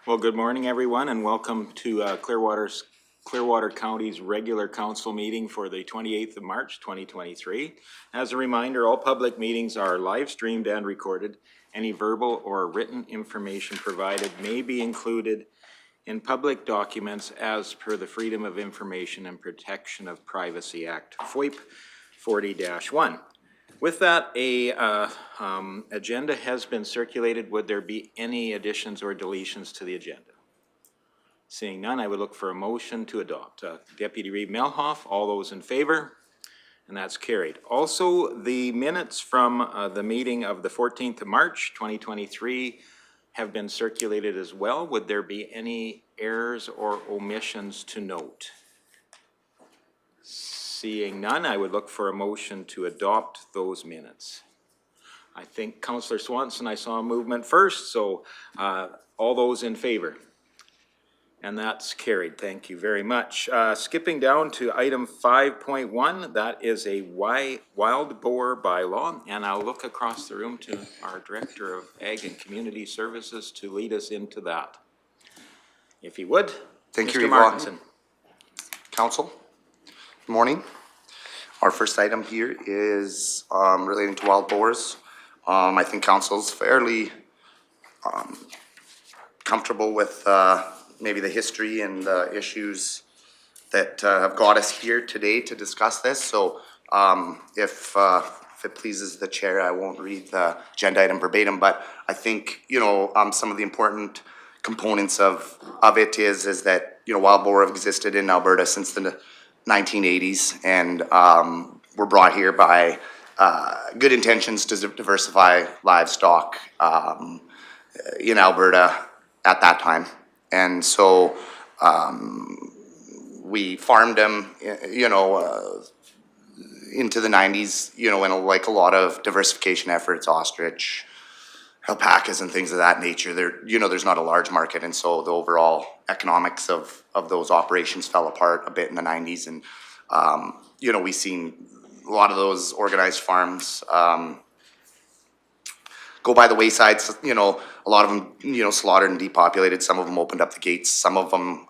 Well, good morning, everyone, and welcome to Clearwater County's regular council meeting for the 28th of March, 2023. As a reminder, all public meetings are live streamed and recorded. Any verbal or written information provided may be included in public documents as per the Freedom of Information and Protection of Privacy Act, FOIP 40-1. With that, agenda has been circulated. Would there be any additions or deletions to the agenda? Seeing none, I would look for a motion to adopt. Deputy Reeve Melhoff, all those in favor? And that's carried. Also, the minutes from the meeting of the 14th of March, 2023 have been circulated as well. Would there be any errors or omissions to note? Seeing none, I would look for a motion to adopt those minutes. I think Councillor Swanson, I saw a movement first, so all those in favor? And that's carried. Thank you very much. Skipping down to item 5.1, that is a wild boar bylaw, and I'll look across the room to our Director of Ag and Community Services to lead us into that. If he would. Thank you, Mr. Martinson. Council. Good morning. Our first item here is relating to wild boars. I think Council's fairly comfortable with maybe the history and the issues that have got us here today to discuss this. So if it pleases the chair, I won't read the agenda item verbatim, but I think, you know, some of the important components of it is that, you know, wild boar have existed in Alberta since the 1980s, and were brought here by good intentions to diversify livestock in Alberta at that time. And so we farmed them, you know, into the 90s, you know, and like a lot of diversification efforts, ostrich, alpacas and things of that nature. There, you know, there's not a large market, and so the overall economics of those operations fell apart a bit in the 90s. And you know, we've seen a lot of those organized farms go by the wayside. You know, a lot of them, you know, slaughtered and depopulated. Some of them opened up the gates. Some of them,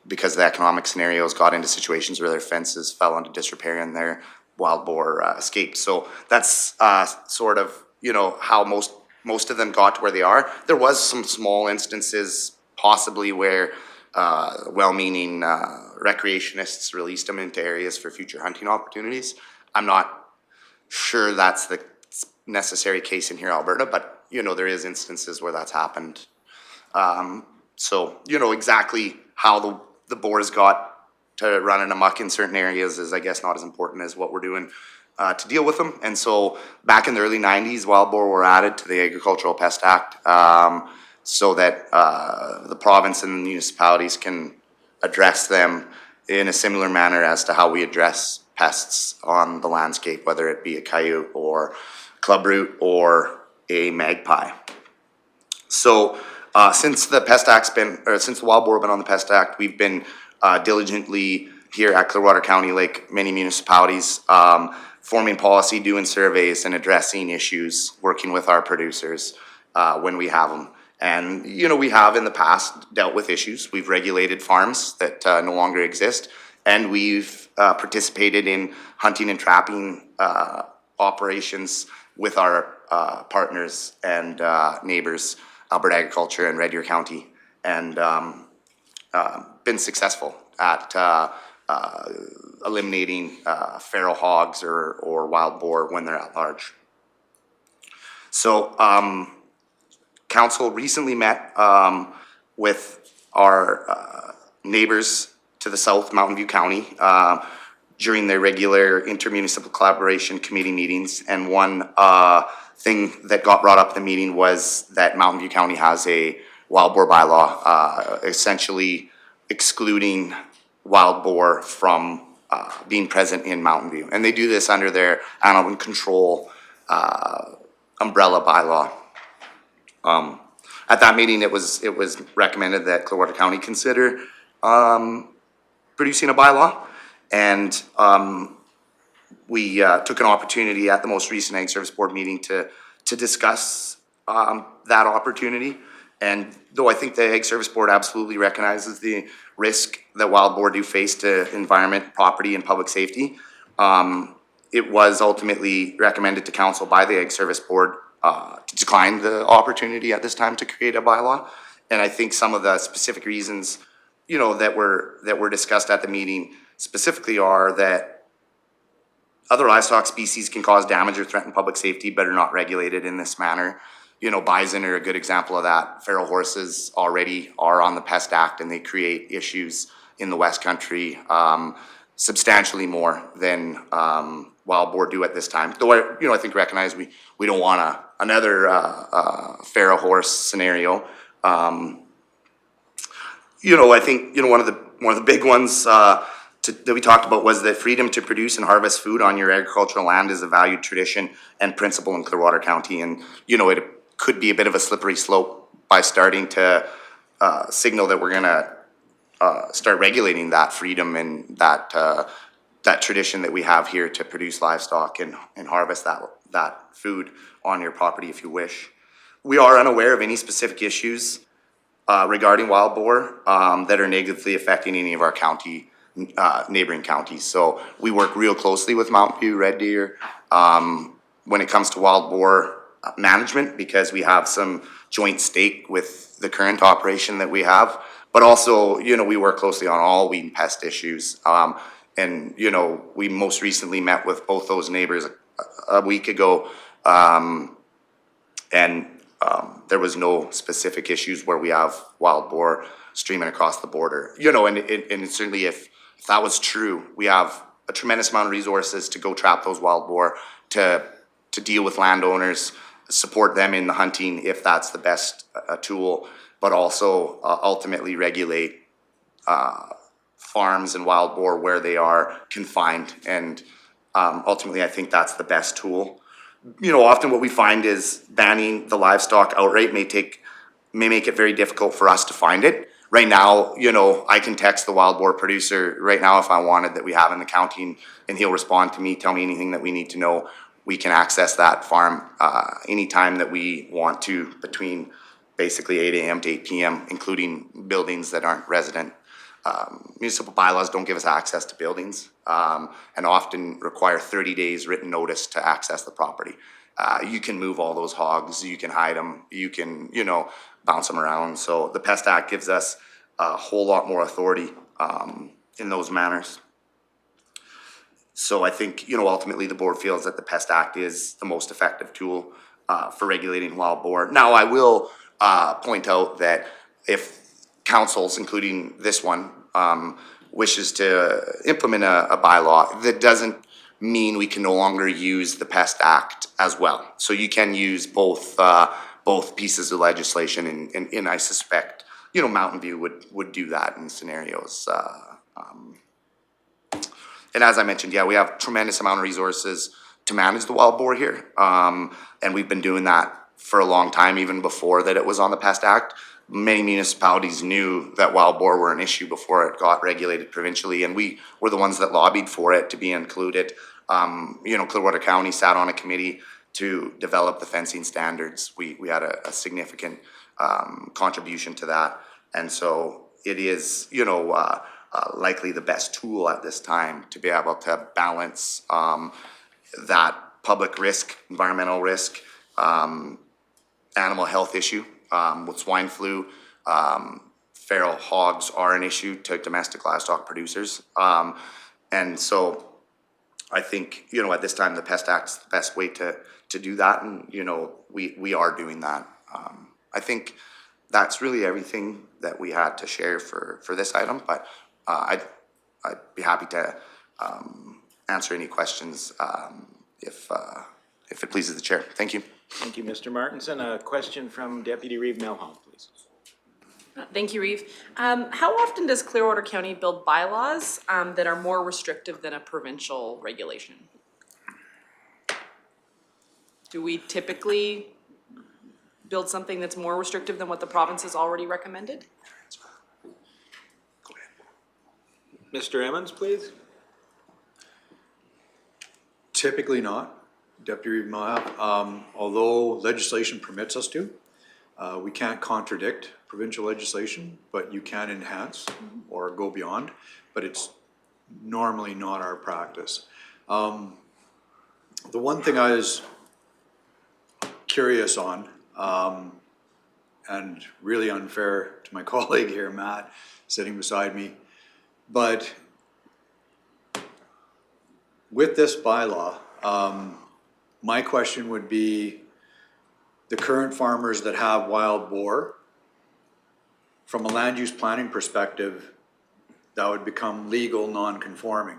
because the economic scenarios, got into situations where their fences fell into disrepair and their wild boar escaped. So that's sort of, you know, how most of them got to where they are. There was some small instances possibly where well-meaning recreationists released them into areas for future hunting opportunities. I'm not sure that's the necessary case in here, Alberta, but, you know, there is instances where that's happened. So, you know, exactly how the boars got to running amok in certain areas is, I guess, not as important as what we're doing to deal with them. And so back in the early 90s, wild boar were added to the Agricultural Pest Act so that the province and the municipalities can address them in a similar manner as to how we address pests on the landscape, whether it be a coyote or clubroot or a magpie. So since the Pest Act's since the wild boar have been on the Pest Act, we've been diligently here at Clearwater County, like many municipalities, forming policy, doing surveys, and addressing issues, working with our producers when we have them. And, you know, we have in the past dealt with issues. We've regulated farms that no longer exist, and we've participated in hunting and trapping operations with our partners and neighbors, Alberta Agriculture and Red Deer County, and been successful at eliminating feral hogs or wild boar when they're at large. So council recently met with our neighbors to the south, Mountain View County, during their regular intermunicipal collaboration committee meetings. And one thing that got brought up at the meeting was that Mountain View County has a wild boar bylaw, essentially excluding wild boar from being present in Mountain View. And they do this under their animal control umbrella bylaw. At that meeting, it was recommended that Clearwater County consider producing a bylaw, and we took an opportunity at the most recent Ag Service Board meeting to discuss that opportunity. And though I think the Ag Service Board absolutely recognizes the risk that wild boar do face to environment, property, and public safety, it was ultimately recommended to council by the Ag Service Board to decline the opportunity at this time to create a bylaw. And I think some of the specific reasons, you know, that were discussed at the meeting specifically are that other livestock species can cause damage or threaten public safety, but are not regulated in this manner. You know, bison are a good example of that. Feral horses already are on the Pest Act, and they create issues in the West Country substantially more than wild boar do at this time. Though I think recognize we don't want another feral horse scenario. You know, I think one of the big ones that we talked about was that freedom to produce and harvest food on your agricultural land is a valued tradition and principle in Clearwater County, and you know it could be a bit of a slippery slope by starting to signal that we're gonna start regulating that freedom and that tradition that we have here to produce livestock and harvest that food on your property if you wish. We are unaware of any specific issues regarding wild boar that are negatively affecting any of our neighboring counties. So we work real closely with Mountain View, Red Deer when it comes to wild boar management, because we have some joint stake with the current operation that we have. But also, you know, we work closely on all weed and pest issues. And, you know, we most recently met with both those neighbors a week ago. There was no specific issues where we have wild boar streaming across the border. You know, and certainly if that was true, we have a tremendous amount of resources to go trap those wild boar, to deal with landowners, support them in the hunting if that's the best tool, but also ultimately regulate farms and wild boar where they are confined. And ultimately, I think that's the best tool. You know, often what we find is banning the livestock outright may make it very difficult for us to find it. Right now, you know, I can text the wild boar producer right now if I wanted that we have in the county, and he'll respond to me, tell me anything that we need to know. We can access that farm anytime that we want to between basically 8 a.m. to 8 p.m., including buildings that aren't resident. Municipal bylaws don't give us access to buildings and often require 30 days written notice to access the property. You can move all those hogs, you can hide them, you can, you know, bounce them around. So the Pest Act gives us a whole lot more authority in those manners. So I think, you know, ultimately the board feels that the Pest Act is the most effective tool for regulating wild boar. Now, I will point out that if councils, including this one, wishes to implement a bylaw, that doesn't mean we can no longer use the Pest Act as well. So you can use both pieces of legislation, and I suspect, you know, Mountain View would do that in scenarios. And as I mentioned, yeah, we have tremendous amount of resources to manage the wild boar here. And we've been doing that for a long time, even before that it was on the Pest Act. Many municipalities knew that wild boar were an issue before it got regulated provincially, and we were the ones that lobbied for it to be included. You know, Clearwater County sat on a committee to develop the fencing standards. We had a significant contribution to that, and so it is, you know, likely the best tool at this time to be able to balance that public risk, environmental risk, animal health issue. With swine flu, feral hogs are an issue to domestic livestock producers. And so I think, you know, at this time, the Pest Act's the best way to do that. And, you know, we are doing that. I think that's really everything that we had to share for this item, but I'd be happy to answer any questions if it pleases the chair. Thank you. Thank you, Mr. Martinson. A question from Deputy Reeve Melham, please. Thank you, Reeve. How often does Clearwater County build bylaws that are more restrictive than a provincial regulation? Do we typically build something that's more restrictive than what the province has already recommended? Go ahead. Mr. Emmons, please. Typically not, Deputy Reeve Melham, although legislation permits us to. We can't contradict provincial legislation, but you can enhance or go beyond, but it's normally not our practice. The one thing I was curious on, and really unfair to my colleague here, Matt, sitting beside me, but with this bylaw, my question would be the current farmers that have wild boar, from a land use planning perspective, that would become legal non-conforming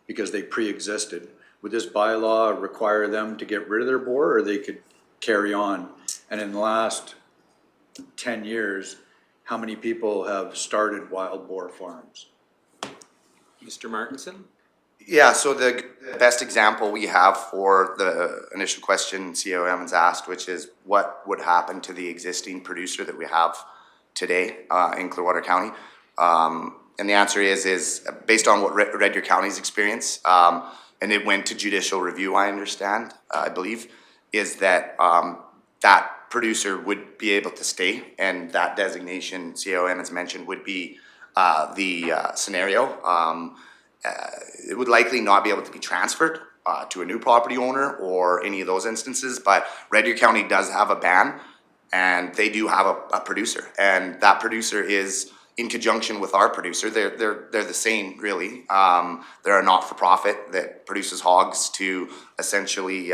because they pre-existed. Would this bylaw require them to get rid of their boar, or they could carry on? And in the last 10 years, how many people have started wild boar farms? Mr. Martinson? Yeah, so the best example we have for the initial question CEO Emmons asked, which is what would happen to the existing producer that we have today in Clearwater County? And the answer is based on what Red Deer County's experience, and it went to judicial review, I understand, I believe, is that that producer would be able to stay, and that designation CEO Emmons mentioned would be the scenario. It would likely not be able to be transferred to a new property owner or any of those instances, but Red Deer County does have a ban, and they do have a producer, and that producer is in conjunction with our producer. They're the same, really. They're a not-for-profit that produces hogs to essentially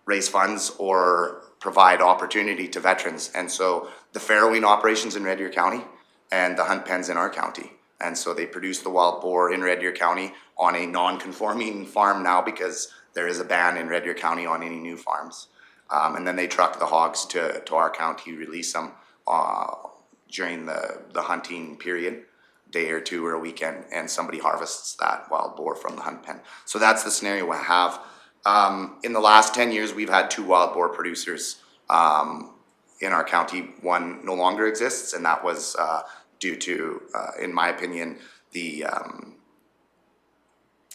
raise funds or provide opportunity to veterans. And so the farrowing operations in Red Deer County and the hunt pens in our county. And so they produce the wild boar in Red Deer County on a non-conforming farm now because there is a ban in Red Deer County on any new farms. And then they truck the hogs to our county, release them during the hunting period, day or two or a weekend, and somebody harvests that wild boar from the hunt pen. So that's the scenario we have. In the last 10 years, we've had 2 wild boar producers in our county. One no longer exists, and that was due to, in my opinion, the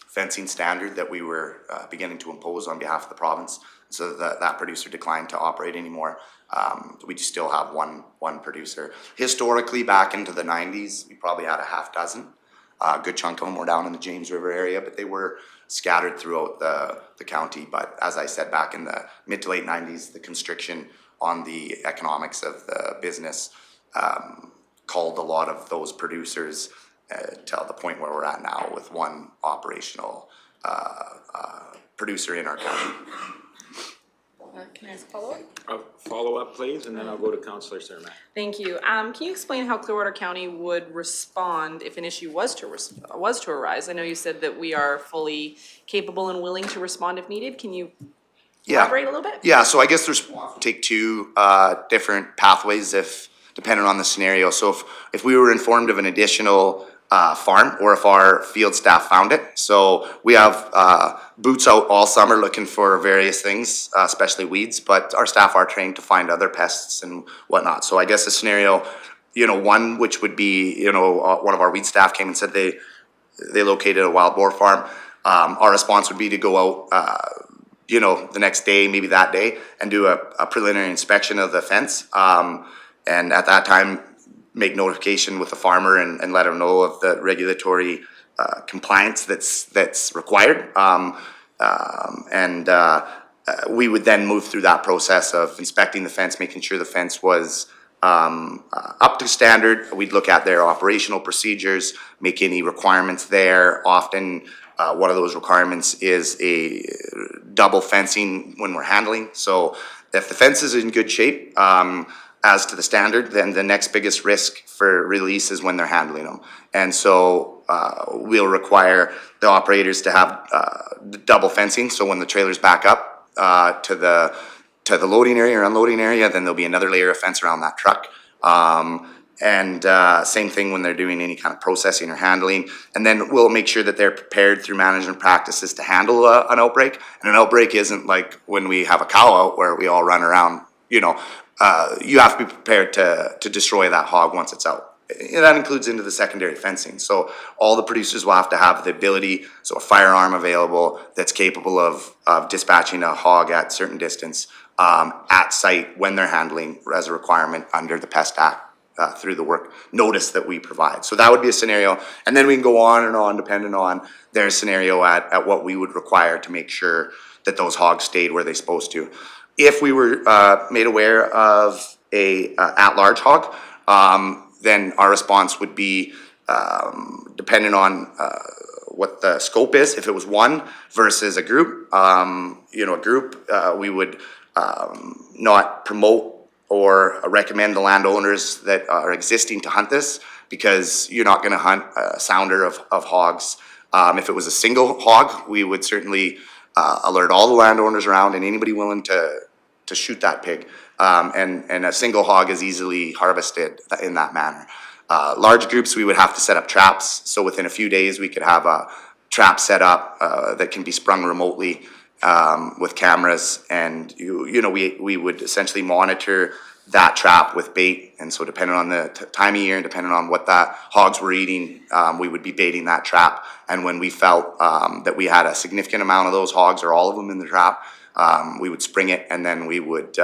fencing standard that we were beginning to impose on behalf of the province. So that producer declined to operate anymore. We still have one producer. Historically, back into the 90s, we probably had a half dozen. A good chunk of them were down in the James River area, but they were scattered throughout the county. But as I said, back in the mid to late 90s, the constriction on the economics of the business called a lot of those producers to the point where we're at now with one operational producer in our county. Can I ask a follow-up? A follow-up, please, and then I'll go to Councillor Cermak. Thank you. Can you explain how Clearwater County would respond if an issue was to arise? I know you said that we are fully capable and willing to respond if needed. Can you elaborate a little bit? Yeah, so I guess there's take 2 different pathways depending on the scenario. So if we were informed of an additional farm, or if our field staff found it. So we have boots out all summer looking for various things, especially weeds, but our staff are trained to find other pests and whatnot. So I guess a scenario, one which would be, one of our weed staff came and said they located a wild boar farm. Our response would be to go out, the next day, maybe that day, and do a preliminary inspection of the fence. And at that time, make notification with the farmer and let him know of the regulatory compliance that's required. We would then move through that process of inspecting the fence, making sure the fence was up to standard. We'd look at their operational procedures, make any requirements there. Often one of those requirements is a double fencing when we're handling. So if the fence is in good shape, as to the standard, then the next biggest risk for release is when they're handling them. And so we'll require the operators to have the double fencing. So when the trailers back up to the loading area or unloading area, then there'll be another layer of fence around that truck. Same thing when they're doing any kind of processing or handling. And then we'll make sure that they're prepared through management practices to handle an outbreak. And an outbreak isn't like when we have a cow out where we all run around, you have to be prepared to destroy that hog once it's out. And that includes into the secondary fencing. So all the producers will have to have the ability, so a firearm available that's capable of dispatching a hog at certain distance at site when they're handling as a requirement under the Pest Act through the work notice that we provide. So that would be a scenario. And then we can go on and on depending on their scenario at what we would require to make sure that those hogs stayed where they're supposed to. If we were made aware of a at-large hog, then our response would be depending on what the scope is. If it was one versus a group, we would not promote or recommend the landowners that are existing to hunt this, because you're not gonna hunt a sounder of hogs. If it was a single hog, we would certainly alert all the landowners around and anybody willing to shoot that pig. And a single hog is easily harvested in that manner. Large groups, we would have to set up traps. So within a few days, we could have a trap set up that can be sprung remotely with cameras. And we would essentially monitor that trap with bait. And so depending on the time of year and depending on what that hogs were eating, we would be baiting that trap. And when we felt that we had a significant amount of those hogs or all of them in the trap, we would spring it, and then we would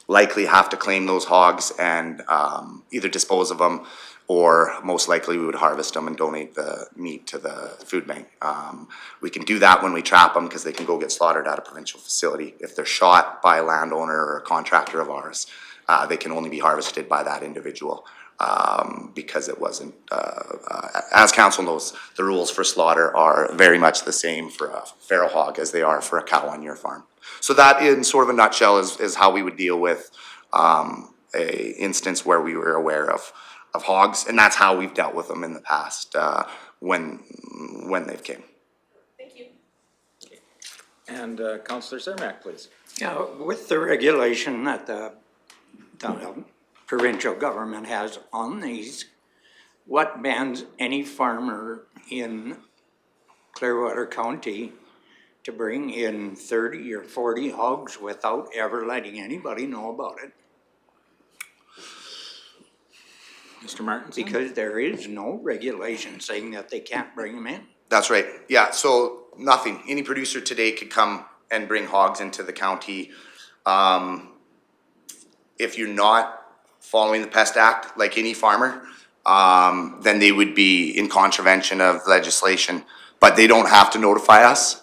likely have to claim those hogs and either dispose of them, or most likely we would harvest them and donate the meat to the food bank. We can do that when we trap them because they can go get slaughtered at a provincial facility. If they're shot by a landowner or a contractor of ours, they can only be harvested by that individual because it wasn't, as council knows, the rules for slaughter are very much the same for a feral hog as they are for a cow on your farm. So that, in sort of a nutshell, is how we would deal with a instance where we were aware of hogs, and that's how we've dealt with them in the past when they've came. Thank you. And Councillor Cermak, please. Yeah, with the regulation that the provincial government has on these, what bans any farmer in Clearwater County to bring in 30 or 40 hogs without ever letting anybody know about it? Mr. Martinson? Because there is no regulation saying that they can't bring them in. That's right. Yeah, so nothing. Any producer today could come and bring hogs into the county. If you're not following the Pest Act, like any farmer, then they would be in contravention of legislation. But they don't have to notify us.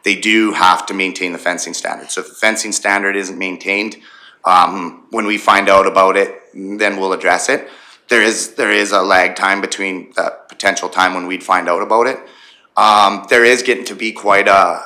They do have to maintain the fencing standard. So if the fencing standard isn't maintained, when we find out about it, then we'll address it. There is a lag time between the potential time when we'd find out about it. There is getting to be quite a,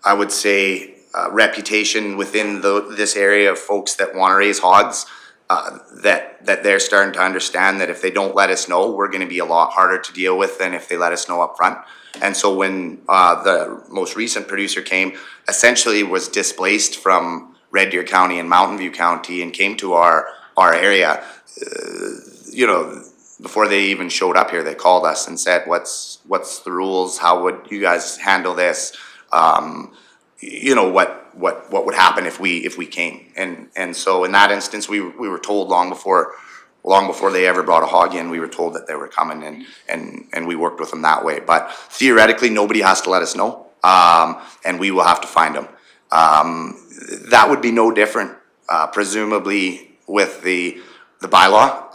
I would say, reputation within this area of folks that want to raise hogs, that they're starting to understand that if they don't let us know, we're going to be a lot harder to deal with than if they let us know up front. And so when the most recent producer came, essentially was displaced from Red Deer County and Mountain View County and came to our area, before they even showed up here, they called us and said, what's the rules? How would you guys handle this? What would happen if we came? And so in that instance, we were told long before they ever brought a hog in, we were told that they were coming, and we worked with them that way. But theoretically, nobody has to let us know, and we will have to find them. That would be no different, presumably, with the bylaw.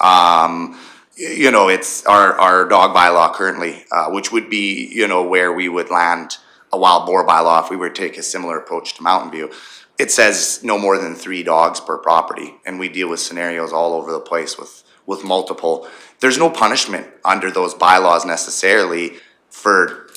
It's our dog bylaw currently, which would be, where we would land a wild boar bylaw if we were to take a similar approach to Mountain View. It says no more than 3 dogs per property, and we deal with scenarios all over the place with multiple. There's no punishment under those bylaws necessarily for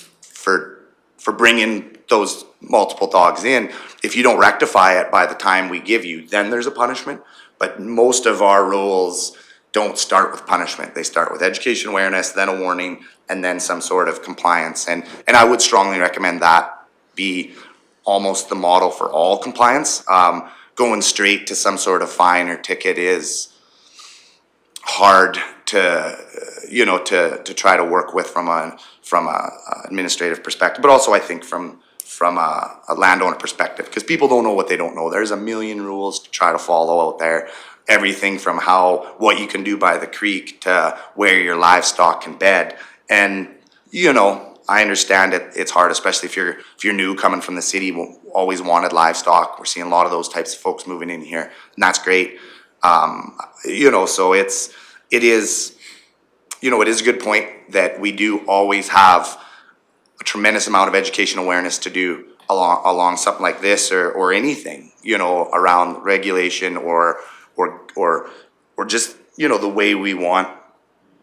bringing those multiple dogs in. If you don't rectify it by the time we give you, then there's a punishment. But most of our rules don't start with punishment. They start with education awareness, then a warning, and then some sort of compliance. And I would strongly recommend that be almost the model for all compliance. Going straight to some sort of fine or ticket is hard to try to work with from a administrative perspective, but also I think from a landowner perspective, because people don't know what they don't know. There's a million rules to try to follow out there. Everything from what you can do by the creek to where your livestock can bed. And, I understand it, it's hard, especially if you're new coming from the city, always wanted livestock. We're seeing a lot of those types of folks moving in here, and that's great. You know, so it is, you know, it is a good point that we do always have a tremendous amount of education awareness to do along something like this or anything, you know, around regulation or just, you know, the way we want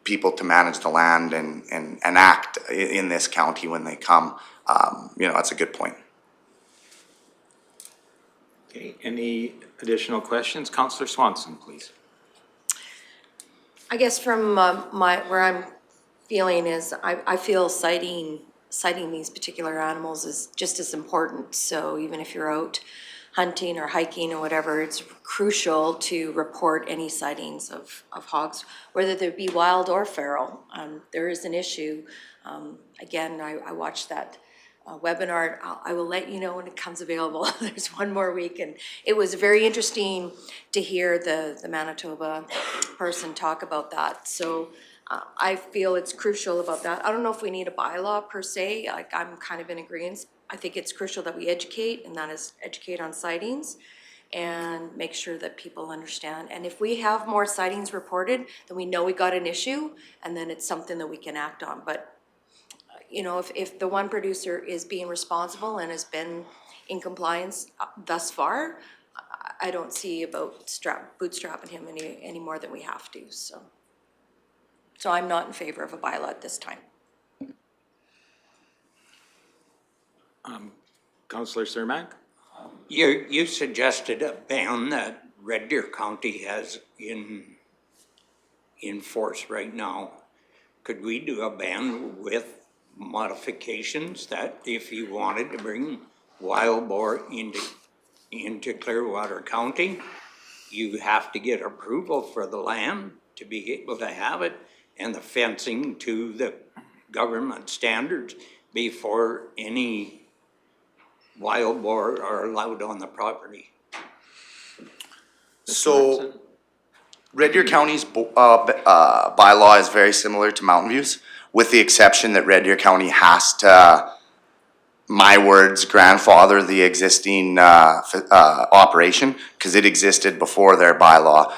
people to manage the land and act in this county when they come. You know, that's a good point. Okay, any additional questions? Councillor Swanson, please. I guess from where I'm feeling is, I feel citing these particular animals is just as important. So even if you're out hunting or hiking or whatever, it's crucial to report any sightings of hogs, whether they be wild or feral. There is an issue. Again, I watched that webinar. I will let you know when it comes available. There's one more week, and it was very interesting to hear the Manitoba person talk about that. So I feel it's crucial about that. I don't know if we need a bylaw per se. Like, I'm kind of in agreement. I think it's crucial that we educate, and that is educate on sightings and make sure that people understand. And if we have more sightings reported, then we know we got an issue, and then it's something that we can act on. But you know, if the one producer is being responsible and has been in compliance thus far, I don't see about bootstrapping him any more than we have to. So I'm not in favor of a bylaw at this time. Councillor Cermak? You suggested a ban that Red Deer County has in force right now. Could we do a ban with modifications that if you wanted to bring wild boar into Clearwater County, you have to get approval for the land to be able to have it, and the fencing to the government standards before any wild boar are allowed on the property? So Red Deer County's bylaw is very similar to Mountain View's, with the exception that Red Deer County has to, my words, grandfather the existing operation, because it existed before their bylaw.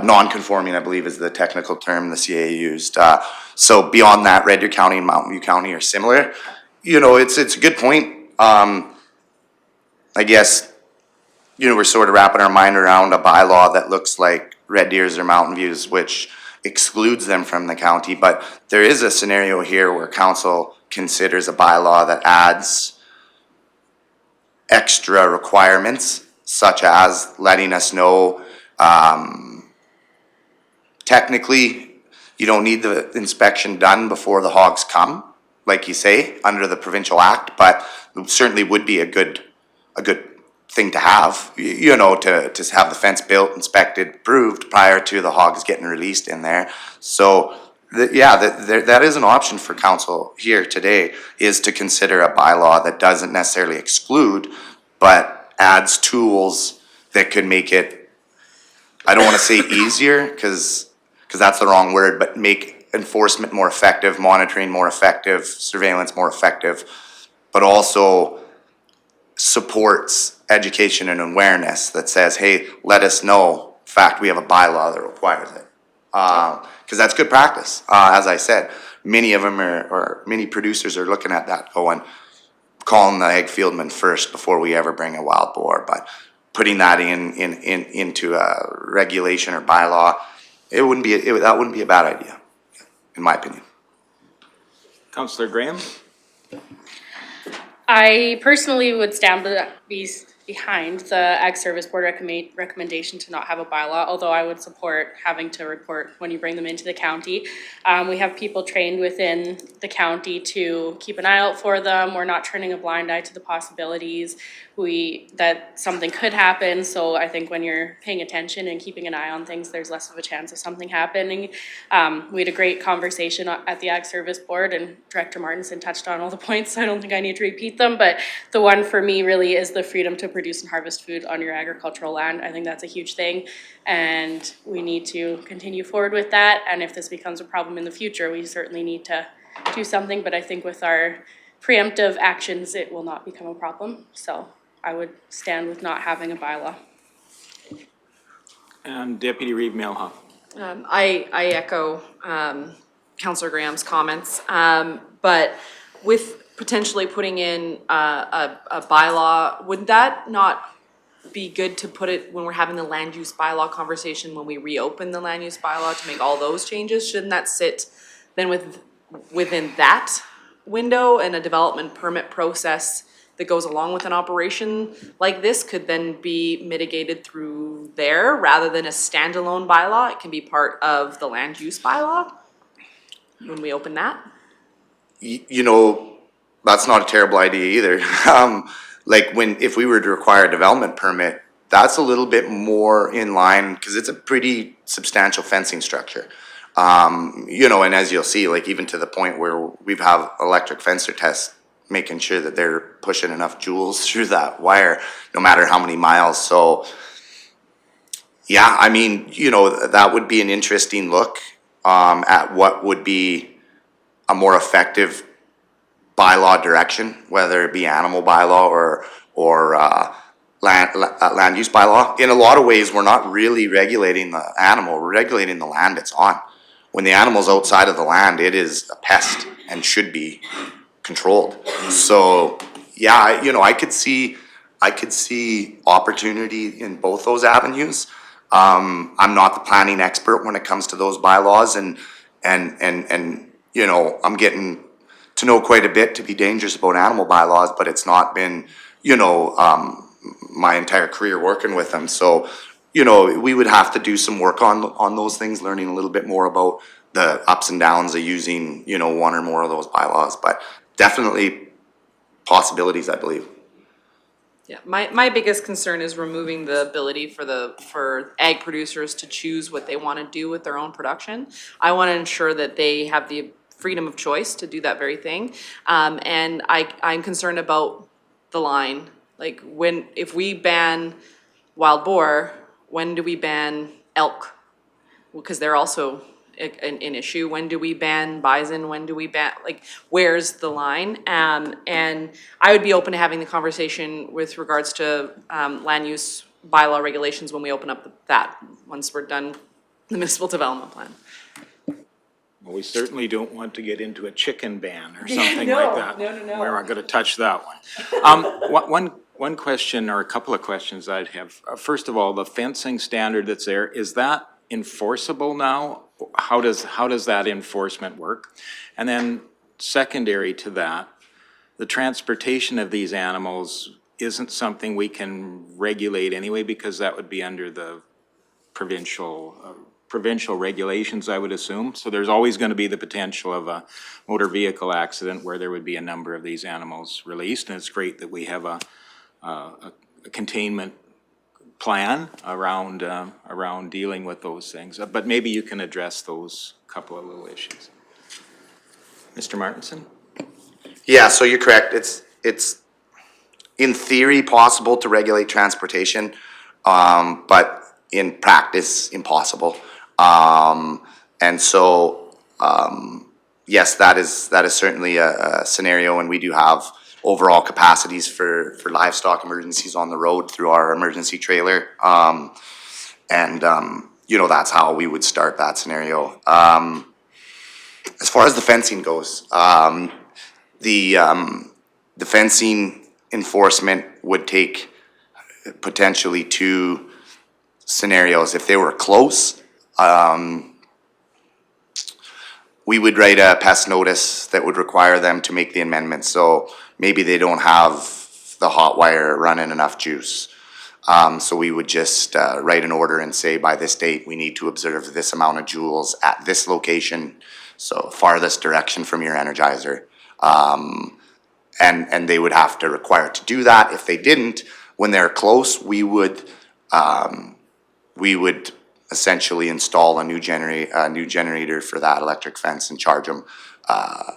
Non-conforming, I believe, is the technical term the CA used. So beyond that, Red Deer County and Mountain View County are similar. You know, it's a good point. I guess, you know, we're sort of wrapping our mind around a bylaw that looks like Red Deer's or Mountain View's, which excludes them from the county. But there is a scenario here where council considers a bylaw that adds extra requirements, such as letting us know, technically, you don't need the inspection done before the hogs come, like you say, under the provincial act, but it certainly would be a good thing to have, you know, to have the fence built, inspected, approved prior to the hogs getting released in there. So, that is an option for council here today, is to consider a bylaw that doesn't necessarily exclude, but adds tools that could make it, I don't want to say easier, because that's the wrong word, but make enforcement more effective, monitoring more effective, surveillance more effective, but also supports education and awareness that says, hey, let us know, in fact, we have a bylaw that requires it. Because that's good practice. As I said, many of them or many producers are looking at that going, calling the egg fieldman first before we ever bring a wild boar. But putting that into a regulation or bylaw, that wouldn't be a bad idea, in my opinion. Councillor Graham? I personally would stand behind the Ag Service Board recommendation to not have a bylaw, although I would support having to report when you bring them into the county. We have people trained within the county to keep an eye out for them. We're not turning a blind eye to the possibilities that something could happen. So I think when you're paying attention and keeping an eye on things, there's less of a chance of something happening. We had a great conversation at the Ag Service Board, and Director Martinson touched on all the points, so I don't think I need to repeat them, but the one for me really is the freedom to produce and harvest food on your agricultural land. I think that's a huge thing, and we need to continue forward with that. And if this becomes a problem in the future, we certainly need to do something, but I think with our preemptive actions, it will not become a problem. So I would stand with not having a bylaw. And Deputy Reeve Milhoff. I echo Councillor Graham's comments, but with potentially putting in a bylaw, would that not be good to put it when we're having the land use bylaw conversation, when we reopen the land use bylaw to make all those changes? Shouldn't that sit then within that window, and a development permit process that goes along with an operation like this could then be mitigated through there rather than a standalone bylaw? It can be part of the land use bylaw when we open that. You know, that's not a terrible idea either. Like if we were to require a development permit, that's a little bit more in line, because it's a pretty substantial fencing structure. You know, and as you'll see, like even to the point where we've have electric fencer tests, making sure that they're pushing enough joules through that wire, no matter how many miles. So yeah, I mean, you know, that would be an interesting look at what would be a more effective bylaw direction, whether it be animal bylaw or land use bylaw. In a lot of ways, we're not really regulating the animal, we're regulating the land it's on. When the animal's outside of the land, it is a pest and should be controlled. So yeah, you know, I could see opportunity in both those avenues. I'm not the planning expert when it comes to those bylaws, and you know, I'm getting to know quite a bit to be dangerous about animal bylaws, but it's not been, you know, my entire career working with them. So, you know, we would have to do some work on those things, learning a little bit more about the ups and downs of using, you know, one or more of those bylaws, but definitely possibilities, I believe. Yeah, my biggest concern is removing the ability for ag producers to choose what they want to do with their own production. I want to ensure that they have the freedom of choice to do that very thing. And I'm concerned about the line. Like if we ban wild boar, when do we ban elk? Because they're also an issue. When do we ban bison? When do we ban, like, where's the line? And I would be open to having the conversation with regards to land use bylaw regulations when we open up that, once we're done the municipal development plan. Well, we certainly don't want to get into a chicken ban or something like that. No. We're not gonna touch that one. One question, or a couple of questions I'd have. First of all, the fencing standard that's there, is that enforceable now? How does that enforcement work? And then secondary to that, the transportation of these animals isn't something we can regulate anyway, because that would be under the provincial regulations, I would assume. So there's always going to be the potential of a motor vehicle accident where there would be a number of these animals released, and it's great that we have a containment plan around dealing with those things. But maybe you can address those couple of little issues. Mr. Martinson? Yeah, so you're correct. It's in theory possible to regulate transportation, but in practice impossible. And so yes, that is certainly a scenario, and we do have overall capacities for livestock emergencies on the road through our emergency trailer. You know, that's how we would start that scenario. As far as the fencing goes, the fencing enforcement would take potentially two scenarios. If they were close, we would write a pest notice that would require them to make the amendment. So maybe they don't have the hot wire running enough juice. So we would just write an order and say, by this date, we need to observe this amount of joules at this location, so farthest direction from your energizer. And they would have to require to do that. If they didn't, when they're close, we would essentially install a new generator for that electric fence and charge them.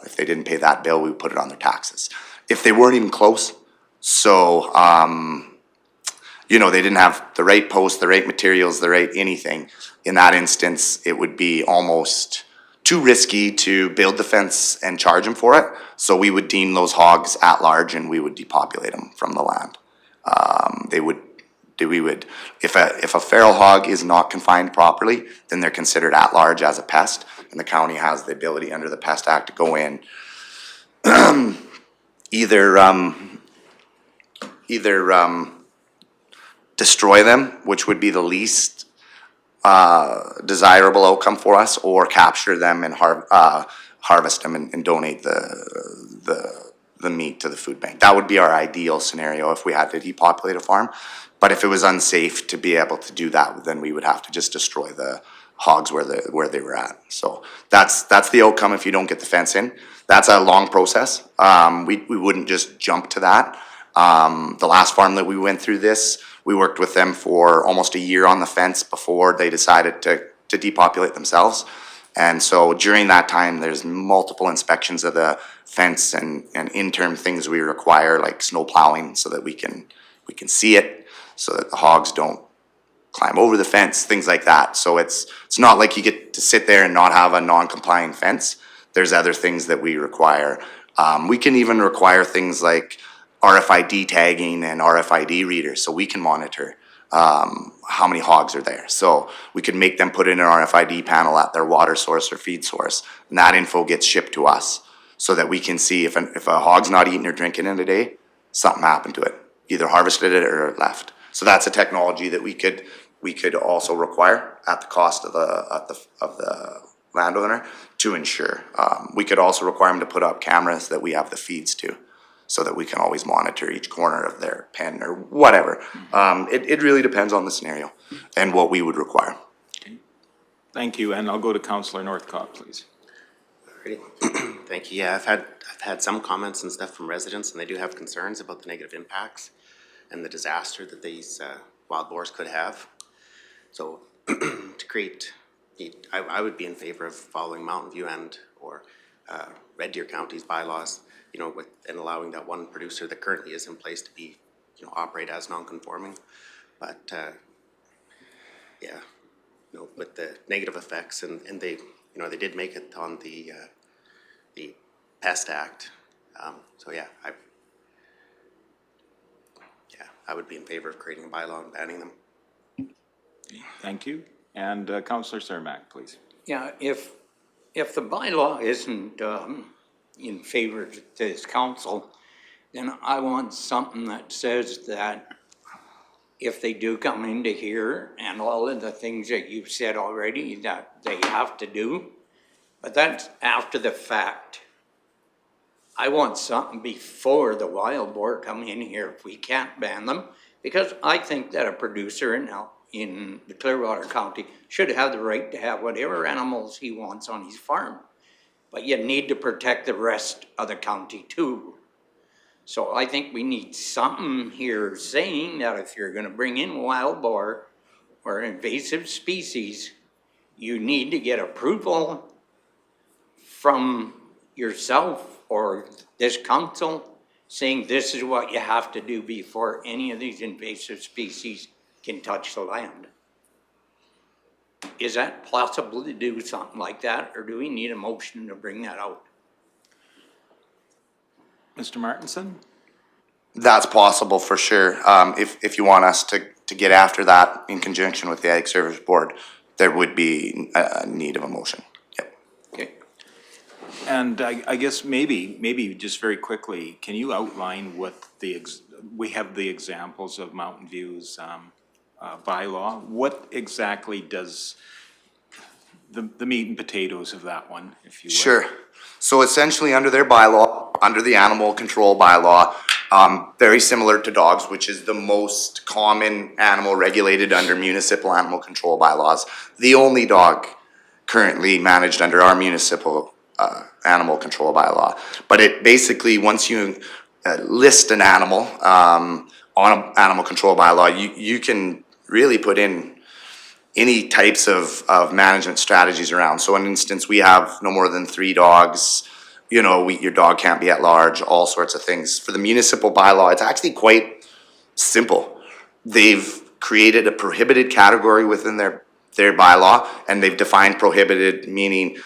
If they didn't pay that bill, we would put it on their taxes. If they weren't even close, so you know, they didn't have the right post, the right materials, the right anything, in that instance, it would be almost too risky to build the fence and charge them for it. So we would deem those hogs at large and we would depopulate them from the land. If a feral hog is not confined properly, then they're considered at large as a pest, and the county has the ability under the Pest Act to go in, either destroy them, which would be the least desirable outcome for us, or capture them and harvest them and donate the meat to the food bank. That would be our ideal scenario if we had to depopulate a farm. But if it was unsafe to be able to do that, then we would have to just destroy the hogs where they were at. So that's the outcome if you don't get the fence in. That's a long process. We wouldn't just jump to that. The last farm that we went through this, we worked with them for almost a year on the fence before they decided to depopulate themselves. And so during that time, there's multiple inspections of the fence and interim things we require, like snow plowing, so that we can see it, so that the hogs don't climb over the fence, things like that. So it's not like you get to sit there and not have a non-compliant fence. There's other things that we require. We can even require things like RFID tagging and RFID readers, so we can monitor how many hogs are there. So we could make them put in an RFID panel at their water source or feed source, and that info gets shipped to us so that we can see if a hog's not eating or drinking in a day, something happened to it, either harvested it or left. So that's a technology that we could also require at the cost of the landowner to ensure. We could also require them to put up cameras that we have the feeds to, so that we can always monitor each corner of their pen or whatever. It really depends on the scenario and what we would require. Okay. Thank you, and I'll go to Councillor Northcott, please. Alrighty. Thank you. Yeah, I've had some comments and stuff from residents, and they do have concerns about the negative impacts and the disaster that these wild boars could have. So to create, I would be in favor of following Mountain View or Red Deer County's bylaws, you know, and allowing that one producer that currently is in place to be, you know, operate as non-conforming. But yeah, you know, with the negative effects, and they, you know, they did make it on the Pest Act. So yeah, I would be in favor of creating a bylaw and banning them. Thank you. And Councillor Cermak, please. Yeah, if the bylaw isn't in favor of this council, then I want something that says that if they do come into here and all of the things that you've said already that they have to do, but that's after the fact. I want something before the wild boar come in here if we can't ban them, because I think that a producer in the Clearwater County should have the right to have whatever animals he wants on his farm. But you need to protect the rest of the county too. So I think we need something here saying that if you're gonna bring in wild boar or invasive species, you need to get approval from yourself or this council saying this is what you have to do before any of these invasive species can touch the land. Is that possible to do something like that, or do we need a motion to bring that out? Mr. Martinson? That's possible for sure. If you want us to get after that in conjunction with the Ag Service Board, there would be a need of a motion. Yep. Okay. And I guess maybe just very quickly, can you outline what we have the examples of Mountain View's bylaw. What exactly does the meat and potatoes of that one, if you will? Sure. So essentially under their bylaw, under the animal control bylaw, very similar to dogs, which is the most common animal regulated under municipal animal control bylaws. The only dog currently managed under our municipal animal control bylaw. But it basically, once you list an animal on an animal control bylaw, you can really put in any types of management strategies around. So in instance, we have no more than 3 dogs, you know, your dog can't be at large, all sorts of things. For the municipal bylaw, it's actually quite simple. They've created a prohibited category within their bylaw, and they've defined prohibited, meaning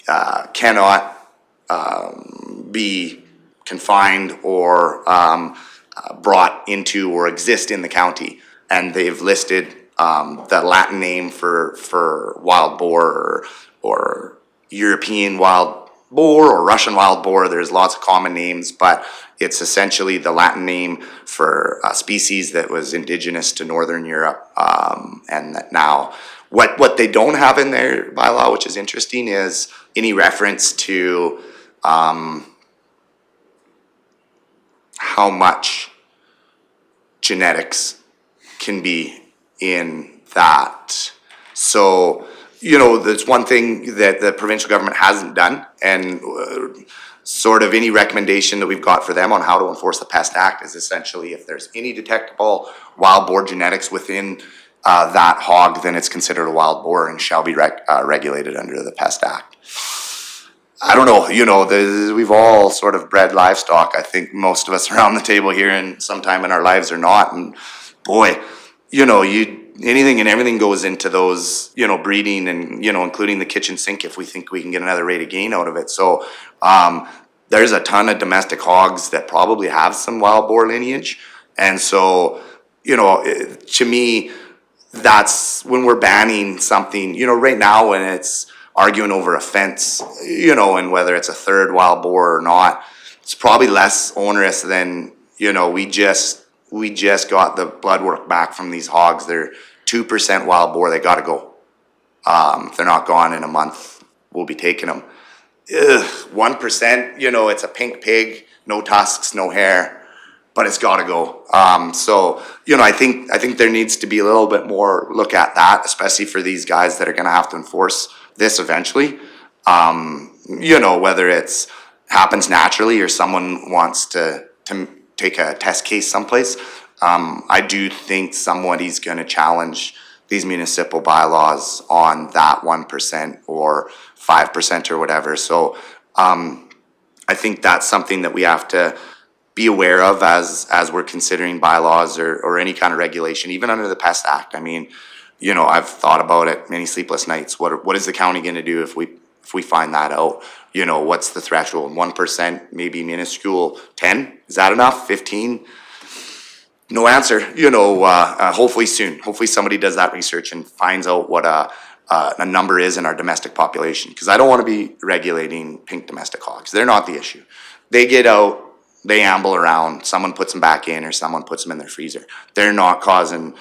cannot be confined or brought into or exist in the county. And they've listed the Latin name for wild boar or European wild boar or Russian wild boar. There's lots of common names, but it's essentially the Latin name for a species that was indigenous to Northern Europe. And that now, what they don't have in their bylaw, which is interesting, is any reference to how much genetics can be in that. So, you know, that's one thing that the provincial government hasn't done, and sort of any recommendation that we've got for them on how to enforce the Pest Act is essentially if there's any detectable wild boar genetics within that hog, then it's considered a wild boar and shall be regulated under the Pest Act. I don't know, you know, we've all sort of bred livestock. I think most of us around the table here and sometime in our lives are not. And boy, you know, anything and everything goes into those, you know, breeding and, you know, including the kitchen sink if we think we can get another rate of gain out of it. So there's a ton of domestic hogs that probably have some wild boar lineage. And so, you know, to me, that's when we're banning something, you know, right now when it's arguing over a fence, you know, and whether it's a third wild boar or not, it's probably less onerous than, you know, we just got the blood work back from these hogs. They're 2% wild boar. They got to go. If they're not gone in a month, we'll be taking them. 1%, you know, it's a pink pig, no tusks, no hair, but it's got to go. So, you know, I think there needs to be a little bit more look at that, especially for these guys that are going to have to enforce this eventually. You know, whether it's happens naturally or someone wants to take a test case someplace. I do think somebody's going to challenge these municipal bylaws on that 1% or 5% or whatever. So I think that's something that we have to be aware of as we're considering bylaws or any kind of regulation, even under the Pest Act. I mean, you know, I've thought about it many sleepless nights. What is the county going to do if we find that out? You know, what's the threshold? 1%, maybe minuscule. 10? Is that enough? 15? No answer. You know, hopefully soon. Hopefully somebody does that research and finds out what a number is in our domestic population. Because I don't want to be regulating pink domestic hogs. They're not the issue. They get out, they amble around, someone puts them back in or someone puts them in their freezer. They're not causing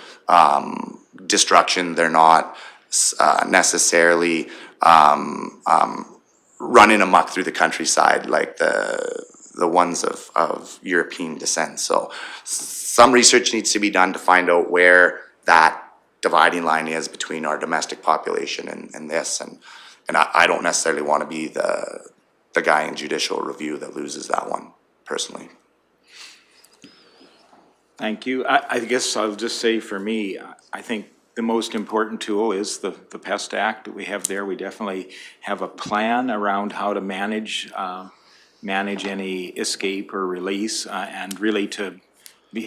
destruction. They're not necessarily running amok through the countryside like the ones of European descent. So some research needs to be done to find out where that dividing line is between our domestic population and this. And I don't necessarily want to be the guy in judicial review that loses that one, personally. Thank you. I guess I'll just say for me, I think the most important tool is the Pest Act that we have there. We definitely have a plan around how to manage any escape or release and really to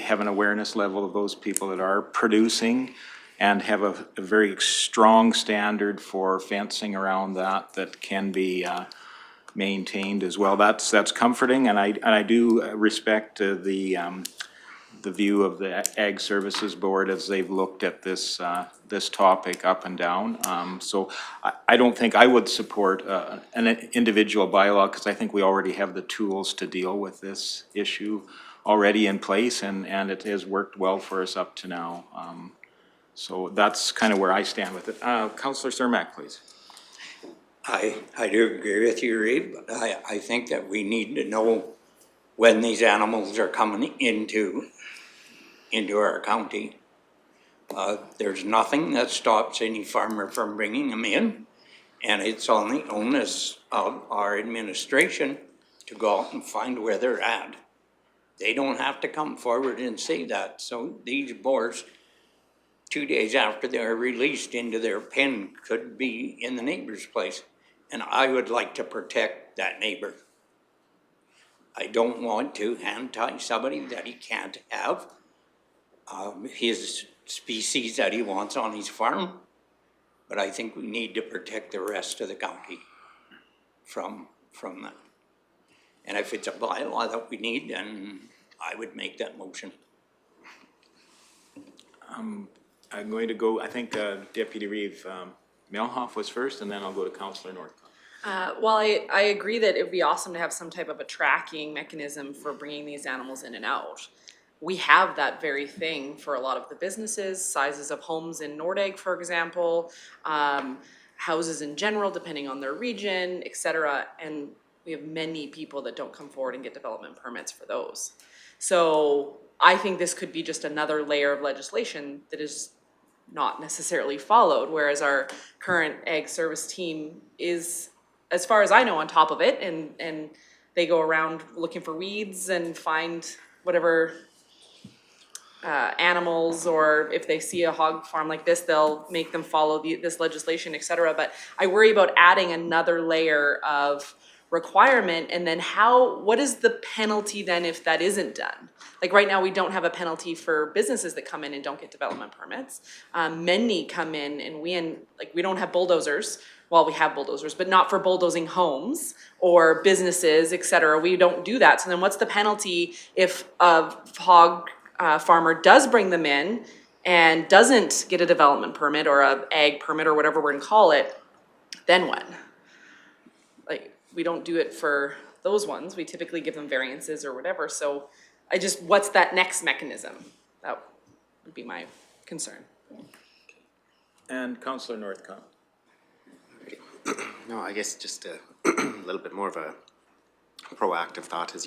have an awareness level of those people that are producing and have a very strong standard for fencing around that can be maintained as well. That's comforting, and I do respect the view of the Ag Services Board as they've looked at this topic up and down. So I don't think I would support an individual bylaw because I think we already have the tools to deal with this issue already in place, and it has worked well for us up to now. So that's kind of where I stand with it. Councillor Cermak, please. I do agree with you, Reed. I think that we need to know when these animals are coming into our county. There's nothing that stops any farmer from bringing them in, and it's on the onus of our administration to go out and find where they're at. They don't have to come forward and say that. So these boars, 2 days after they're released into their pen, could be in the neighbor's place. And I would like to protect that neighbor. I don't want to hand tie somebody that he can't have his species that he wants on his farm, but I think we need to protect the rest of the county. from that. And if it's a bylaw that we need, then I would make that motion. I'm going to go, I think Deputy Reeve Melhoff was first, and then I'll go to Councillor Northcott. Well, I agree that it would be awesome to have some type of a tracking mechanism for bringing these animals in and out. We have that very thing for a lot of the businesses, sizes of homes in Nordegg, for example, houses in general, depending on their region, et cetera. And we have many people that don't come forward and get development permits for those. So I think this could be just another layer of legislation that is not necessarily followed, whereas our current ag service team is, as far as I know, on top of it, and they go around looking for weeds and find whatever animals, or if they see a hog farm like this, they'll make them follow this legislation, et cetera. But I worry about adding another layer of requirement, and then what is the penalty then if that isn't done? Like right now, we don't have a penalty for businesses that come in and don't get development permits. Many come in and we don't have bulldozers. Well, we have bulldozers, but not for bulldozing homes or businesses, et cetera. We don't do that. So then what's the penalty if a hog farmer does bring them in and doesn't get a development permit or a ag permit or whatever we're gonna call it? Then what? Like, we don't do it for those ones. We typically give them variances or whatever. So what's that next mechanism? That would be my concern. And Councillor Northcott. No, I guess just a little bit more of a proactive thought is,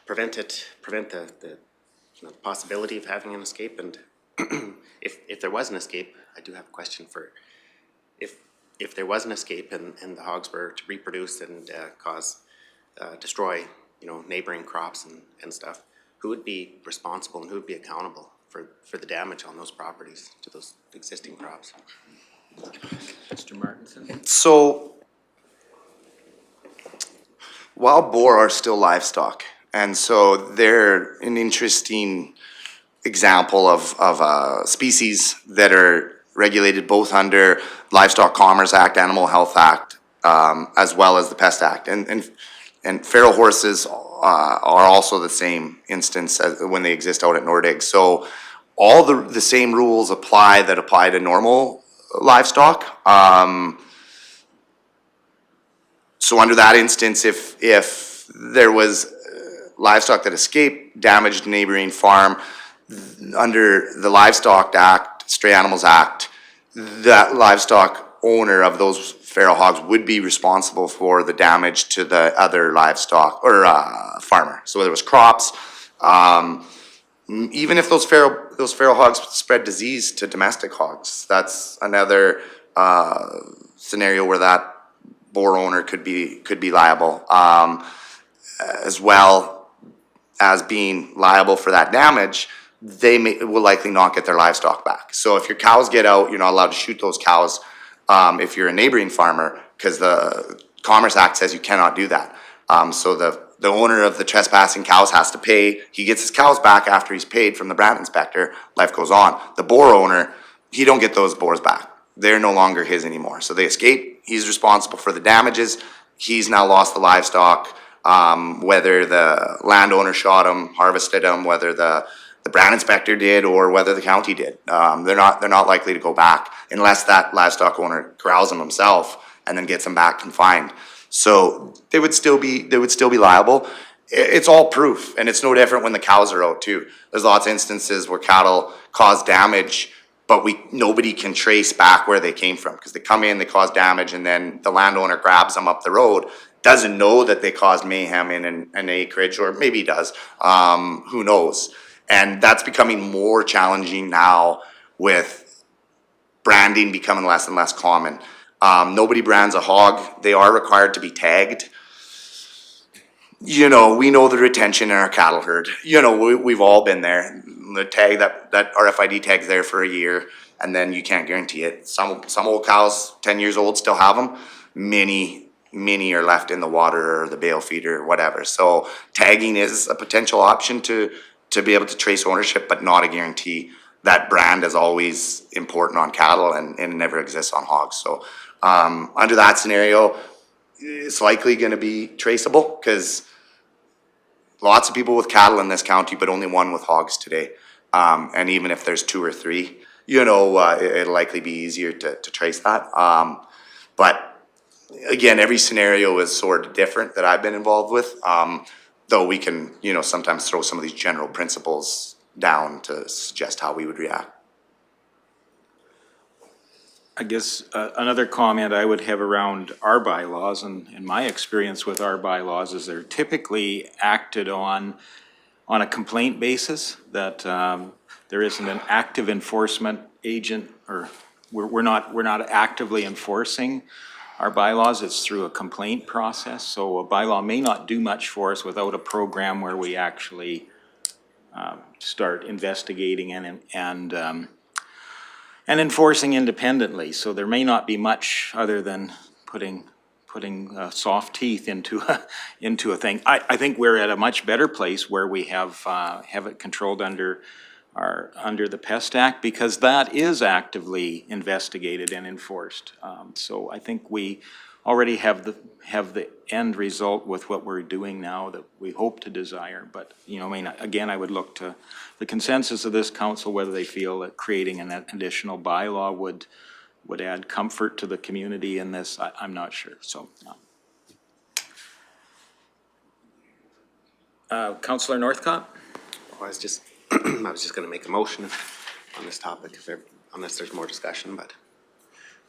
prevent the possibility of having an escape. And if there was an escape, I do have a question for, if there was an escape and the hogs were to reproduce and destroy, neighboring crops and stuff, who would be responsible and who would be accountable for the damage on those properties to those existing crops? Mr. Martinson. So, wild boar are still livestock, and so they're an interesting example of a species that are regulated both under Livestock Commerce Act, Animal Health Act, as well as the Pest Act. And feral horses are also the same instance as when they exist out at Nordegg. So all the same rules apply that apply to normal livestock. So under that instance, if there was livestock that escaped, damaged a neighboring farm, under the Livestock Act, Stray Animals Act, that livestock owner of those feral hogs would be responsible for the damage to the other livestock or farmer. So whether it was crops, even if those feral hogs spread disease to domestic hogs, that's another scenario where that boar owner could be liable, as well as being liable for that damage. They will likely not get their livestock back. So if your cows get out, you're not allowed to shoot those cows if you're a neighboring farmer, because the Commerce Act says you cannot do that. So the owner of the trespassing cows has to pay. He gets his cows back after he's paid from the brand inspector. Life goes on. The boar owner, he don't get those boars back. They're no longer his anymore. So they escape. He's responsible for the damages. He's now lost the livestock, whether the landowner shot him, harvested him, whether the brand inspector did, or whether the county did. They're not likely to go back unless that livestock owner corrals them himself and then gets them back confined. So they would still be liable. It's all proof, and it's no different when the cows are out too. There's lots of instances where cattle cause damage, but nobody can trace back where they came from, because they come in, they cause damage, and then the landowner grabs them up the road, doesn't know that they caused mayhem in an acreage, or maybe he does, who knows. And that's becoming more challenging now with branding becoming less and less common. Nobody brands a hog. They are required to be tagged. We know the retention in our cattle herd. We've all been there. The tag, that RFID tag's there for a year, and then you can't guarantee it. Some old cows, 10 years old, still have them. Many are left in the water or the bale feeder or whatever. So tagging is a potential option to be able to trace ownership, but not a guarantee. That brand is always important on cattle, and it never exists on hogs. So under that scenario, it's likely gonna be traceable, because lots of people with cattle in this county, but only one with hogs today. And even if there's 2 or 3, you know, it'll likely be easier to trace that. But again, every scenario is sort of different that I've been involved with. Though we can, you know, sometimes throw some of these general principles down to suggest how we would react. I guess another comment I would have around our bylaws, and my experience with our bylaws is they're typically acted on a complaint basis, that there isn't an active enforcement agent, or we're not actively enforcing our bylaws. It's through a complaint process. So a bylaw may not do much for us without a program where we actually start investigating and enforcing independently. So there may not be much other than putting soft teeth into a thing. I think we're at a much better place where we have it controlled under the Pest Act, because that is actively investigated and enforced. So I think we already have the end result with what we're doing now that we hope to desire. But, you know, I mean, again, I would look to the consensus of this council, whether they feel that creating an additional bylaw would add comfort to the community in this. I'm not sure, so. Councillor Northcott? I was just gonna make a motion on this topic, unless there's more discussion, but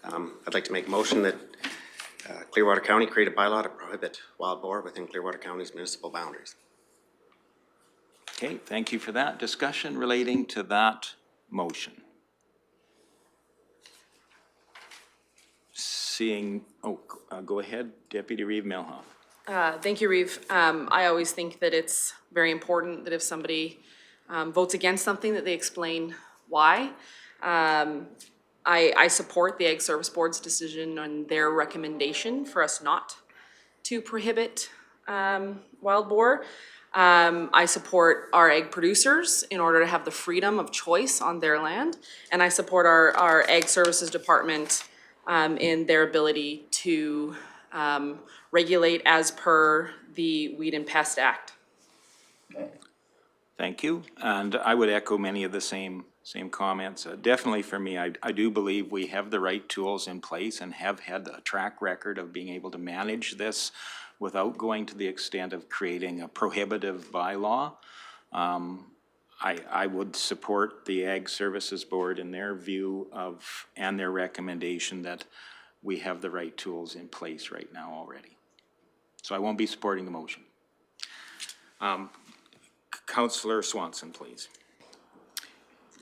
I'd like to make a motion that Clearwater County create a bylaw to prohibit wild boar within Clearwater County's municipal boundaries. Okay, thank you for that. Discussion relating to that motion. Seeing, go ahead, Deputy Reeve Milhoff. Thank you, Reeve. I always think that it's very important that if somebody votes against something, that they explain why. I support the Ag Service Board's decision on their recommendation for us not to prohibit wild boar. I support our egg producers in order to have the freedom of choice on their land. And I support our Ag Services Department in their ability to regulate as per the Weed and Pest Act. Thank you, and I would echo many of the same comments. Definitely for me, I do believe we have the right tools in place and have had a track record of being able to manage this without going to the extent of creating a prohibitive bylaw. I would support the Ag Services Board in their view of, and their recommendation that we have the right tools in place right now already. So I won't be supporting the motion. Councillor Swanson, please.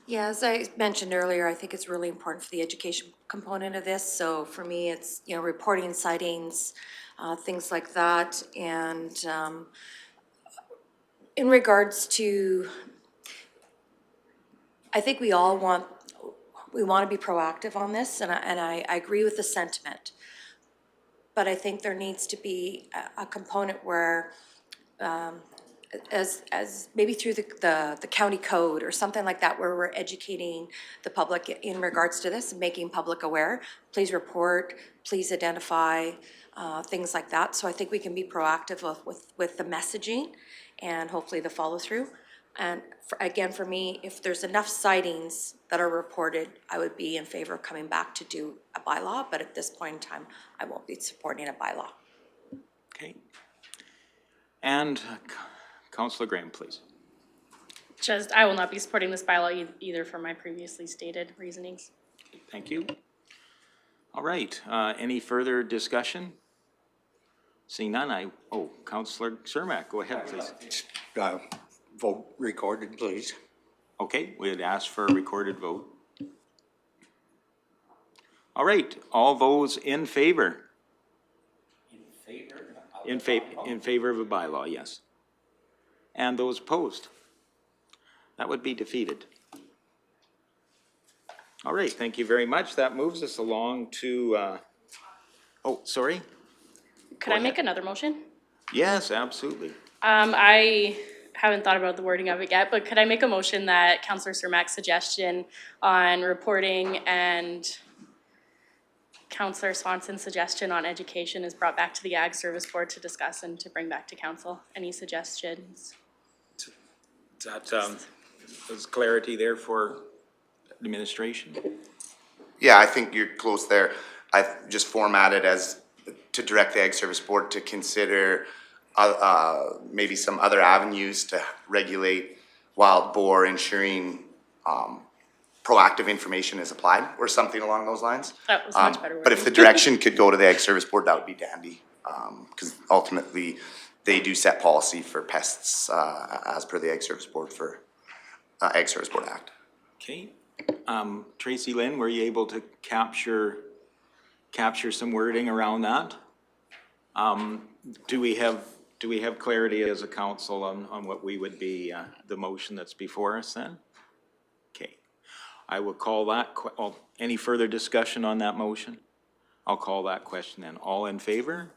Yeah, as I mentioned earlier, I think it's really important for the education component of this. So for me, it's, you know, reporting sightings, things like that. And in regards to, I think we all want to be proactive on this, and I agree with the sentiment. But I think there needs to be a component where, as maybe through the county code or something like that, where we're educating the public in regards to this and making public aware. Please report, please identify, things like that. So I think we can be proactive with the messaging and hopefully the follow through. And again, for me, if there's enough sightings that are reported, I would be in favor of coming back to do a bylaw. But at this point in time, I won't be supporting a bylaw. Okay. And Councillor Graham, please. I will not be supporting this bylaw either for my previously stated reasonings. Thank you. All right, any further discussion? Seeing none, Councillor Cermak, go ahead, please. Vote recorded, please. Okay, we had asked for a recorded vote. All right, all those in favor? In favor of a bylaw, yes. And those opposed? That would be defeated. All right, thank you very much. That moves us along to, sorry? Could I make another motion? Yes, absolutely. I haven't thought about the wording of it yet, but could I make a motion that Councillor Cermak's suggestion on reporting and Councillor Swanson's suggestion on education is brought back to the Ag Service Board to discuss and to bring back to council. Any suggestions? Is clarity there for administration? Yeah, I think you're close there. I've just formatted as to direct the Ag Service Board to consider maybe some other avenues to regulate wild boar, ensuring proactive information is applied or something along those lines. That was much better But if the direction could go to the Ag Service Board, that would be dandy. Because ultimately, they do set policy for pests as per the Ag Service Board for Ag Service Board Act. Okay. Tracy Lynn, were you able to capture some wording around that? Do we have clarity as a council on what we would be, the motion that's before us then? Okay. I will call that, any further discussion on that motion? I'll call that question then. All in favor?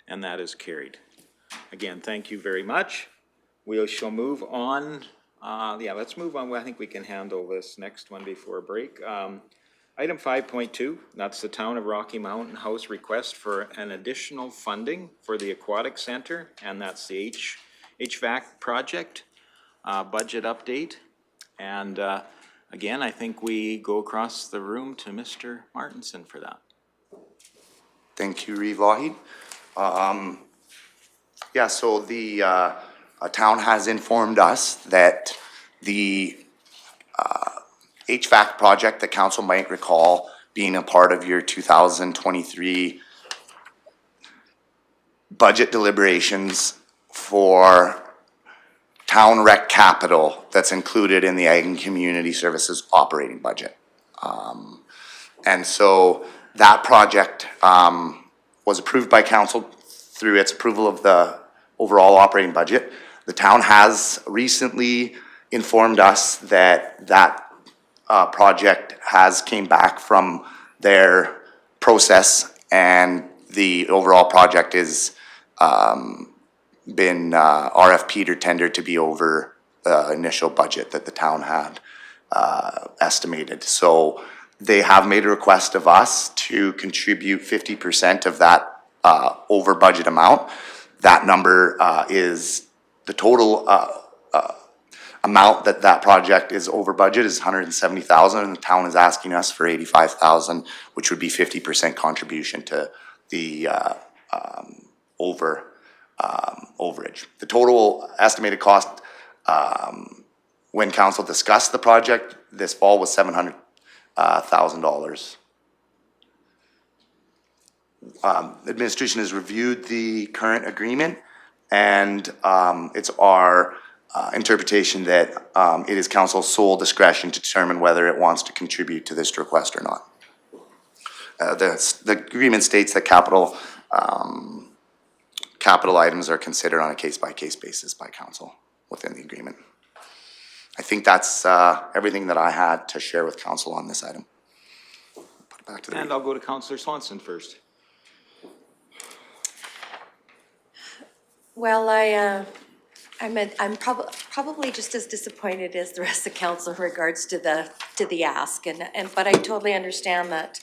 And that is carried. Again, thank you very much. We shall move on. Let's move on. I think we can handle this next one before a break. Item 5.2, that's the Town of Rocky Mountain House request for an additional funding for the Aquatic Center, and that's the HVAC project, budget update. And again, I think we go across the room to Mr. Martinson for that. Thank you, Reeve Lougheed. So the town has informed us that the HVAC project that council might recall being a part of your 2023 budget deliberations for town rec capital that's included in the Ag and Community Services operating budget. And so that project was approved by council through its approval of the overall operating budget. The town has recently informed us that that project has came back from their process, and the overall project is been RFP'd or tendered to be over the initial budget that the town had estimated. So they have made a request of us to contribute 50% of that over budget amount. That number is the total amount that project is over budget is $170,000, and the town is asking us for $85,000, which would be 50% contribution to the overage. The total estimated cost when council discussed the project this fall was $700,000. Administration has reviewed the current agreement, and it's our interpretation that it is council's sole discretion to determine whether it wants to contribute to this request or not. The agreement states that capital items are considered on a case-by-case basis by council within the agreement. I think that's everything that I had to share with council on this item. Put it back to the And I'll go to Councillor Swanson first. Well, I'm probably just as disappointed as the rest of council in regards to the ask, but I totally understand that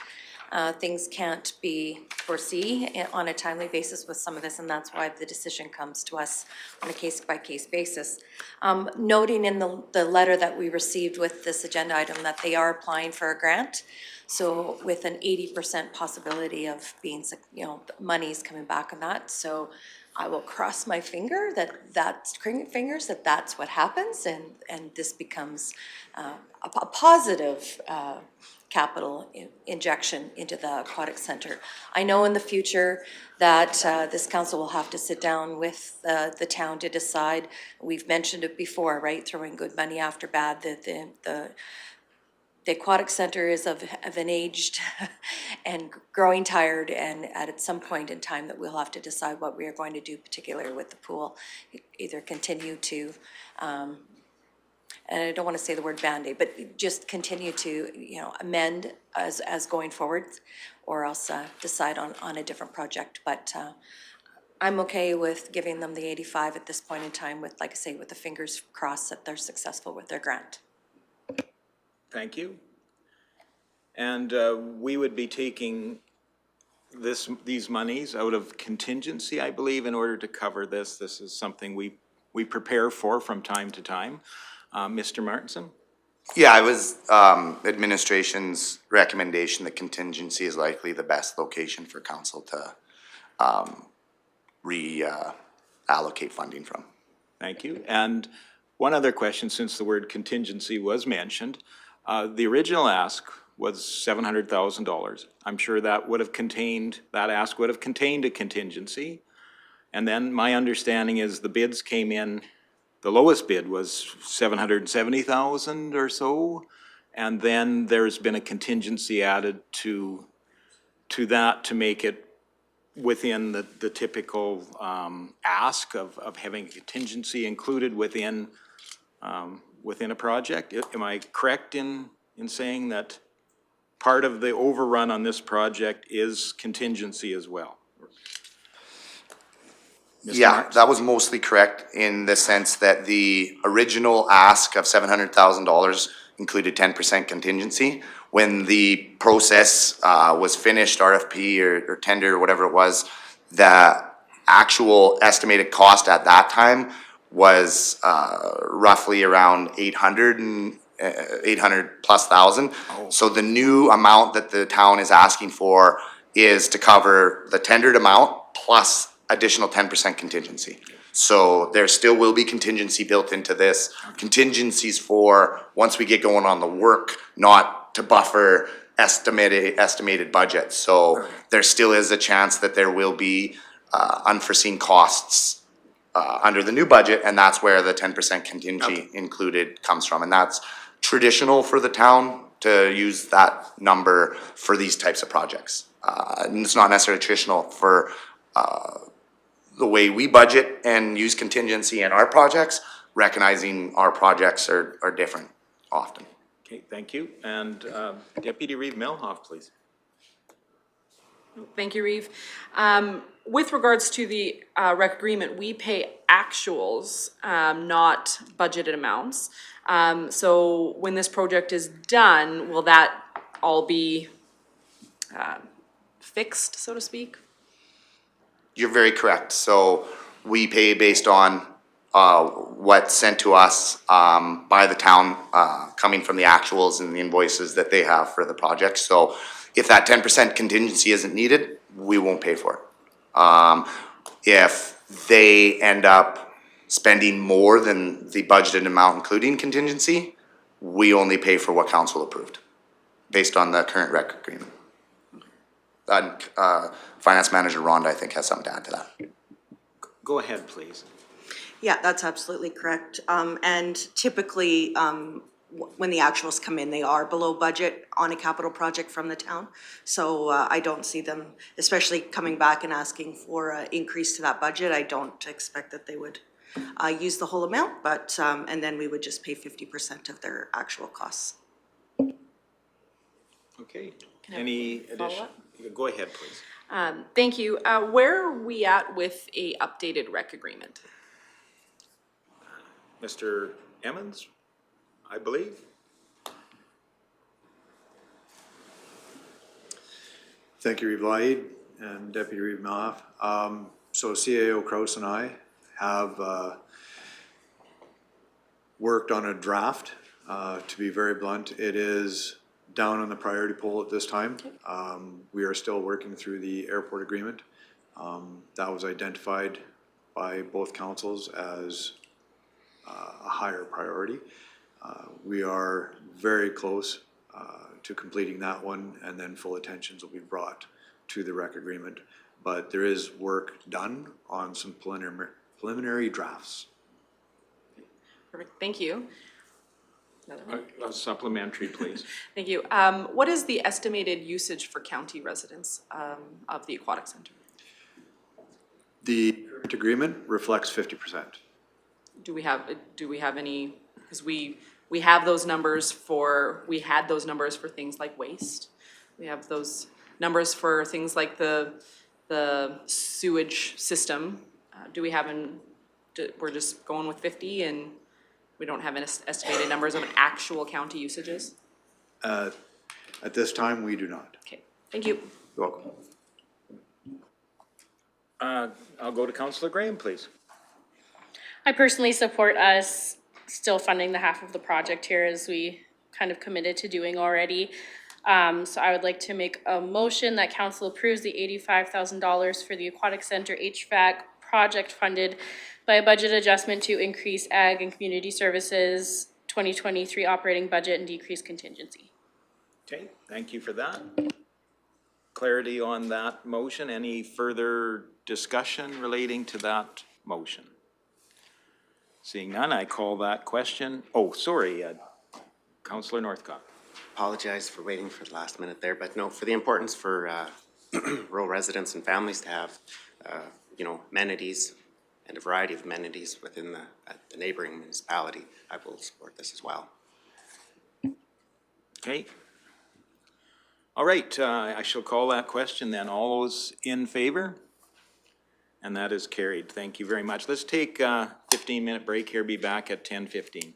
things can't be foreseen on a timely basis with some of this, and that's why the decision comes to us on a case-by-case basis. Noting in the letter that we received with this agenda item that they are applying for a grant, so with an 80% possibility of being, money's coming back on that. So I will cross my finger that's what happens, and this becomes a positive capital injection into the Aquatic Center. I know in the future that this council will have to sit down with the town to decide. We've mentioned it before, right? Throwing good money after bad. The Aquatic Center is of an aged and growing tired, and at some point in time that we'll have to decide what we are going to do, particularly with the pool. Either continue to, and I don't want to say the word Band-Aid, but just continue to, amend as going forward, or else decide on a different project. But I'm okay with giving them the 85 at this point in time with, like I say, with the fingers crossed that they're successful with their grant. Thank you. And we would be taking these monies out of contingency, I believe, in order to cover this. This is something we prepare for from time to time. Mr. Martinson? Yeah, it was administration's recommendation that contingency is likely the best location for council to reallocate funding from. Thank you. And one other question, since the word contingency was mentioned. The original ask was $700,000. I'm sure that ask would have contained a contingency. And then my understanding is the bids came in, the lowest bid was $770,000 or so. And then there's been a contingency added to that to make it within the typical ask of having a contingency included within a project. Am I correct in saying that part of the overrun on this project is contingency as well? Mr. Yeah, Marks? that was mostly correct in the sense that the original ask of $700,000 included 10% contingency. When the process was finished, RFP or tender or whatever it was, the actual estimated cost at that time was roughly around 800 plus thousand. So the new amount that the town is asking for is to cover the tendered amount plus additional 10% contingency. So there still will be contingency built into this. Contingencies for once we get going on the work, not to buffer estimated budget. So there still is a chance that there will be unforeseen costs under the new budget, and that's where the 10% contingency included comes from. And that's traditional for the town to use that number for these types of projects. And it's not necessarily traditional for the way we budget and use contingency in our projects, recognizing our projects are different often. Okay, thank you. And Deputy Reeve Melhoff, please. Thank you, Reeve. With regards to the rec agreement, we pay actuals, not budgeted amounts. So when this project is done, will that all be fixed, so to speak? You're very correct. So we pay based on what's sent to us by the town, coming from the actuals and the invoices that they have for the project. So if that 10% contingency isn't needed, we won't pay for it. If they end up spending more than the budgeted amount including contingency, we only pay for what council approved based on the current rec agreement. And Finance Manager Rhonda, I think, has something to add to that. Go ahead, please. Yeah, that's absolutely correct. And typically, when the actuals come in, they are below budget on a capital project from the town. So I don't see them, especially coming back and asking for an increase to that budget. I don't expect that they would use the whole amount, but, and then we would just pay 50% of their actual costs. Okay. Can I have Any a addition? follow-up? Go ahead, please. Thank you. Where are we at with a updated rec agreement? Mr. Emmons, I believe. Thank you, Reeve Laid and Deputy Reeve Melhoff. So CAO Kraus and I have worked on a draft. To be very blunt, it is down on the priority poll at this time. We are still working through the airport agreement. That was identified by both councils as a higher priority. We are very close to completing that one, and then full attentions will be brought to the rec agreement. But there is work done on some preliminary drafts. Perfect, thank you. Another one? A supplementary, please. Thank you. What is the estimated usage for county residents of the Aquatic Center? The current agreement reflects 50%. Do we have any, because we have those numbers for, we had those numbers for things like waste. We have those numbers for things like the sewage system. Do we have we're just going with 50 and we don't have an estimated numbers of actual county usages? At this time, we do not. Okay, thank you. You're welcome. I'll go to Councillor Graham, please. I personally support us still funding the half of the project here as we kind of committed to doing already. So I would like to make a motion that council approves the $85,000 for the Aquatic Center HVAC project funded by a budget adjustment to increase ag and community services 2023 operating budget and decrease contingency. Okay, thank you for that. Clarity on that motion. Any further discussion relating to that motion? Seeing none, I call that question. Oh, sorry, Councillor Northcott. Apologize for waiting for the last minute there, but no, for the importance for rural residents and families to have, you know, amenities and a variety of amenities within the neighboring municipality, I will support this as well. Okay. All right, I shall call that question then. All those in favor? And that is carried. Thank you very much. Let's take a 15-minute break here, be back at 10:15.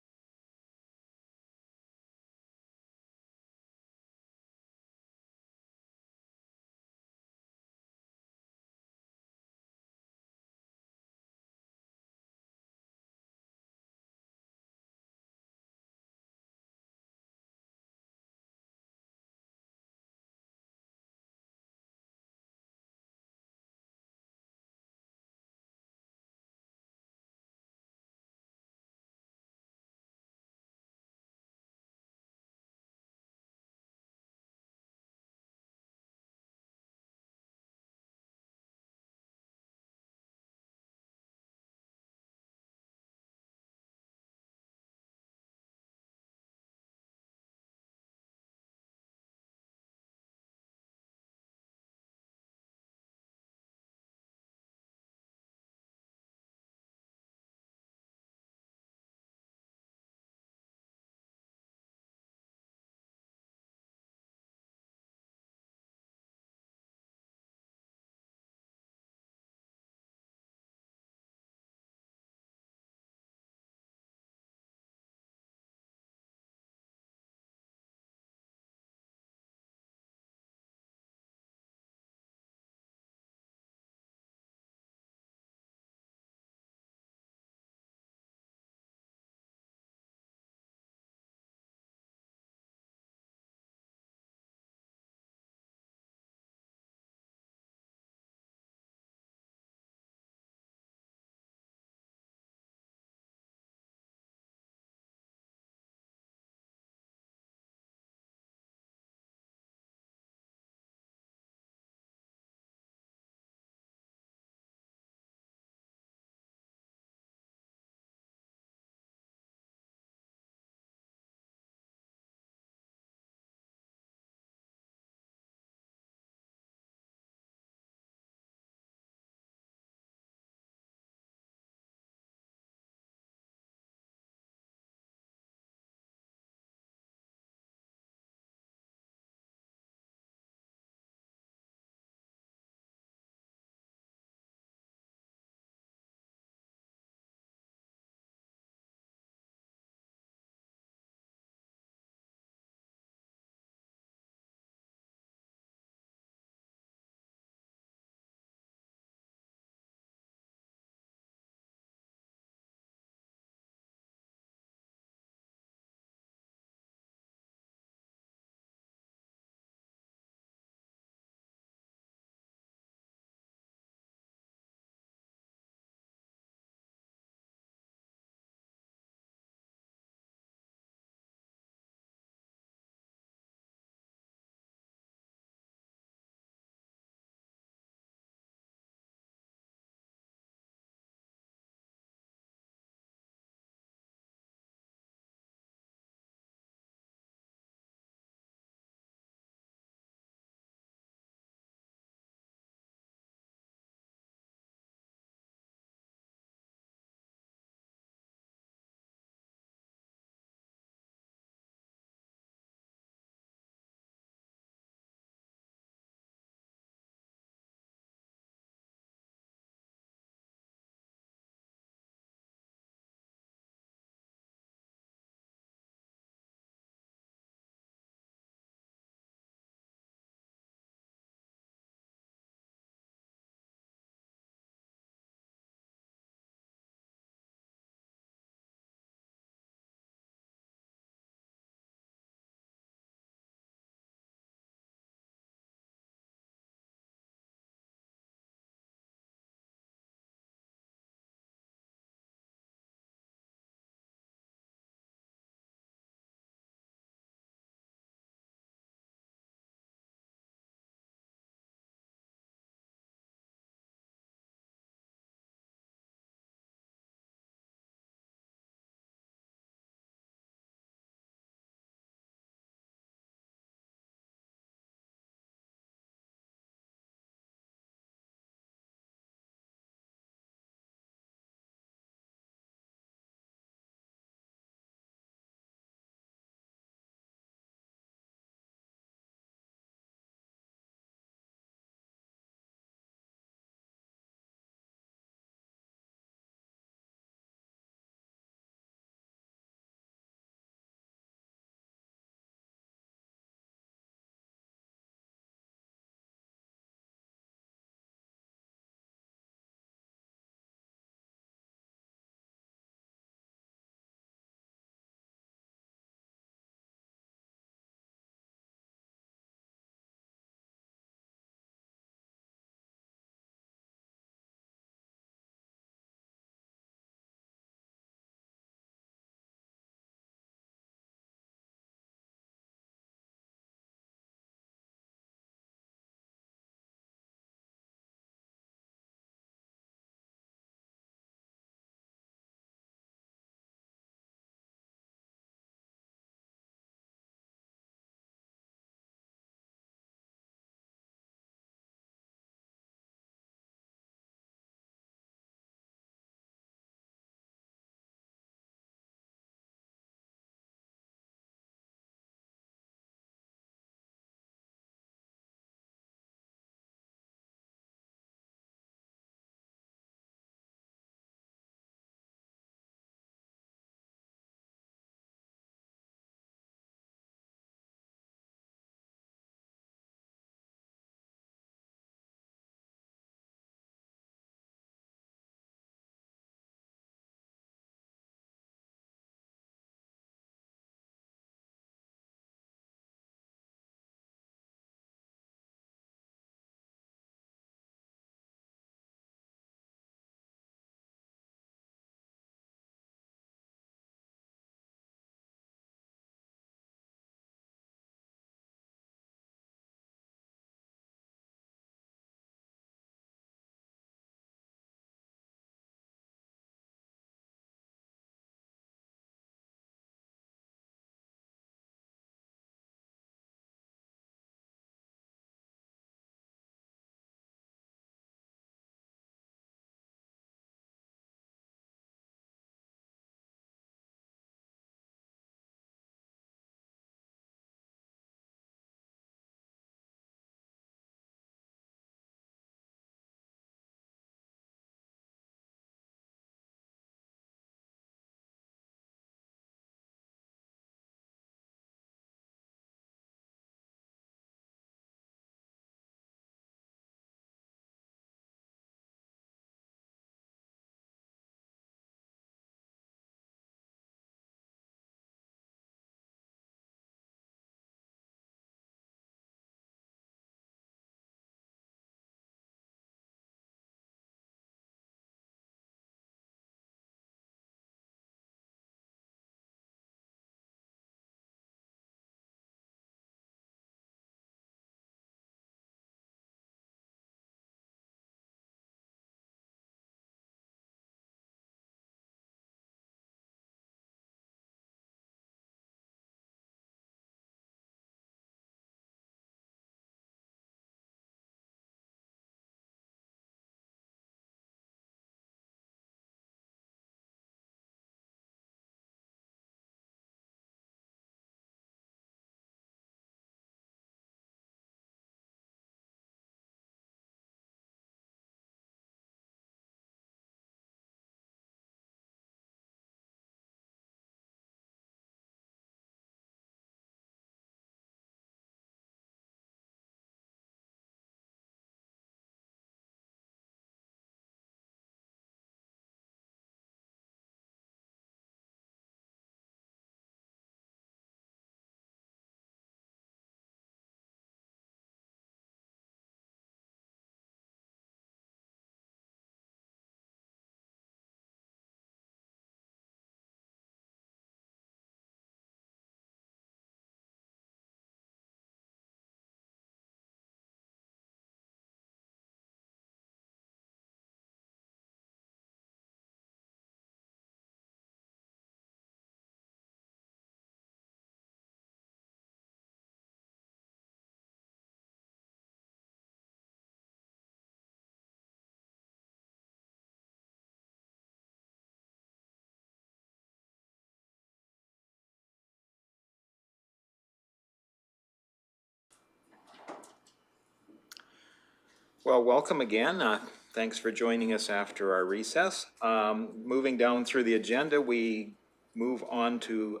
Well, welcome again. Thanks for joining us after our recess. Moving down through the agenda, we move on to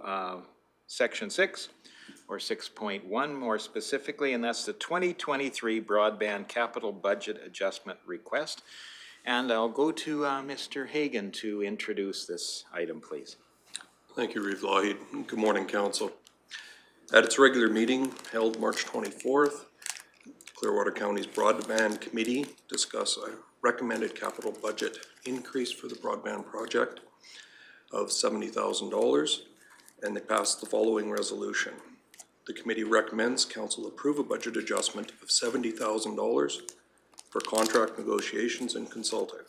Section 6, or 6.1 more specifically, and that's the 2023 Broadband Capital Budget Adjustment Request. And I'll go to Mr. Hagan to introduce this item, please. Thank you, Reeve Lougheed. Good morning, Council. At its regular meeting held March 24th, Clearwater County's Broadband Committee discussed a recommended capital budget increase for the broadband project of $70,000, and they passed the following resolution. The committee recommends Council approve a budget adjustment of $70,000 for contract negotiations and consulting.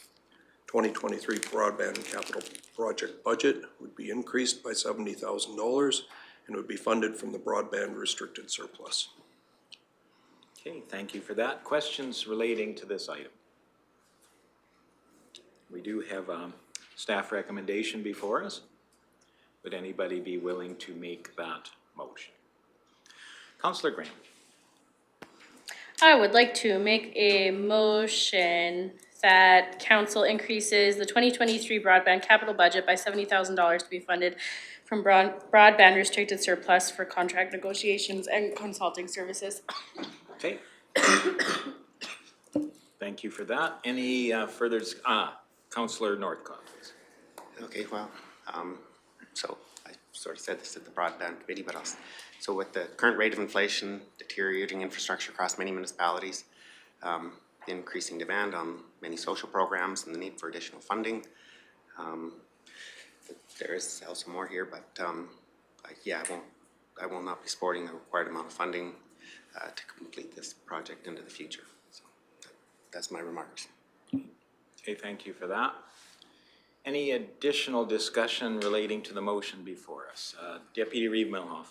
2023 broadband capital project budget would be increased by $70,000 and would be funded from the broadband restricted surplus. Okay, thank you for that. Questions relating to this item? We do have a staff recommendation before us. Would anybody be willing to make that motion? Councillor Graham. I would like to make a motion that council increases the 2023 broadband capital budget by $70,000 to be funded from broadband restricted surplus for contract negotiations and consulting services. Okay. Thank you for that. Any further, Councillor Northcott, please. Okay, well, so I sort of said this at the Broadband Committee, but also, so with the current rate of inflation, deteriorating infrastructure across many municipalities, increasing demand on many social programs and the need for additional funding, there is also more here, but I will not be supporting the required amount of funding to complete this project into the future. So that's my remarks. Okay, thank you for that. Any additional discussion relating to the motion before us? Deputy Reeve Milhoff.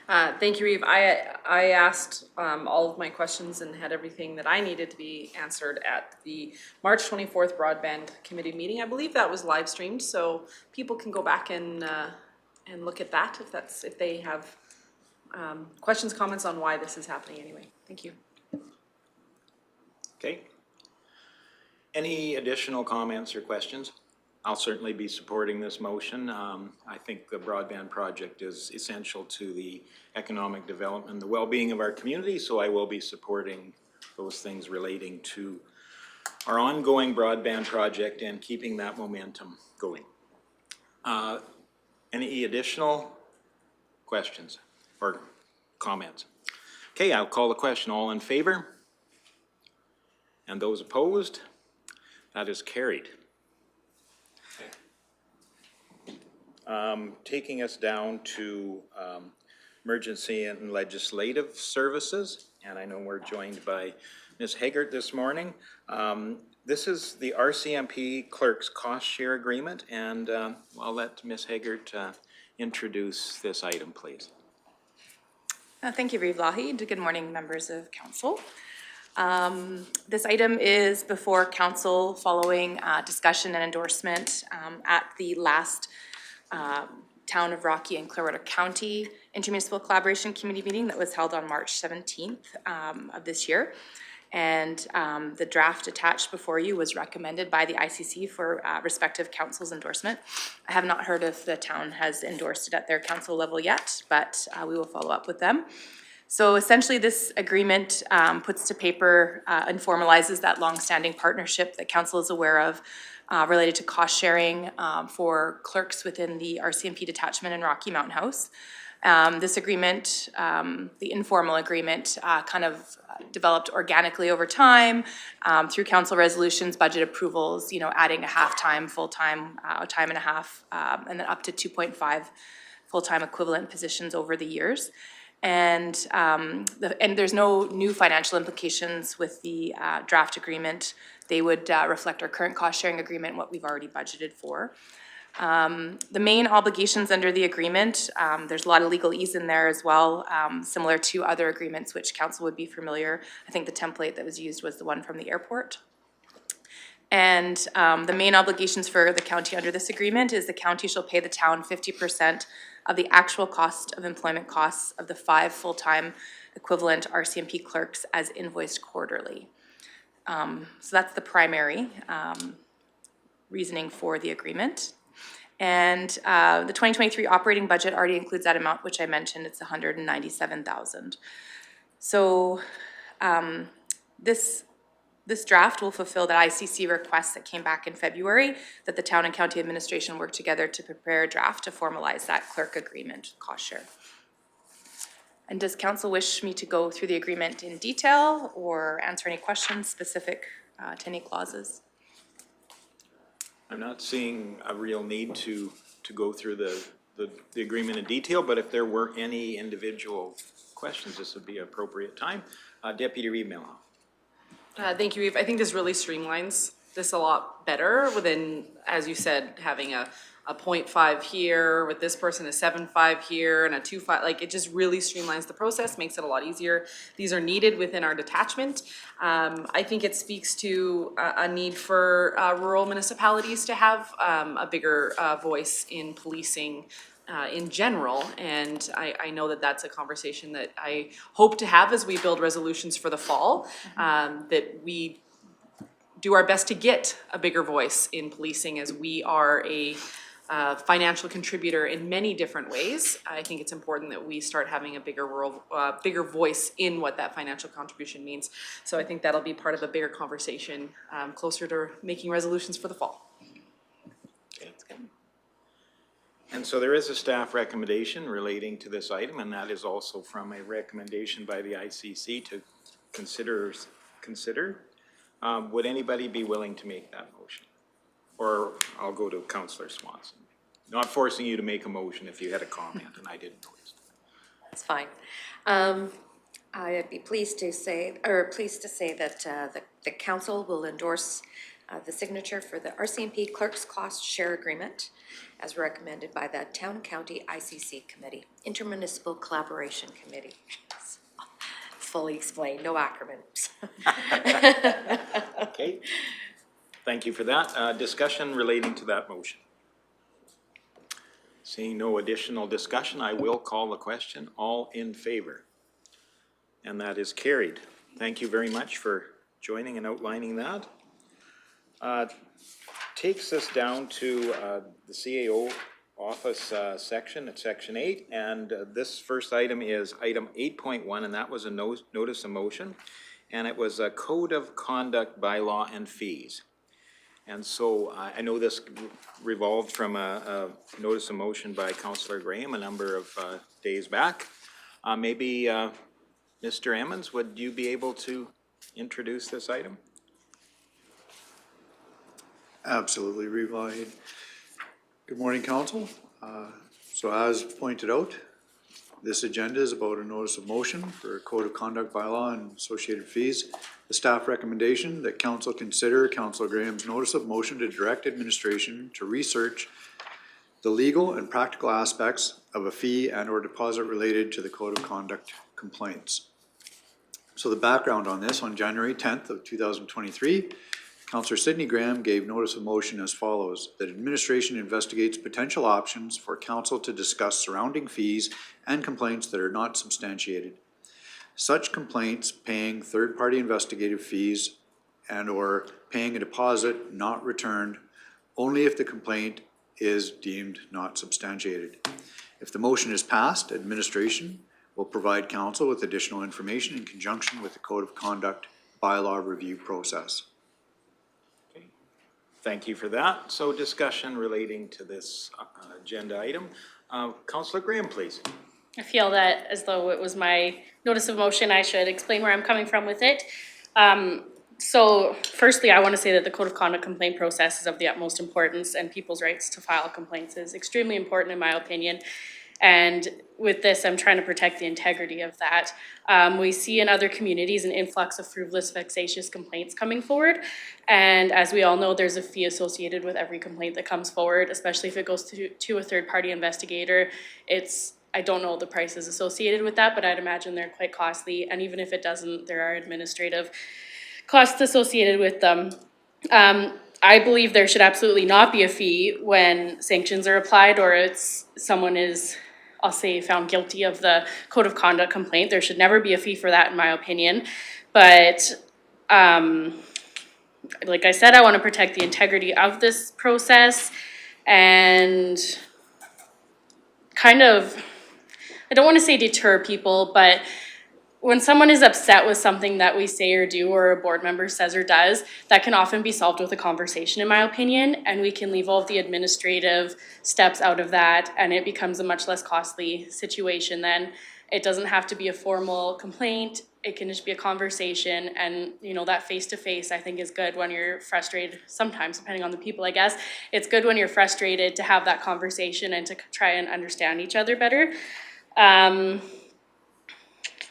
Thank you, Reeve. I asked all of my questions and had everything that I needed to be answered at the March 24th Broadband Committee meeting. I believe that was live streamed, so people can go back and look at that if they have questions, comments on why this is happening anyway. Thank you. Okay. Any additional comments or questions? I'll certainly be supporting this motion. I think the broadband project is essential to the economic development and the well-being of our community, so I will be supporting those things relating to our ongoing broadband project and keeping that momentum going. Any additional questions or comments? Okay, I'll call the question. All in favor? And those opposed? That is carried. Taking us down to emergency and legislative services, and I know we're joined by Ms. Haggart this morning. This is the RCMP Clerks Cost Share Agreement, and I'll let Ms. Haggart introduce this item, please. Thank you, Reeve Lougheed. Good morning, members of council. This item is before council following discussion and endorsement at the last Town of Rocky and Clearwater County Intermunicipal Collaboration Committee meeting that was held on March 17th of this year. And the draft attached before you was recommended by the ICC for respective council's endorsement. I have not heard if the town has endorsed it at their council level yet, but we will follow up with them. So essentially this agreement puts to paper and formalizes that longstanding partnership that council is aware of related to cost sharing for clerks within the RCMP detachment in Rocky Mountain House. This agreement, the informal agreement, kind of developed organically over time through council resolutions, budget approvals, adding a half-time, full-time, time and a half, and then up to 2.5 full-time equivalent positions over the years. And there's no new financial implications with the draft agreement. They would reflect our current cost-sharing agreement, what we've already budgeted for. The main obligations under the agreement, there's a lot of legalese in there as well, similar to other agreements which council would be familiar. I think the template that was used was the one from the airport. And the main obligations for the county under this agreement is the county shall pay the town 50% of the actual cost of employment costs of the 5 full-time equivalent RCMP clerks as invoiced quarterly. So that's the primary reasoning for the agreement. And the 2023 operating budget already includes that amount, which I mentioned, it's $197,000. So this draft will fulfill the ICC request that came back in February, that the town and county administration worked together to prepare a draft to formalize that clerk agreement cost share. And does council wish me to go through the agreement in detail or answer any questions specific to any clauses? I'm not seeing a real need to go through the agreement in detail, but if there were any individual questions, this would be an appropriate time. Deputy Reeve Milhoff. Thank you, Eve. I think this really streamlines this a lot better within, as you said, having a 0.5 here with this person, a 7.5 here and a 2.5, like it just really streamlines the process, makes it a lot easier. These are needed within our detachment. I think it speaks to a need for rural municipalities to have a bigger voice in policing in general, and I know that that's a conversation that I hope to have as we build resolutions for the fall, that we do our best to get a bigger voice in policing, as we are a financial contributor in many different ways. I think it's important that we start having a bigger voice in what that financial contribution means. So I think that'll be part of a bigger conversation closer to making resolutions for the fall. And so there is a staff recommendation relating to this item, and that is also from a recommendation by the ICC to consider. Would anybody be willing to make that motion? Or I'll go to Councillor Swanson. Not forcing you to make a motion if you had a comment and I didn't notice. That's fine. I'd be pleased to say that the council will endorse the signature for the RCMP Clerks Cost Share Agreement as recommended by the Town County ICC Committee, Intermunicipal Collaboration Committee. Fully explained, no acronyms. Okay, thank you for that. Discussion relating to that motion. Seeing no additional discussion, I will call the question. All in favor? And that is carried. Thank you very much for joining and outlining that. Takes us down to the CAO office section at section 8, and this first item is item 8.1, and that was a notice of motion, and it was a code of conduct bylaw and fees. And so I know this revolved from a notice of motion by Councillor Graham a number of days back. Maybe Mr. Emmons, would you be able to introduce this item? Absolutely, Reeve Lougheed. Good morning, council. So as pointed out, this agenda is about a notice of motion for a code of conduct bylaw and associated fees. The staff recommendation that council consider Councillor Graham's notice of motion to direct administration to research the legal and practical aspects of a fee and or deposit related to the code of conduct complaints. So the background on this, on January 10th of 2023, Councillor Sidney Graham gave notice of motion as follows: that administration investigates potential options for council to discuss surrounding fees and complaints that are not substantiated. Such complaints paying third-party investigative fees and or paying a deposit not returned only if the complaint is deemed not substantiated. If the motion is passed, administration will provide council with additional information in conjunction with the code of conduct bylaw review process. Thank you for that. So discussion relating to this agenda item. Councillor Graham, please. I feel that as though it was my notice of motion, I should explain where I'm coming from with it. So firstly, I want to say that the code of conduct complaint process is of the utmost importance, and people's rights to file complaints is extremely important in my opinion. And with this, I'm trying to protect the integrity of that. We see in other communities an influx of frivolous, vexatious complaints coming forward. And as we all know, there's a fee associated with every complaint that comes forward, especially if it goes to a third-party investigator. I don't know the prices associated with that, but I'd imagine they're quite costly. And even if it doesn't, there are administrative costs associated with them. I believe there should absolutely not be a fee when sanctions are applied or someone is I'll say, found guilty of the code of conduct complaint. There should never be a fee for that, in my opinion. But like I said, I want to protect the integrity of this process and kind of, I don't want to say deter people, but when someone is upset with something that we say or do, or a board member says or does, that can often be solved with a conversation, in my opinion, and we can leave all of the administrative steps out of that, and it becomes a much less costly situation then. It doesn't have to be a formal complaint. It can just be a conversation, and you know, that face-to-face I think is good when you're frustrated, sometimes depending on the people, I guess. It's good when you're frustrated to have that conversation and to try and understand each other better.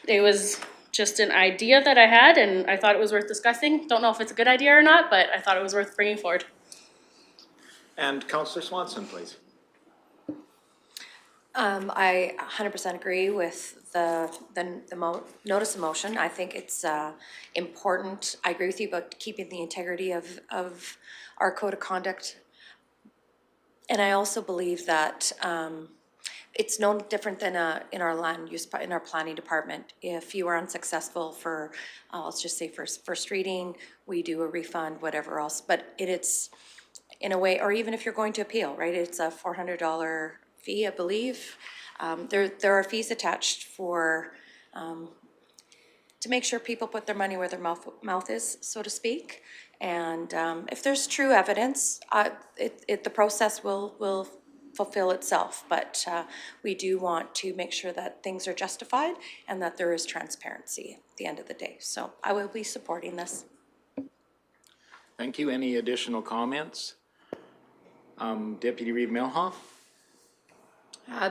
It was just an idea that I had, and I thought it was worth discussing. Don't know if it's a good idea or not, but I thought it was worth bringing forward. And Councillor Swanson, please. I 100% agree with the notice of motion. I think it's important. I agree with you about keeping the integrity of our code of conduct. And I also believe that it's no different than in our land use, in our planning department. If you are unsuccessful for, let's just say for first reading, we do a refund, whatever else. But it's in a way, or even if you're going to appeal, right? It's a $400 fee, I believe. There are fees attached for to make sure people put their money where their mouth is, so to speak. And if there's true evidence, the process will fulfill itself. But we do want to make sure that things are justified and that there is transparency at the end of the day. So I will be supporting this. Thank you. Any additional comments? Deputy Reeve Milhoff?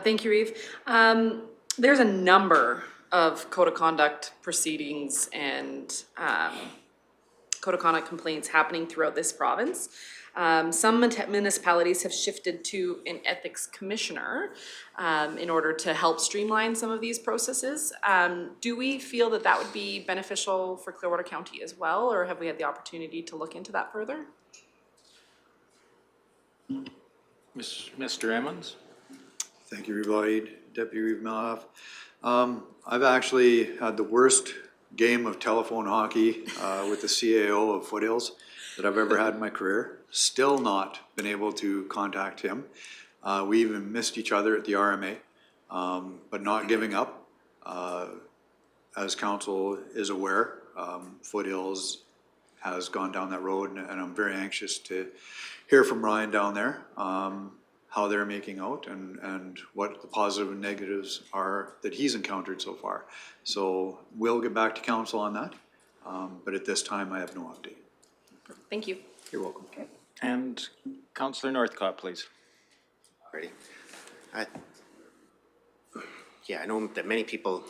Thank you, Reeve. There's a number of code of conduct proceedings and code of conduct complaints happening throughout this province. Some municipalities have shifted to an ethics commissioner in order to help streamline some of these processes. Do we feel that that would be beneficial for Clearwater County as well, or have we had the opportunity to look into that further? Mr. Emmons? Thank you, Reeve Lloyd, Deputy Reeve Milhoff. I've actually had the worst game of telephone hockey with the CAO of Foothills that I've ever had in my career. Still not been able to contact him. We even missed each other at the RMA, but not giving up. As council is aware, Foothills has gone down that road, and I'm very anxious to hear from Ryan down there, how they're making out and what the positive and negatives are that he's encountered so far. So we'll get back to council on that, but at this time I have no update. Thank you. You're welcome. Okay. And Councillor Northcott, please. Ready? Yeah, I know that many people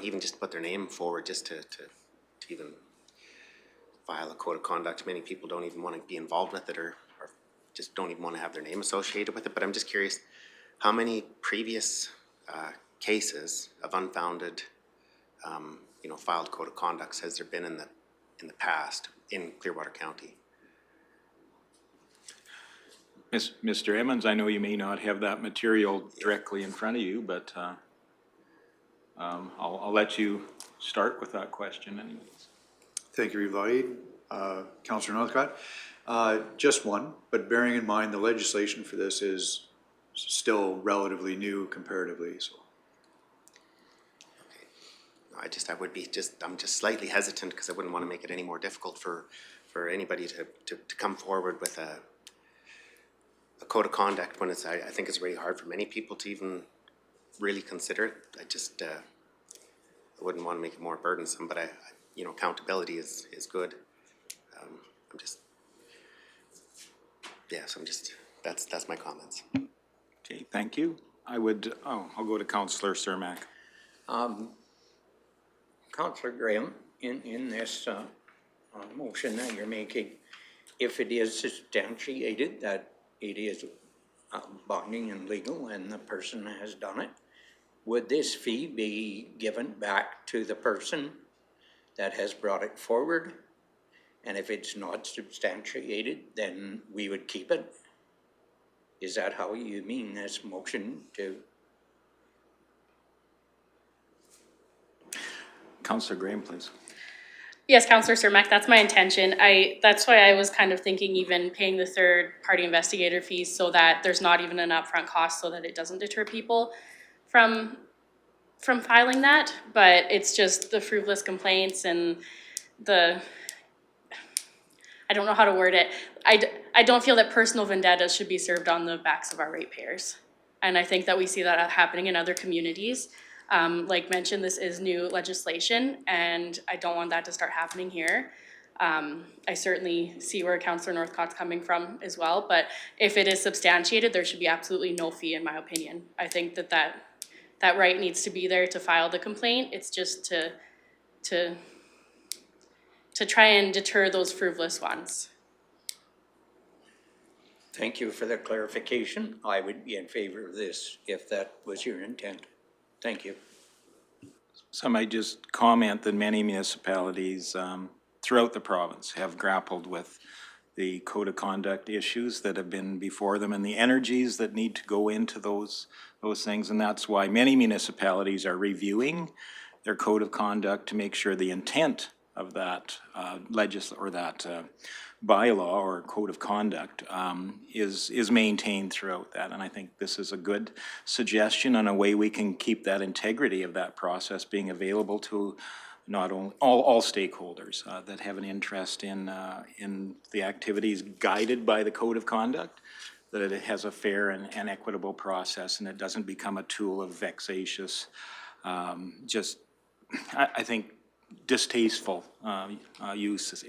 even just put their name forward just to even file a code of conduct. Many people don't even want to be involved with it or just don't even want to have their name associated with it. But I'm just curious, how many previous cases of unfounded, filed code of conducts has there been in the past in Clearwater County? Mr. Emmons, I know you may not have that material directly in front of you, but I'll let you start with that question anyways. Thank you, Reeve Lloyd. Councillor Northcott. Just one, but bearing in mind the legislation for this is still relatively new comparatively, so. I'm just slightly hesitant because I wouldn't want to make it any more difficult for anybody to come forward with a code of conduct when I think it's really hard for many people to even really consider it. I wouldn't want to make it more burdensome, but accountability is good. That's my comments. Okay, thank you. I'll go to Councillor Cermak. Councillor Graham, in this motion that you're making, if it is substantiated that it is binding and legal and the person has done it, would this fee be given back to the person that has brought it forward? And if it's not substantiated, then we would keep it? Is that how you mean this motion to Councillor Graham, please. Yes, Councillor Cermak, that's my intention. That's why I was kind of thinking even paying the third-party investigator fees so that there's not even an upfront cost so that it doesn't deter people from filing that. But it's just the frivolous complaints and I don't know how to word it. I don't feel that personal vendettas should be served on the backs of our ratepayers. And I think that we see that happening in other communities. Like mentioned, this is new legislation, and I don't want that to start happening here. I certainly see where Councillor Northcott's coming from as well, but if it is substantiated, there should be absolutely no fee, in my opinion. I think that right needs to be there to file the complaint. It's just to try and deter those frivolous ones. Thank you for the clarification. I would be in favor of this if that was your intent. Thank you. So I might just comment that many municipalities throughout the province have grappled with the code of conduct issues that have been before them and the energies that need to go into those things. And that's why many municipalities are reviewing their code of conduct to make sure the intent of that bylaw or code of conduct is maintained throughout that. And I think this is a good suggestion on a way we can keep that integrity of that process being available to not only all stakeholders that have an interest in the activities guided by the code of conduct, that it has a fair and equitable process and it doesn't become a tool of vexatious, I think, distasteful use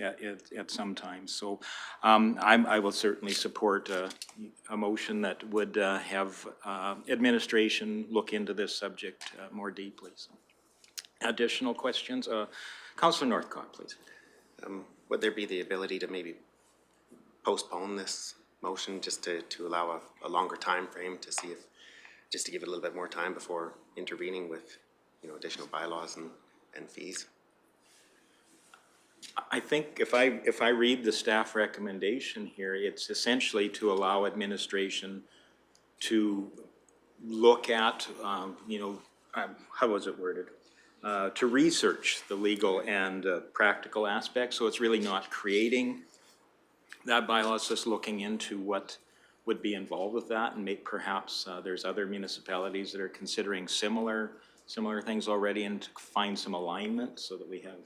at some times. So I will certainly support a motion that would have administration look into this subject more deeply. So, additional questions? Councillor Northcott, please. Would there be the ability to maybe postpone this motion just to allow a longer time frame to see if, just to give it a little bit more time before intervening with, additional bylaws and fees? I think if I read the staff recommendation here, it's essentially to allow administration to look at, how was it worded? To research the legal and practical aspects. So it's really not creating that bylaw, it's just looking into what would be involved with that, and perhaps there's other municipalities that are considering similar things already, and to find some alignment so that we have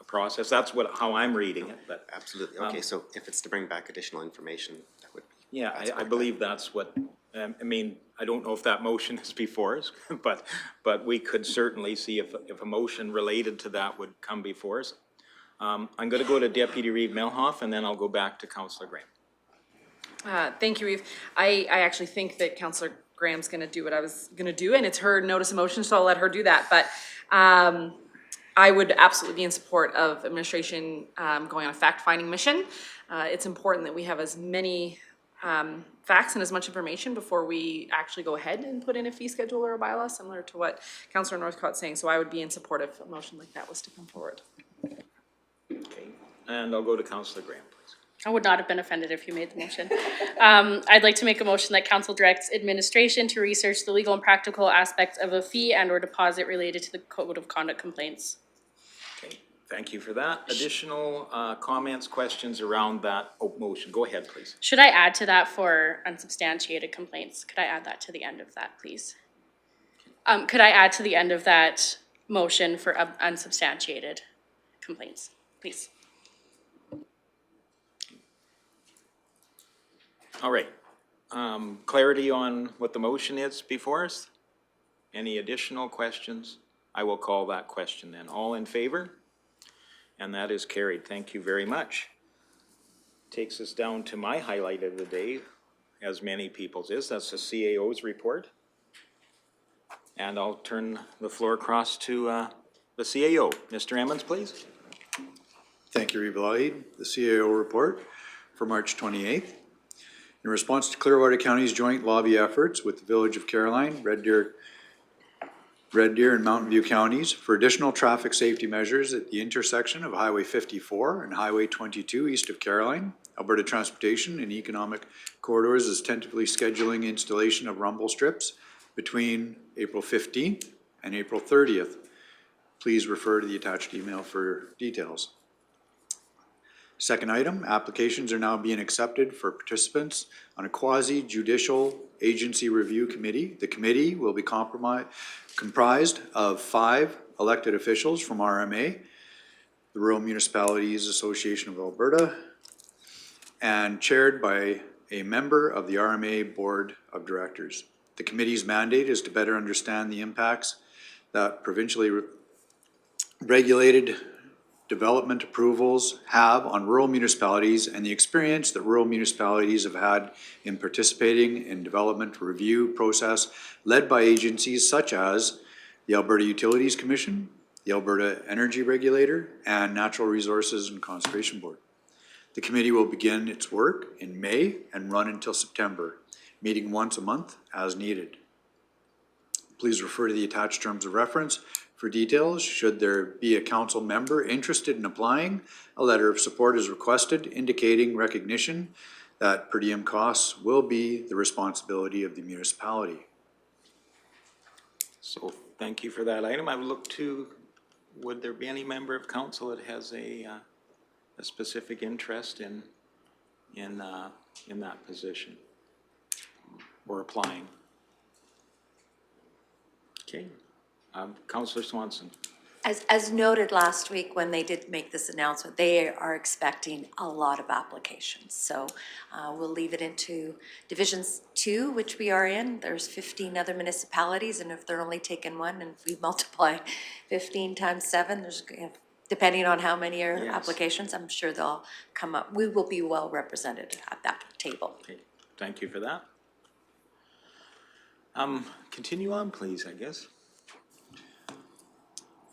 process. That's how I'm reading it. But absolutely. Okay, so if it's to bring back additional information, that would be. Yeah, I believe that's what. I mean, I don't know if that motion is before us, but we could certainly see if a motion related to that would come before us. I'm going to go to Deputy Reeve Melhoff, and then I'll go back to Councillor Graham. Thank you, Reeve. I actually think that Councillor Graham's going to do what I was going to do, and it's her notice of motion, so I'll let her do that. But I would absolutely be in support of administration going on a fact-finding mission. It's important that we have as many facts and as much information before we actually go ahead and put in a fee schedule or a bylaw, similar to what Councillor Northcott's saying. So I would be in support if a motion like that was to come forward. Okay, and I'll go to Councillor Graham, please. I would not have been offended if you made the motion. I'd like to make a motion that council directs administration to research the legal and practical aspects of a fee and or deposit related to the code of conduct complaints. Okay, thank you for that. Additional comments, questions around that motion? Go ahead, please. Should I add to that for unsubstantiated complaints? Could I add that to the end of that, please? Could I add to the end of that motion for unsubstantiated complaints, please? All right. Clarity on what the motion is before us? Any additional questions? I will call that question then. All in favor? And that is carried. Thank you very much. Takes us down to my highlight of the day, as many people's is. That's the CAO's report. And I'll turn the floor across to the CAO. Mr. Emmons, please. Thank you, Rimbey-Rocky. The CAO report for March 28th. In response to Clearwater County's joint lobby efforts with the Village of Caroline, Red Deer and Mountain View counties for additional traffic safety measures at the intersection of Highway 54 and Highway 22 east of Caroline, Alberta Transportation and Economic Corridors is tentatively scheduling installation of rumble strips between April 15th and April 30th Please refer to the attached email for details. Second item, applications are now being accepted for participants on a quasi-judicial agency review committee. The committee will be comprised of 5 elected officials from RMA, the Rural Municipalities Association of Alberta, and chaired by a member of the RMA Board of Directors. The committee's mandate is to better understand the impacts that provincially regulated development approvals have on rural municipalities and the experience that rural municipalities have had in participating in development review process led by agencies such as the Alberta Utilities Commission, the Alberta Energy Regulator, and Natural Resources and Conservation Board. The committee will begin its work in May and run until September, meeting once a month as needed. Please refer to the attached terms of reference for details. Should there be a council member interested in applying, a letter of support is requested indicating recognition that per diem costs will be the responsibility of the municipality. So thank you for that item. I would look to, would there be any member of council that has a specific interest in that position or applying? Okay. Councillor Swanson. As noted last week when they did make this announcement, they are expecting a lot of applications. So we'll leave it into Division 2, which we are in. There's 15 other municipalities, and if they're only taking one, and if we multiply 15 times 7, there's, depending on how many are applications, I'm sure they'll come up. We will be well represented at that table. Okay. Thank you for that. Continue on, please, I guess.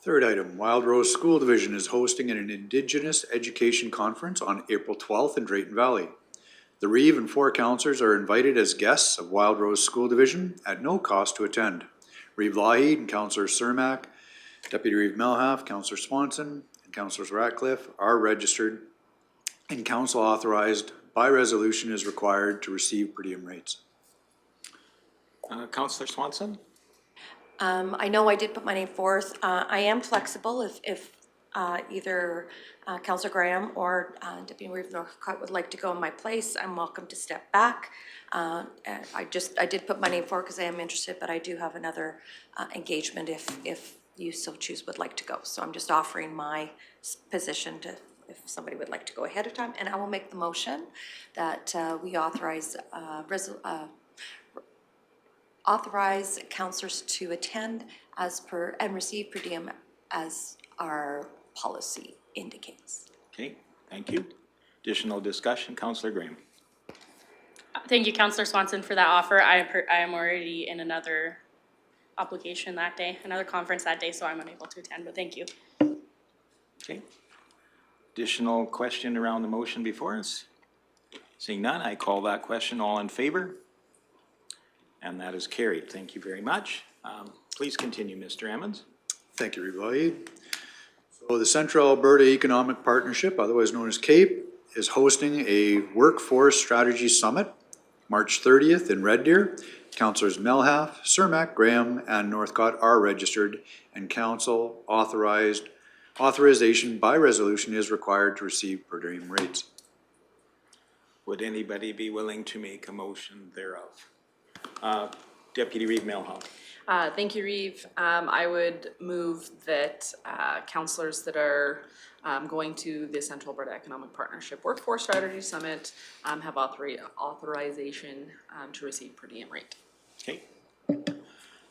Third item, Wild Rose School Division is hosting an Indigenous Education Conference on April 12th in Drayton Valley. The Reeve and 4 councillors are invited as guests of Wild Rose School Division at no cost to attend. Reeve Lougheed and Councillor Cermak, Deputy Reeve Melhalf, Councillor Swanson, and Councillors Ratcliffe are registered, and council authorized by resolution is required to receive per diem rates. Councillor Swanson? I know I did put my name forth. I am flexible if either Councillor Graham or Deputy Reeve Northcott would like to go in my place. I'm welcome to step back. I did put my name forward because I am interested, but I do have another engagement if you so choose would like to go. So I'm just offering my position to, if somebody would like to go ahead of time, and I will make the motion that we authorize councillors to attend as per and receive per diem as our policy indicates. Okay, thank you. Additional discussion, Councillor Graham. Thank you, Councillor Swanson, for that offer. I am already in another obligation that day, another conference that day, so I'm unable to attend, but thank you. Okay. Additional question around the motion before us? Seeing none, I call that question. All in favor? And that is carried. Thank you very much. Please continue, Mr. Emmons. Thank you, Reeve Lougheed. So the Central Alberta Economic Partnership, otherwise known as CAPE, is hosting a Workforce Strategy Summit, March 30th in Red Deer. Councillors Melhalf, Cermak, Graham, and Northcott are registered, and council authorization by resolution is required to receive per diem rates. Would anybody be willing to make a motion thereof? Deputy Reeve Melhalf. Thank you, Reeve. I would move that councillors that are going to the Central Alberta Economic Partnership Workforce Strategy Summit have authorization to receive per diem rate. Okay.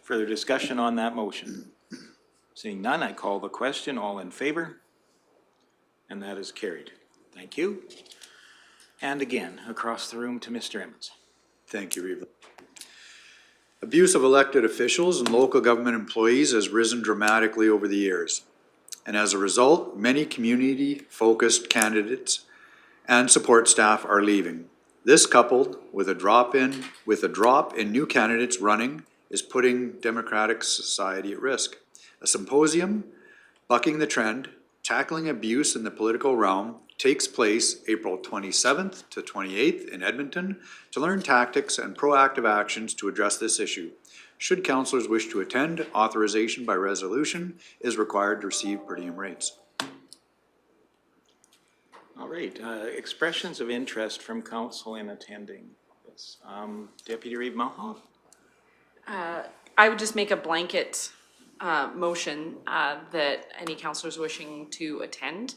Further discussion on that motion? Seeing none, I call the question. All in favor? And that is carried. Thank you. And again, across the room to Mr. Emmons. Thank you, Reeve. Abuse of elected officials and local government employees has risen dramatically over the years. And as a result, many community-focused candidates and support staff are leaving. This, coupled with a drop in new candidates running, is putting democratic society at risk. A symposium, Bucking the Trend, Tackling Abuse in the Political Realm, takes place April 27th to 28th in Edmonton to learn tactics and proactive actions to address this issue. Should councillors wish to attend, authorization by resolution is required to receive per diem rates. All right, expressions of interest from council in attending this. Deputy Reeve Malhoff? I would just make a blanket motion that any councillors wishing to attend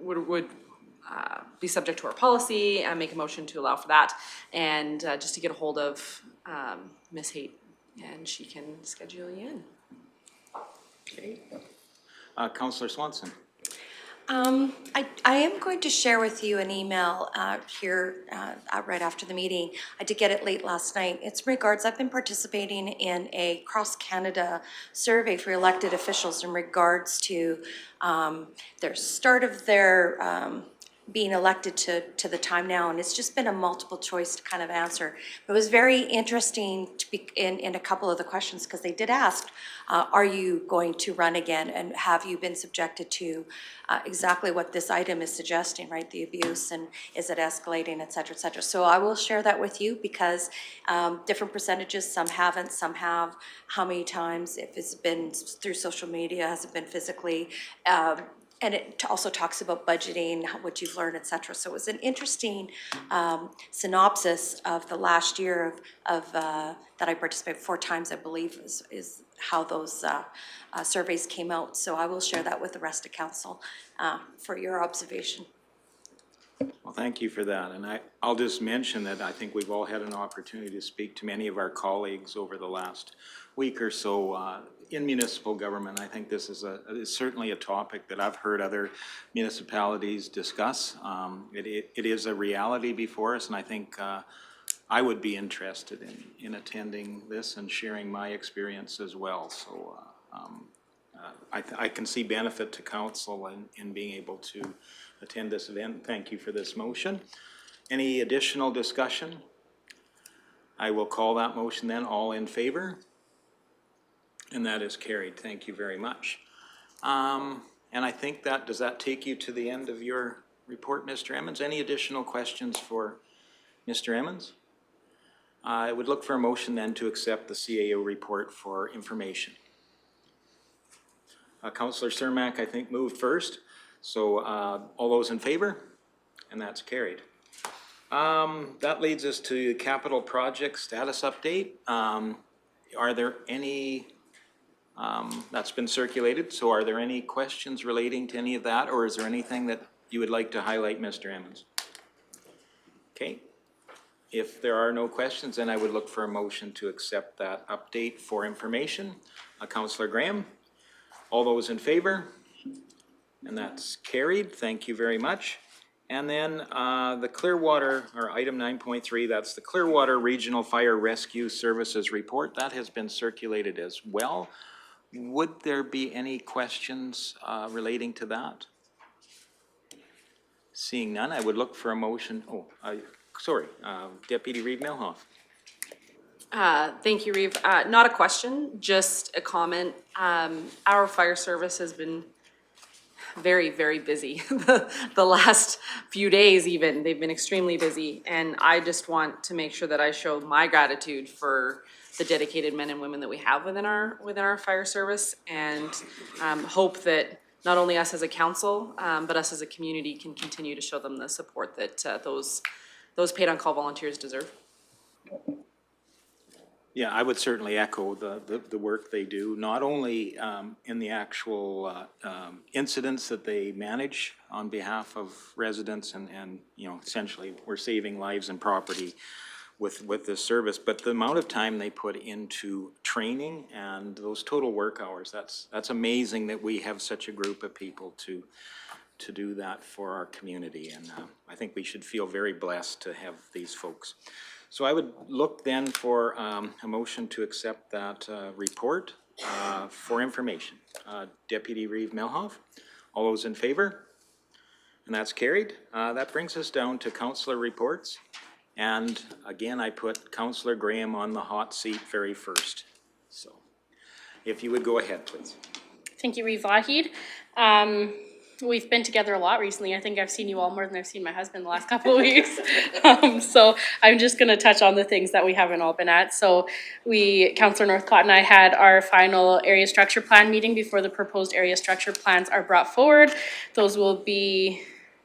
would be subject to our policy and make a motion to allow for that. And just to get a hold of Ms. Haight, and she can schedule you in. Okay. Councillor Swanson? I am going to share with you an email here right after the meeting. I did get it late last night. It's regards, I've been participating in a cross-Canada survey for elected officials in regards to their start of their being elected to the time now, and it's just been a multiple choice to kind of answer. It was very interesting to be in a couple of the questions, because they did ask, are you going to run again, and have you been subjected to exactly what this item is suggesting, right, the abuse, and is it escalating, et cetera, et cetera. So I will share that with you, because different percentages, some haven't, some have, how many times, if it's been through social media, has it been physically, and it also talks about budgeting, what you've learned, et cetera. So it was an interesting synopsis of the last year of that I participated 4 times, I believe, is how those surveys came out. So I will share that with the rest of council for your observation. Well, thank you for that. And I'll just mention that I think we've all had an opportunity to speak to many of our colleagues over the last week or so in municipal government. I think this is certainly a topic that I've heard other municipalities discuss. It is a reality before us, and I think I would be interested in attending this and sharing my experience as well. So I can see benefit to council in being able to attend this event. Thank you for this motion. Any additional discussion? I will call that motion then. All in favor? And that is carried. Thank you very much. And I think does that take you to the end of your report, Mr. Emmons? Any additional questions for Mr. Emmons? I would look for a motion then to accept the CAO report for information. Councillor Cermak, I think, moved first. So all those in favor? And that's carried. That leads us to capital project status update. Are there any, that's been circulated, so are there any questions relating to any of that, or is there anything that you would like to highlight, Mr. Emmons? Okay. If there are no questions, then I would look for a motion to accept that update for information. Councillor Graham, all those in favor? And that's carried. Thank you very much. And then the Clearwater, or item 9.3, that's the Clearwater Regional Fire Rescue Services report. That has been circulated as well. Would there be any questions relating to that? Seeing none, I would look for a motion. Deputy Reeve Melhoff. Thank you, Reeve. Not a question, just a comment. Our fire service has been very, very busy. The last few days even, they've been extremely busy. And I just want to make sure that I show my gratitude for the dedicated men and women that we have within our fire service, and hope that not only us as a council, but us as a community can continue to show them the support that those paid on-call volunteers deserve. Yeah, I would certainly echo the work they do, not only in the actual incidents that they manage on behalf of residents, and essentially we're saving lives and property with this service, but the amount of time they put into training and those total work hours, that's amazing that we have such a group of people to do that for our community, and I think we should feel very blessed to have these folks. So I would look then for a motion to accept that report for information. Deputy Reeve Melhoff, all those in favor? And that's carried. That brings us down to Councillor Reports. And again, I put Councillor Graham on the hot seat very first. So if you would go ahead, please. Thank you, Reeve Lougheed. we've been together a lot recently. I think I've seen you all more than I've seen my husband the last couple of weeks. So I'm just gonna touch on the things that we haven't all been at. So Councillor Northcott and I had our final area structure plan meeting before the proposed area structure plans are brought forward. Those will be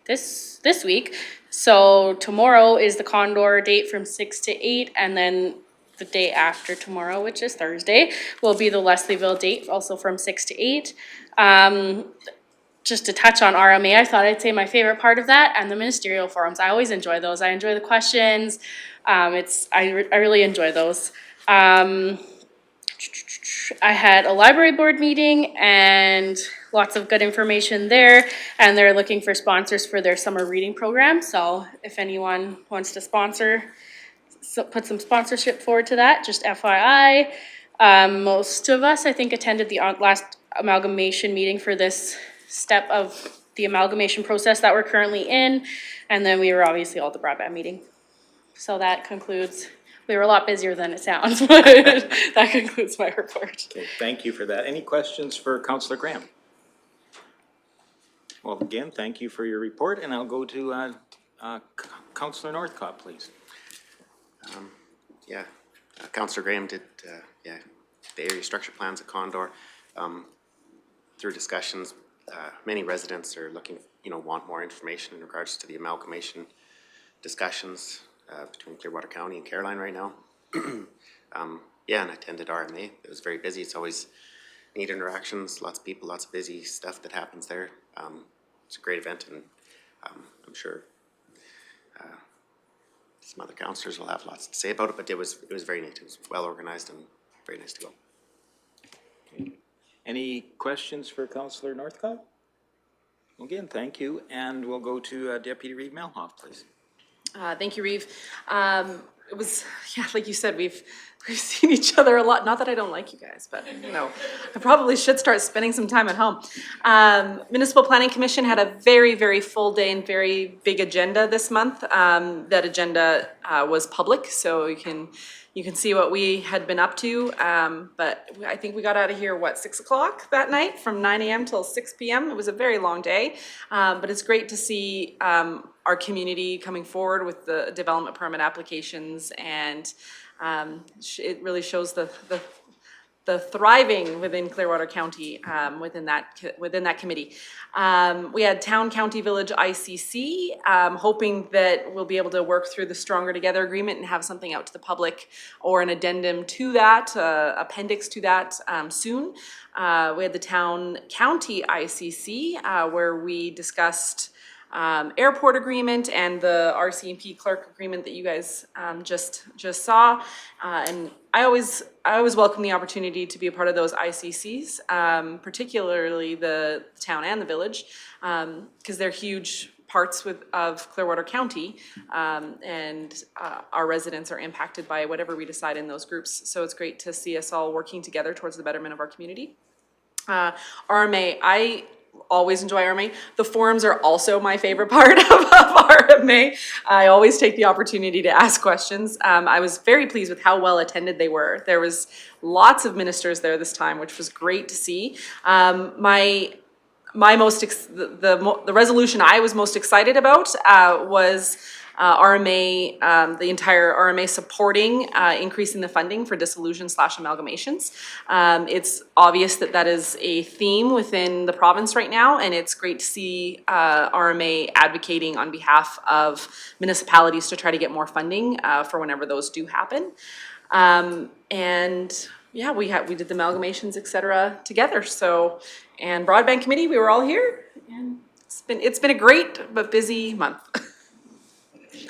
this week. So tomorrow is the Condor date from 6 to 8, and then the day after tomorrow, which is Thursday, will be the Leslieville date, also from 6 to 8. Just to touch on RMA, I thought I'd say my favorite part of that and the ministerial forums. I always enjoy those. I enjoy the questions. I really enjoy those. I had a library board meeting and lots of good information there, and they're looking for sponsors for their summer reading program. So if anyone wants to sponsor, put some sponsorship forward to that, just FYI. Most of us, I think, attended the last amalgamation meeting for this step of the amalgamation process that we're currently in, and then we were obviously all at the broadband meeting. So that concludes, we were a lot busier than it sounds, but that concludes my report. Okay, thank you for that. Any questions for Councillor Graham? Well, again, thank you for your report, and I'll go to Councillor Northcott, please. Councillor Graham did, the area structure plans at Condor. Through discussions, many residents are looking, want more information in regards to the amalgamation discussions between Clearwater County and Caroline right now. And I attended RMA. It was very busy. It's always neat interactions, lots of people, lots of busy stuff that happens there. It's a great event, and I'm sure some other councillors will have lots to say about it, but it was very neat. It was well organized and very nice to go. Okay. Any questions for Councillor Northcott? Again, thank you, and we'll go to Deputy Reeve Melhoff, please. Thank you, Reeve. It was, like you said, we've seen each other a lot. Not that I don't like you guys, but I probably should start spending some time at home. Municipal Planning Commission had a very, very full day and very big agenda this month. That agenda was public, so you can see what we had been up to. But I think we got out of here, 6 o'clock that night, from 9 a.m. till 6 p.m. It was a very long day, but it's great to see our community coming forward with the development permit applications, and it really shows the thriving within Clearwater County within that committee. We had Town, County, Village, ICC, hoping that we'll be able to work through the Stronger Together agreement and have something out to the public or an addendum to that, appendix to that soon. We had the Town, County, ICC, where we discussed airport agreement and the RCMP clerk agreement that you guys just saw, and I always welcome the opportunity to be a part of those ICCs, particularly the town and the village, because they're huge parts of Clearwater County, and our residents are impacted by whatever we decide in those groups. So it's great to see us all working together towards the betterment of our community. RMA, I always enjoy RMA. The forums are also my favorite part of RMA. I always take the opportunity to ask questions. I was very pleased with how well attended they were. There was lots of ministers there this time, which was great to see. The resolution I was most excited about was RMA, the entire RMA supporting increasing the funding for dissolution/amalgamations. It's obvious that is a theme within the province right now, and it's great to see RMA advocating on behalf of municipalities to try to get more funding for whenever those do happen. And yeah, we did the amalgamations, etc. together. So, and Broadband Committee, we were all here, and it's been a great but busy month.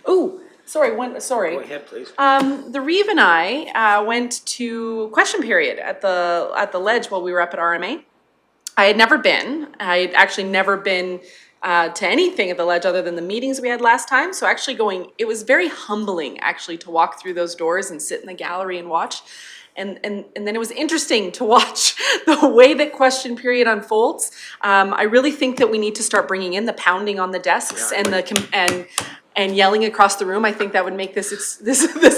Oh, sorry. Go ahead, please. The Reeve and I went to question period at the ledge while we were up at RMA. I had never been. I had actually never been to anything at the ledge other than the meetings we had last time. So actually it was very humbling actually to walk through those doors and sit in the gallery and watch. And then it was interesting to watch the way that question period unfolds. I really think that we need to start bringing in the pounding on the desks and yelling across the room. I think that would make this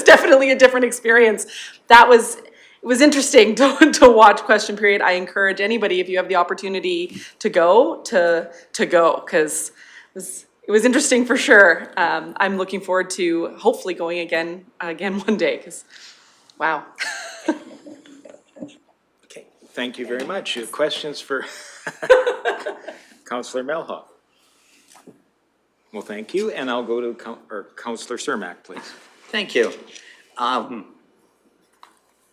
definitely a different experience. It was interesting to watch question period. I encourage anybody, if you have the opportunity to go, to go, because it was interesting for sure. I'm looking forward to hopefully going again one day, because, wow. Okay, thank you very much. Questions for Councillor Melhoff? Well, thank you, and I'll go to Councillor Cermak, please. Thank you.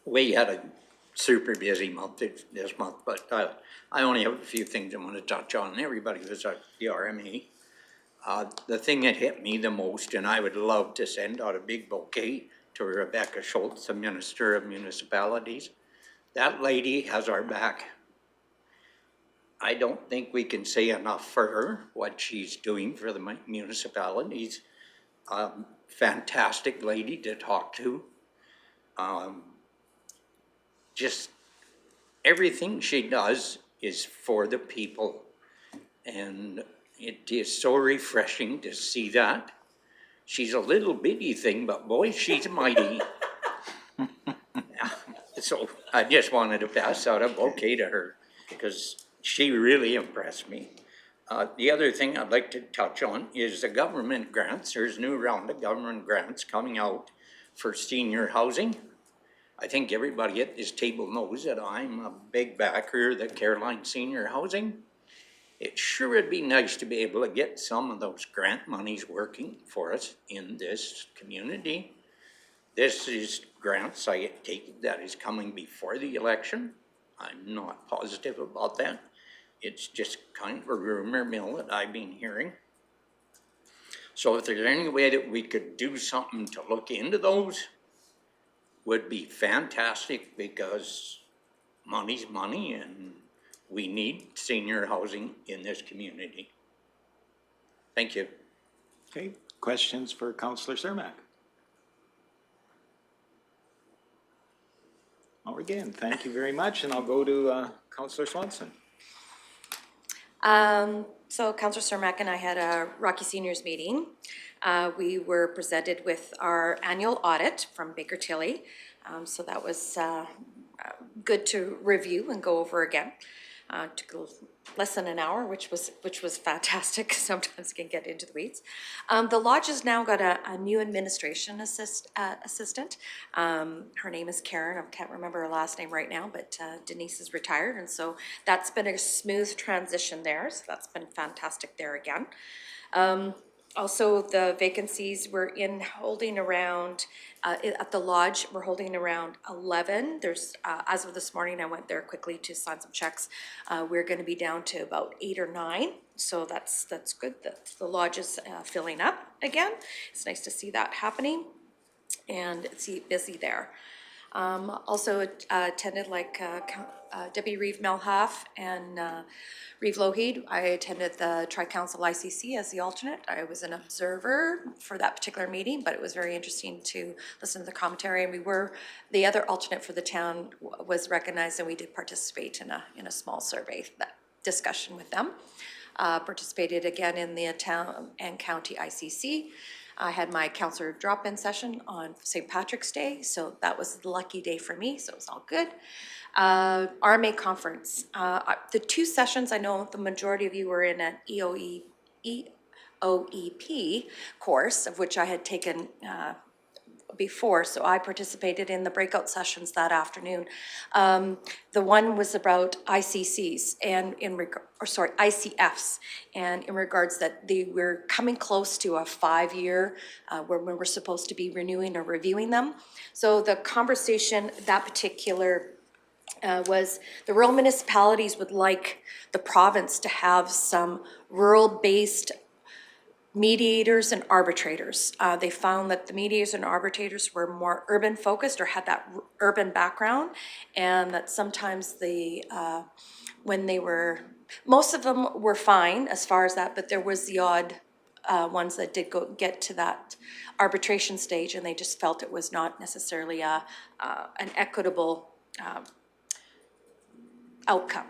We had a super busy month this month, but I only have a few things I want to touch on. Everybody was at the RMA. The thing that hit me the most, and I would love to send out a big bouquet to Rebecca Schultz, the Minister of Municipalities. That lady has our back. I don't think we can say enough for her, what she's doing for the municipalities. Fantastic lady to talk to. Just everything she does is for the people. And it is so refreshing to see that. She's a little bitty thing, but boy, she's mighty. So I just wanted to pass out a bouquet to her because she really impressed me. The other thing I'd like to touch on is the government grants. There's a new round of government grants coming out for senior housing. I think everybody at this table knows that I'm a big backer of the Caroline Senior Housing. It sure would be nice to be able to get some of those grant monies working for us in this community. This is grants I take that is coming before the election. I'm not positive about that. It's just kind of a rumor mill that I've been hearing. So if there's any way that we could do something to look into those, would be fantastic, because money's money and we need senior housing in this community. Thank you. Okay, questions for Councillor Cermak? Well, again, thank you very much, and I'll go to Councillor Swanson. So Councillor Cermak and I had a Rocky Seniors meeting. We were presented with our annual audit from Baker Tilly. So that was good to review and go over again. Took less than an hour, which was fantastic. Sometimes you can get into the weeds. The lodge has now got a new administration assistant. Her name is Karen. I can't remember her last name right now, but Denise is retired, and so that's been a smooth transition there. So that's been fantastic there again. Also, the vacancies we're holding around, at the lodge, we're holding around 11. There's, as of this morning, I went there quickly to sign some checks. We're gonna be down to about 8 or 9. So that's good that the lodge is filling up again. It's nice to see that happening, and it's busy there. Also attended, like Debbie Reeve-Melhoff and Reeve Lougheed. I attended the Tri-Council ICC as the alternate. I was an observer for that particular meeting, but it was very interesting to listen to the commentary. And the other alternate for the town was recognized, and we did participate in a small survey discussion with them. Participated again in the town and county ICC. I had my councillor drop-in session on St. Patrick's Day, so that was the lucky day for me, so it was all good. RMA conference. The 2 sessions, I know the majority of you were in an EOEP course, of which I had taken before, so I participated in the breakout sessions that afternoon. The one was about ICCs and ICFs, and in regards that they were coming close to a 5-year where we were supposed to be renewing or reviewing them. So the conversation, that particular was the rural municipalities would like the province to have some rural-based mediators and arbitrators. They found that the mediators and arbitrators were more urban focused or had that urban background, and that sometimes most of them were fine as far as that, but there was the odd ones that did get to that arbitration stage, and they just felt it was not necessarily an equitable outcome.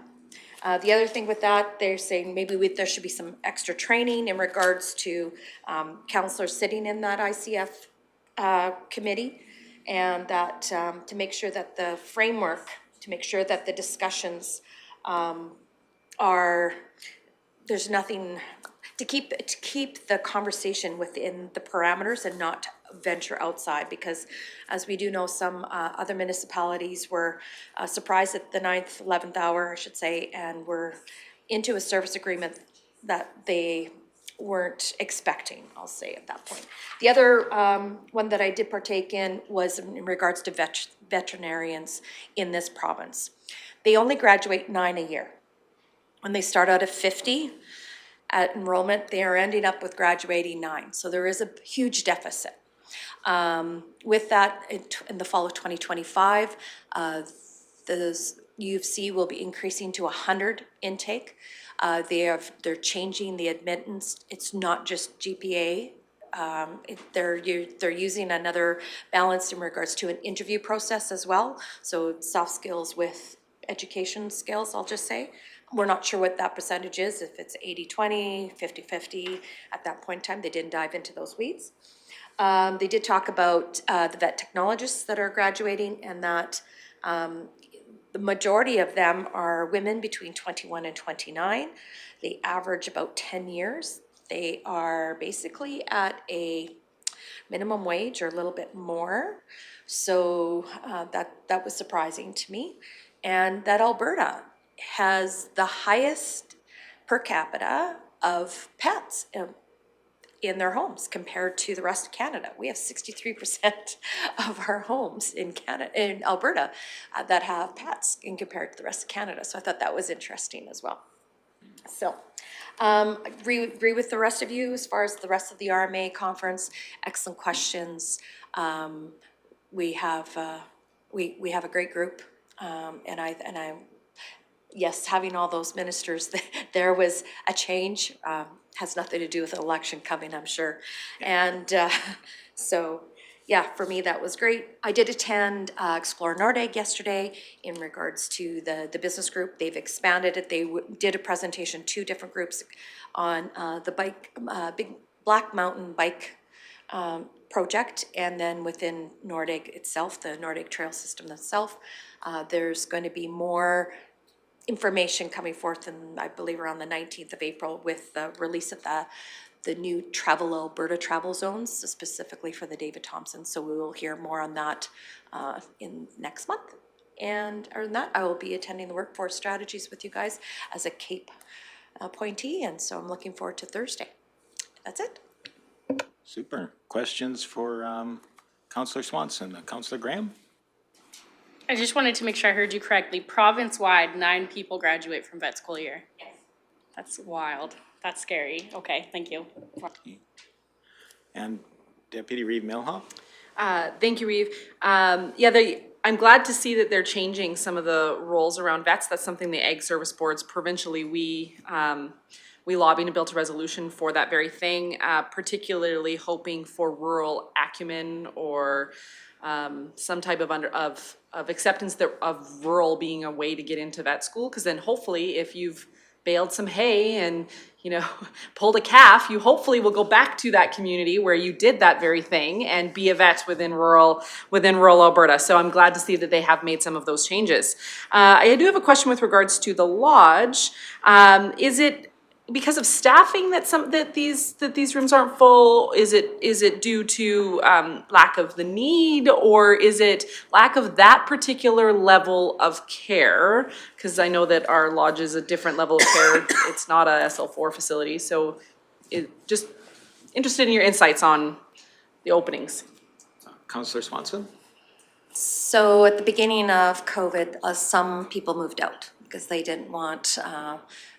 The other thing with that, they're saying maybe there should be some extra training in regards to councillors sitting in that ICF committee, and that, to make sure that the framework, to make sure that the discussions are, there's nothing, to keep the conversation within the parameters and not venture outside, because as we do know, some other municipalities were surprised at the 9th, 11th hour, I should say, and were into a service agreement that they weren't expecting, I'll say, at that point. The other one that I did partake in was in regards to veterinarians in this province. They only graduate 9 a year. When they start out at 50 at enrollment, they are ending up with graduating 9. So there is a huge deficit. With that, in the fall of 2025, the U of C will be increasing to 100 intake. They're changing the admittance. It's not just GPA. They're using another balance in regards to an interview process as well. So soft skills with education skills, I'll just say. We're not sure what that percentage is, if it's 80-20, 50-50 at that point in time. They didn't dive into those weeds. They did talk about the vet technologists that are graduating, and that the majority of them are women between 21 and 29. They average about 10 years. They are basically at a minimum wage or a little bit more. So that was surprising to me. And that Alberta has the highest per capita of pets in their homes compared to the rest of Canada. We have 63% of our homes in Alberta that have pets in compared to the rest of Canada. So I thought that was interesting as well. So agree with the rest of you as far as the rest of the RMA conference. Excellent questions. We have a great group, and I yes, having all those ministers, there was a change. Has nothing to do with the election coming, I'm sure. And so, yeah, for me, that was great. I did attend Explore Nordeg yesterday in regards to the business group. They've expanded it. They did a presentation, 2 different groups on the Big Black Mountain Bike project, and then within Nordeg itself, the Nordeg Trail System itself, there's going to be more information coming forth, and I believe around the 19th of April with the release of the new Travel Alberta travel zones, specifically for the David Thompson. So we will hear more on that in next month. And other than that, I will be attending the workforce strategies with you guys as a CAPE appointee, and so I'm looking forward to Thursday. That's it. Super. Questions for Councillor Swanson? Councillor Graham? I just wanted to make sure I heard you correctly. Province-wide, 9 people graduate from vet school a year. Yes. That's wild. That's scary. Okay, thank you. And Deputy Reeve Milhoff? Thank you, Reeve. I'm glad to see that they're changing some of the roles around vets. That's something the Ag Service Boards provincially, we lobbied and built a resolution for that very thing, particularly hoping for rural acumen or some type of acceptance of rural being a way to get into vet school. Because then hopefully if you've baled some hay and, you know, pulled a calf, you hopefully will go back to that community where you did that very thing and be a vet within rural Alberta. So I'm glad to see that they have made some of those changes. I do have a question with regards to the lodge. Is it because of staffing that these rooms aren't full? Is it due to lack of the need, or is it lack of that particular level of care? Because I know that our lodge is a different level of care. It's not a SL4 facility, so just interested in your insights on the openings. Councillor Swanson? So at the beginning of COVID, some people moved out because they didn't want,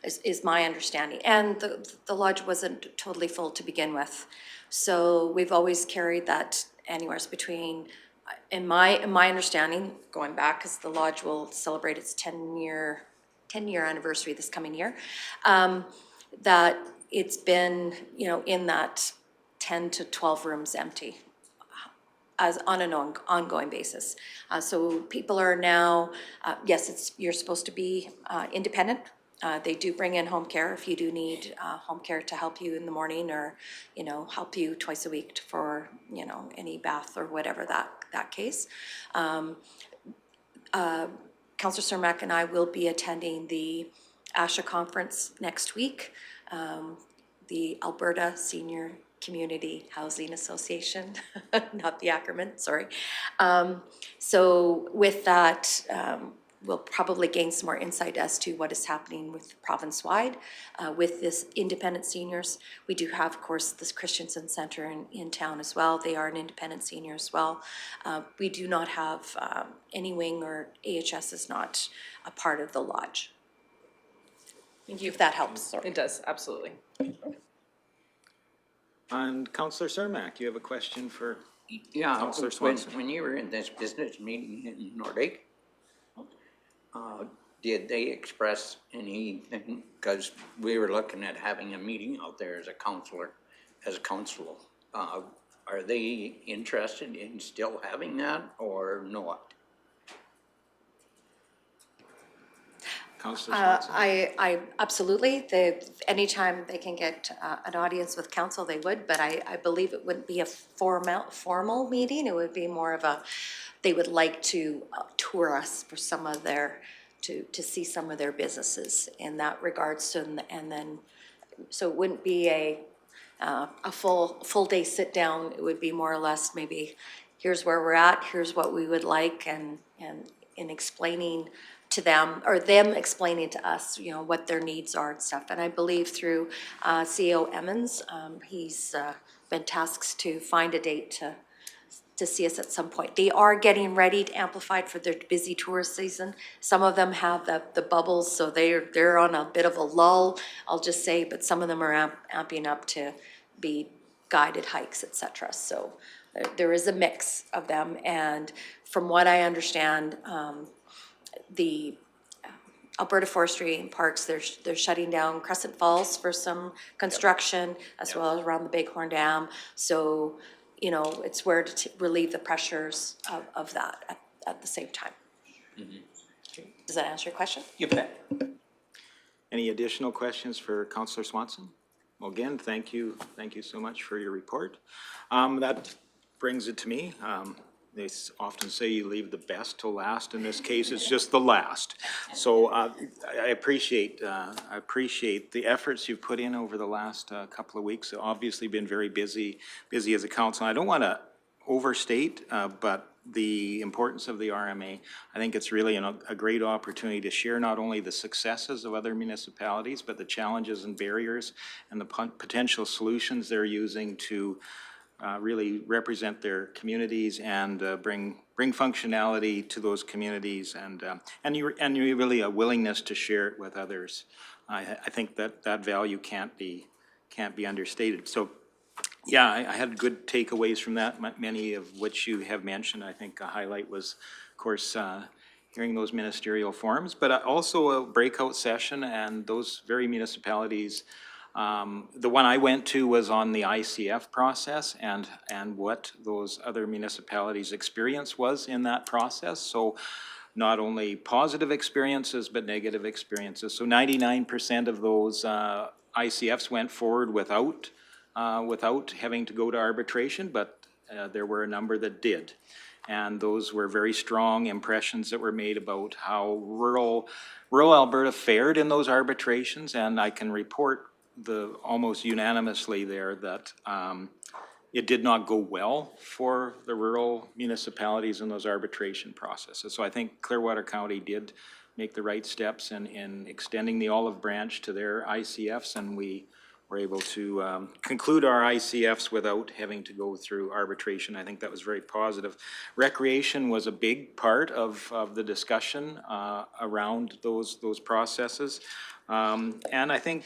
is my understanding. And the lodge wasn't totally full to begin with. So we've always carried that anywhere between, in my understanding, going back, because the lodge will celebrate its 10-year anniversary this coming year, that it's been, you know, in that 10 to 12 rooms empty as on an ongoing basis. So people are now, yes, you're supposed to be independent They do bring in home care if you do need home care to help you in the morning, or, you know, help you twice a week for, you know, any bath or whatever that case. Councillor Cermak and I will be attending the ASHA conference next week, the Alberta Senior Community Housing Association, not the acronym, sorry. So with that, we'll probably gain some more insight as to what is happening with province-wide with this independent seniors. We do have, of course, this Christensen Centre in town as well. They are an independent senior as well. We do not have any wing, or AHS is not a part of the lodge. Thank you. If that helps, sorry. It does, absolutely. And Councillor Cermak, you have a question for Yeah, Councillor Swanson? when you were in this business meeting in Nordic, did they express anything? Because we were looking at having a meeting out there as a council. Are they interested in still having that or not? Councillor Swanson? I absolutely, anytime they can get an audience with council, they would, but I believe it wouldn't be a formal meeting. It would be more of a, they would like to tour us for some of their, to see some of their businesses in that regards to, and then, so it wouldn't be a full day sit down. It would be more or less maybe, here's where we're at, here's what we would like, and in explaining to them, or them explaining to us, you know, what their needs are and stuff. And I believe through CEO Emmons, he's been tasked to find a date to see us at some point. They are getting ready to amplify for their busy tourist season. Some of them have the bubbles, so they're on a bit of a lull, I'll just say, but some of them are amping up to be guided hikes, etc. So there is a mix of them, and from what I understand, the Alberta Forestry and Parks, they're shutting down Crescent Falls for some construction, as well as around the Bighorn Dam. So, you know, it's where to relieve the pressures of that at the same time. Does that answer your question? You bet. Any additional questions for Councillor Swanson? Well, again, thank you so much for your report. That brings it to me. They often say you leave the best to last. In this case, it's just the last. So I appreciate the efforts you've put in over the last couple of weeks. Obviously been very busy as a council. I don't want to overstate, but the importance of the RMA. I think it's really a great opportunity to share not only the successes of other municipalities, but the challenges and barriers and the potential solutions they're using to really represent their communities and bring functionality to those communities, and you really a willingness to share it with others. I think that value can't be understated. So, yeah, I had good takeaways from that, many of which you have mentioned. I think a highlight was, of course, hearing those ministerial forums, but also a breakout session, and those very municipalities. The one I went to was on the ICF process and what those other municipalities' experience was in that process. So not only positive experiences, but negative experiences. So 99% of those ICFs went forward without having to go to arbitration, but there were a number that did. And those were very strong impressions that were made about how rural Alberta fared in those arbitrations, and I can report almost unanimously there that it did not go well for the rural municipalities in those arbitration processes. So I think Clearwater County did make the right steps in extending the olive branch to their ICFs, and we were able to conclude our ICFs without having to go through arbitration. I think that was very positive. Recreation was a big part of the discussion around those processes. And I think,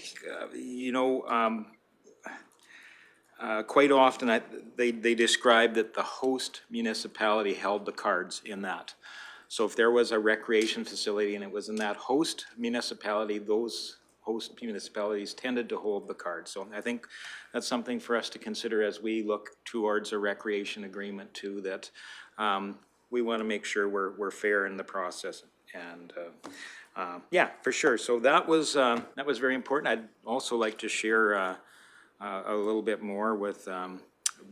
quite often they describe that the host municipality held the cards in that. So if there was a recreation facility and it was in that host municipality, those host municipalities tended to hold the cards. So I think that's something for us to consider as we look towards a recreation agreement too, that we want to make sure we're fair in the process. And Yeah, for sure. So that was very important. I'd also like to share a little bit more with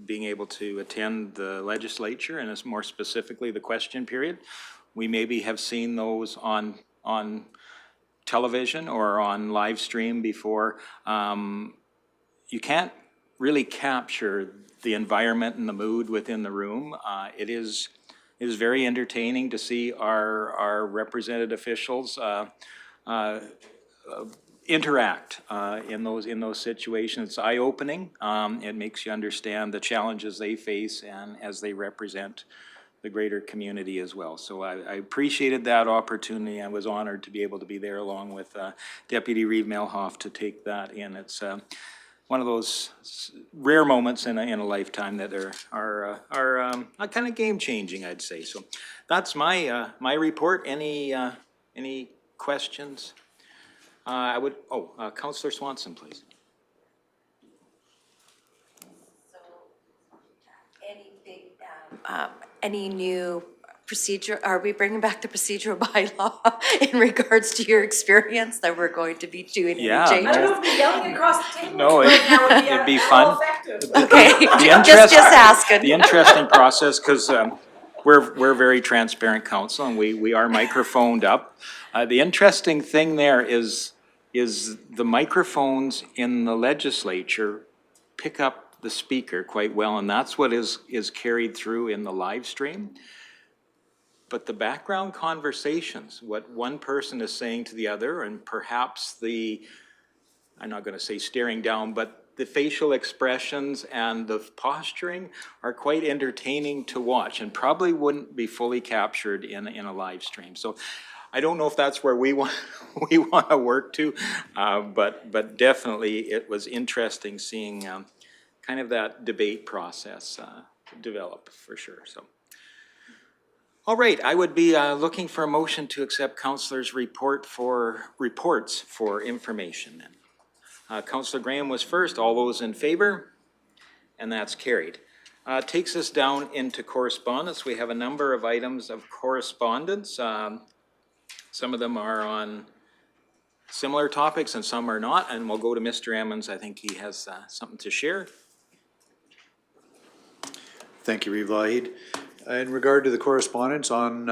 being able to attend the legislature and more specifically the question period. We maybe have seen those on television or on live stream before. You can't really capture the environment and the mood within the room. It is very entertaining to see our represented officials interact in those situations. It's eye-opening. It makes you understand the challenges they face and as they represent the greater community as well. So I appreciated that opportunity. I was honored to be able to be there along with Deputy Reeve Melhoff to take that in. It's one of those rare moments in a lifetime that are kind of game-changing, I'd say. So that's my report. Any questions? Councillor Swanson, please. Any new procedure, are we bringing back the procedural bylaw in regards to your experience that we're going to be doing any changes? Yelling across the table No, it'd be fun. Okay, The just asking. The interesting process, because we're very transparent council and we are microphoned up. The interesting thing there is the microphones in the legislature pick up the speaker quite well, and that's what is carried through in the live stream. But the background conversations, what one person is saying to the other, and perhaps I'm not going to say staring down, but the facial expressions and the posturing are quite entertaining to watch and probably wouldn't be fully captured in a live stream. So I don't know if that's where we want to work to, but definitely it was interesting seeing kind of that debate process develop for sure. So, all right, I would be looking for a motion to accept Councillor's reports for information. Then, Councillor Graham was first. All those in favor, and that's carried. Takes us down into correspondence. We have a number of items of correspondence. Some of them are on similar topics and some are not, and we'll go to Mr. Emmons. I think he has something to share. Thank you, Reeve Lahid. In regard to the correspondence on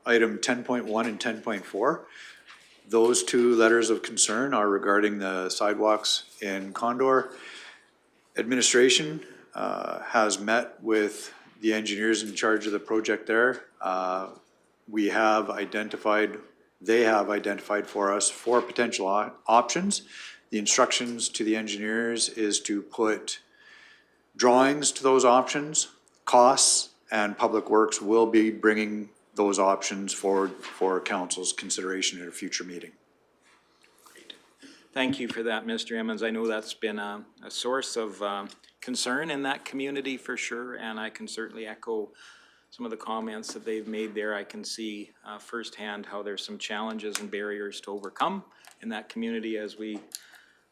item 10.1 and 10.4, those two letters of concern are regarding the sidewalks in Condor. Administration has met with the engineers in charge of the project there. They have identified for us 4 potential options. The instructions to the engineers is to put drawings to those options, costs, and Public Works will be bringing those options forward for council's consideration at a future meeting. Great. Thank you for that, Mr. Emmons. I know that's been a source of concern in that community for sure, and I can certainly echo some of the comments that they've made there. I can see firsthand how there's some challenges and barriers to overcome in that community as we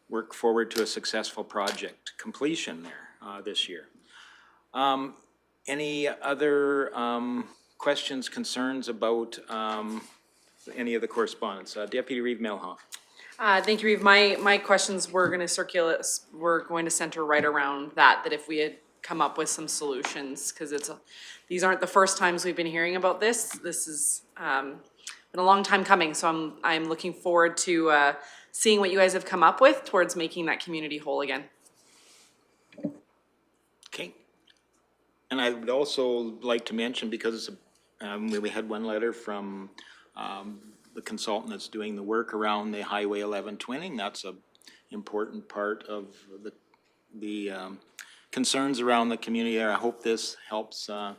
work forward to a successful project completion there this year. Any other questions, concerns about any of the correspondence? Deputy Reeve Melhoff. Thank you, Reeve. My questions were going to center right around that if we had come up with some solutions, because these aren't the first times we've been hearing about this. This has been a long time coming, so I'm looking forward to seeing what you guys have come up with towards making that community whole again. Okay. And I would also like to mention, because we had one letter from the consultant that's doing the work around the Highway 11 twinning. That's an important part of the concerns around the community. I hope this helps the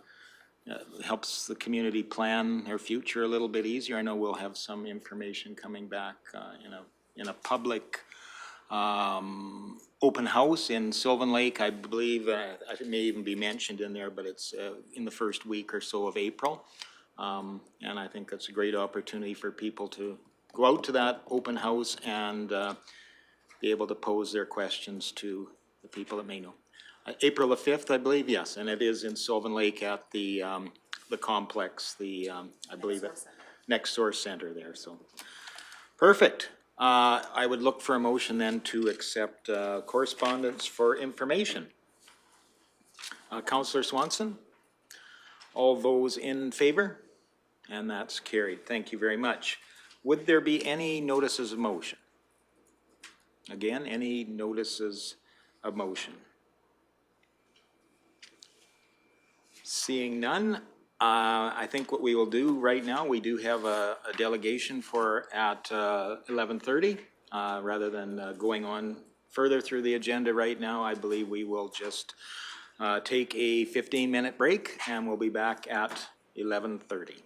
community plan their future a little bit easier. I know we'll have some information coming back in a public open house in Sylvan Lake. I believe it may even be mentioned in there, but it's in the first week or so of April. And I think that's a great opportunity for people to go out to that open house and be able to pose their questions to the people that may know. April the 5th, I believe, yes, and it is in Sylvan Lake at the complex, I believe it, Next Source Center there. So, Perfect. I would look for a motion then to accept correspondence for information. Councillor Swanson? All those in favor? And that's carried. Thank you very much. Would there be any notices of motion? Again, any notices of motion? Seeing none, I think what we will do right now, we do have a delegation for at 11:30. Rather than going on further through the agenda right now, I believe we will just take a 15-minute break and we'll be back at 11:30.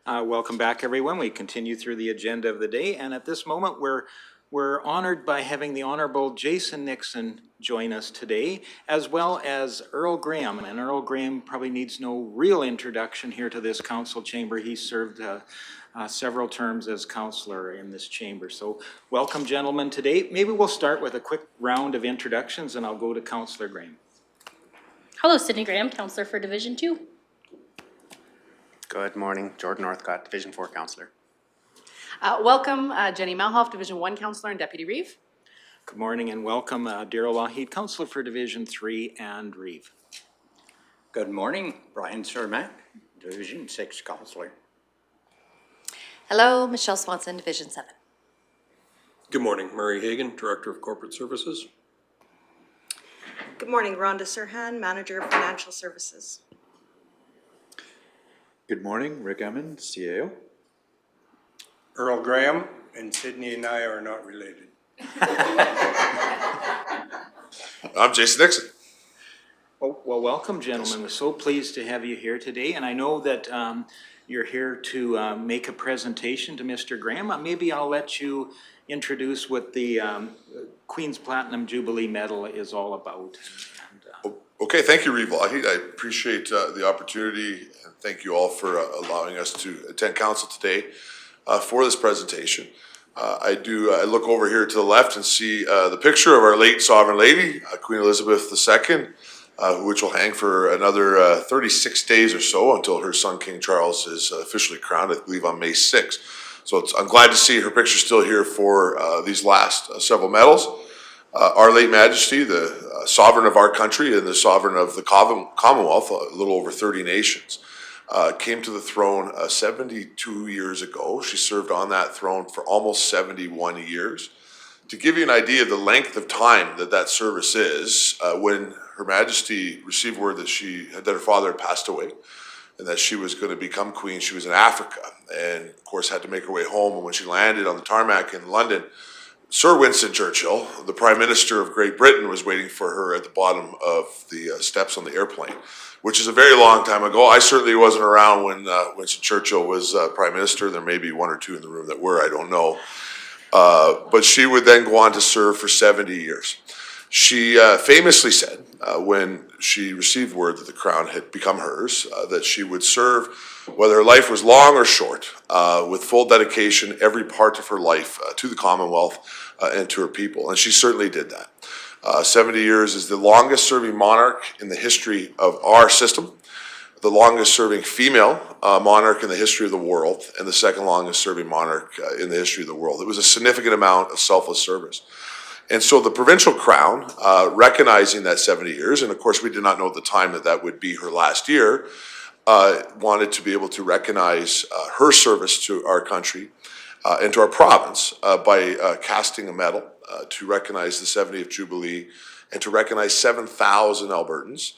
Welcome back, everyone. We continue through the agenda of the day, and at this moment, we're honored by having the Honorable Jason Nixon join us today, as well as Earl Graham. And Earl Graham probably needs no real introduction here to this council chamber. He served several terms as councillor in this chamber. So welcome, gentlemen, today. Maybe we'll start with a quick round of introductions, and I'll go to Councillor Graham. Hello, Sydney Graham, Councillor for Division 2. Good morning, Jordan Northcott, Division 4 Councillor. Welcome, Jenny Malhoff, Division 1 Councillor and Deputy Reeve. Good morning and welcome, Daryl Lougheed, Councillor for Division 3 and Reeve. Good morning, Brian Cermak, Division 6 Councillor. Hello, Michelle Swanson, Division 7. Good morning, Murray Hagan, Director of Corporate Services. Good morning, Rhonda Serhan, Manager of Financial Services. Good morning, Rick Emmons, CAO. Earl Graham, and Sydney and I are not related. I'm Jason Nixon. Well, welcome, gentlemen. We're so pleased to have you here today, and I know that you're here to make a presentation to Mr. Graham. Maybe I'll let you introduce what the Queen's Platinum Jubilee Medal is all about. Okay, thank you, Reeve Lougheed. I appreciate the opportunity, and thank you all for allowing us to attend council today for this presentation. I look over here to the left and see the picture of our late Sovereign Lady, Queen Elizabeth II, which will hang for another 36 days or so until her son King Charles is officially crowned, I believe on May 6th. So I'm glad to see her picture still here for these last several medals. Our late Majesty, the sovereign of our country and the sovereign of the Commonwealth, a little over 30 nations, came to the throne 72 years ago. She served on that throne for almost 71 years. To give you an idea of the length of time that service is, when Her Majesty received word that her father had passed away and that she was going to become queen, she was in Africa and, of course, had to make her way home. And when she landed on the tarmac in London, Sir Winston Churchill, the Prime Minister of Great Britain, was waiting for her at the bottom of the steps on the airplane, which is a very long time ago. I certainly wasn't around when Winston Churchill was Prime Minister. There may be one or two in the room that were, I don't know. But she would then go on to serve for 70 years. She famously said, when she received word that the crown had become hers, that she would serve, whether her life was long or short, with full dedication, every part of her life to the Commonwealth and to her people. And she certainly did that. 70 years is the longest serving monarch in the history of our system, the longest serving female monarch in the history of the world, and the second longest serving monarch in the history of the world. It was a significant amount of selfless service. And so the provincial crown, recognizing that 70 years, and of course we did not know at the time that would be her last year, wanted to be able to recognize her service to our country and to our province by casting a medal to recognize the 70th Jubilee and to recognize 7,000 Albertans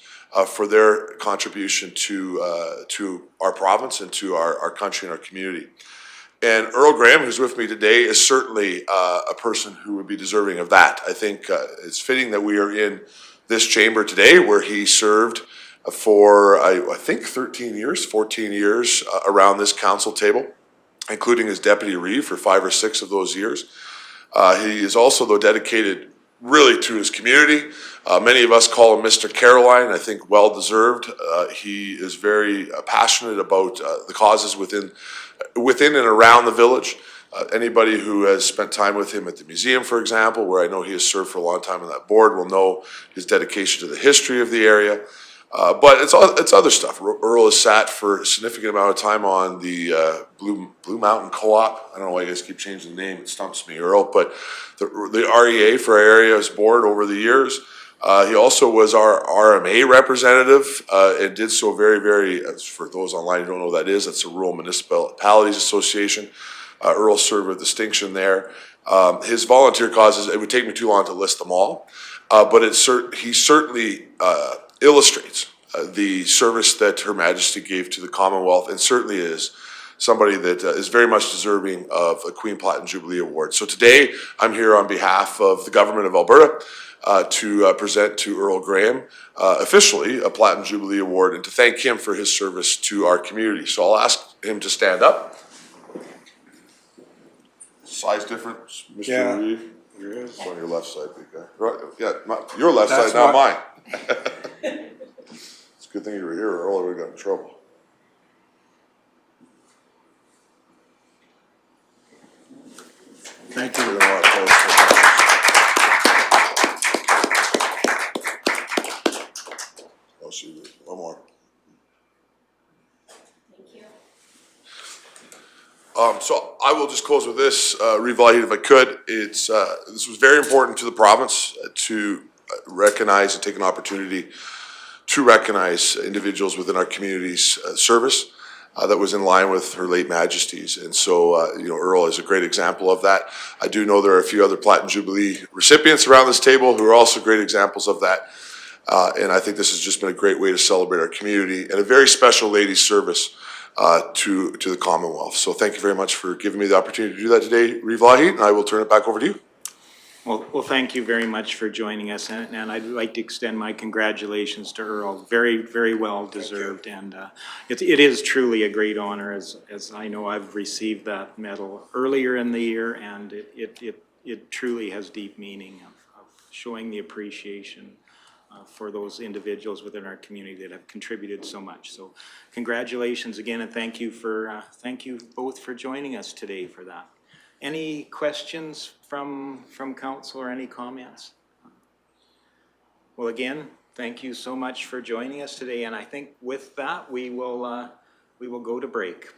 for their contribution to our province and to our country and our community. And Earl Graham, who's with me today, is certainly a person who would be deserving of that. I think it's fitting that we are in this chamber today where he served for, I think, 13 years, 14 years around this council table, including as Deputy Reeve for 5 or 6 of those years. He is also, though, dedicated really to his community. Many of us call him Mr. Caroline, I think well-deserved. He is very passionate about the causes within and around the village. Anybody who has spent time with him at the museum, for example, where I know he has served for a long time on that board, will know his dedication to the history of the area. But it's other stuff. Earl has sat for a significant amount of time on the Blue Mountain Co-op. I don't know why you guys keep changing the name. It stumps me, Earl. But the REA for our area's board over the years. He also was our RMA representative and did so very, very, for those online who don't know what that is, that's the Rural Municipalities Association. Earl served with distinction there. His volunteer causes, it would take me too long to list them all, but he certainly illustrates the service that Her Majesty gave to the Commonwealth, and certainly is somebody that is very much deserving of a Queen Platinum Jubilee Award. So today, I'm here on behalf of the Government of Alberta to present to Earl Graham officially a Platinum Jubilee Award and to thank him for his service to our community. So I'll ask him to stand up. Size difference, Mr. Yeah. Reeve? It's on your left side, big guy. Right, yeah, your left That's side, not what- mine. It's a good thing you were here, or I would've got in trouble. Thank You're you. gonna want to post it. Oh, see, one more. So I will just close with this, Reeve Lougheed, if I could. It's, this was very important to the province to recognize and take an opportunity to recognize individuals within our community's service that was in line with Her late Majesty's. And so, you know, Earl is a great example of that. I do know there are a few other Platinum Jubilee recipients around this table who are also great examples of that. And I think this has just been a great way to celebrate our community and a very special ladies' service to the Commonwealth. So thank you very much for giving me the opportunity to do that today, Reeve Lougheed, and I will turn it back over to you. Well, thank you very much for joining us, and I'd like to extend my congratulations to Earl. Very, very well deserved, and it is truly a great honor, as I know I've received that medal earlier in the year, and it truly has deep meaning of showing the appreciation for those individuals within our community that have contributed so much. So congratulations again, and thank you both for joining us today for that. Any questions from council or any comments? Well, again, thank you so much for joining us today, and I think with that, we will go to break.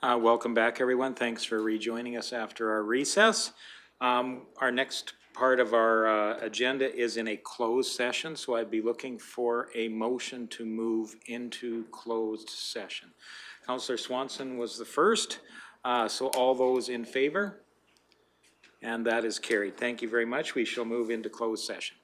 Welcome back, everyone. Thanks for rejoining us after our recess. Our next part of our agenda is in a closed session, so I'd be looking for a motion to move into closed session. Councillor Swanson was the first, so all those in favor? And that is carried. Thank you very much. We shall move into closed session.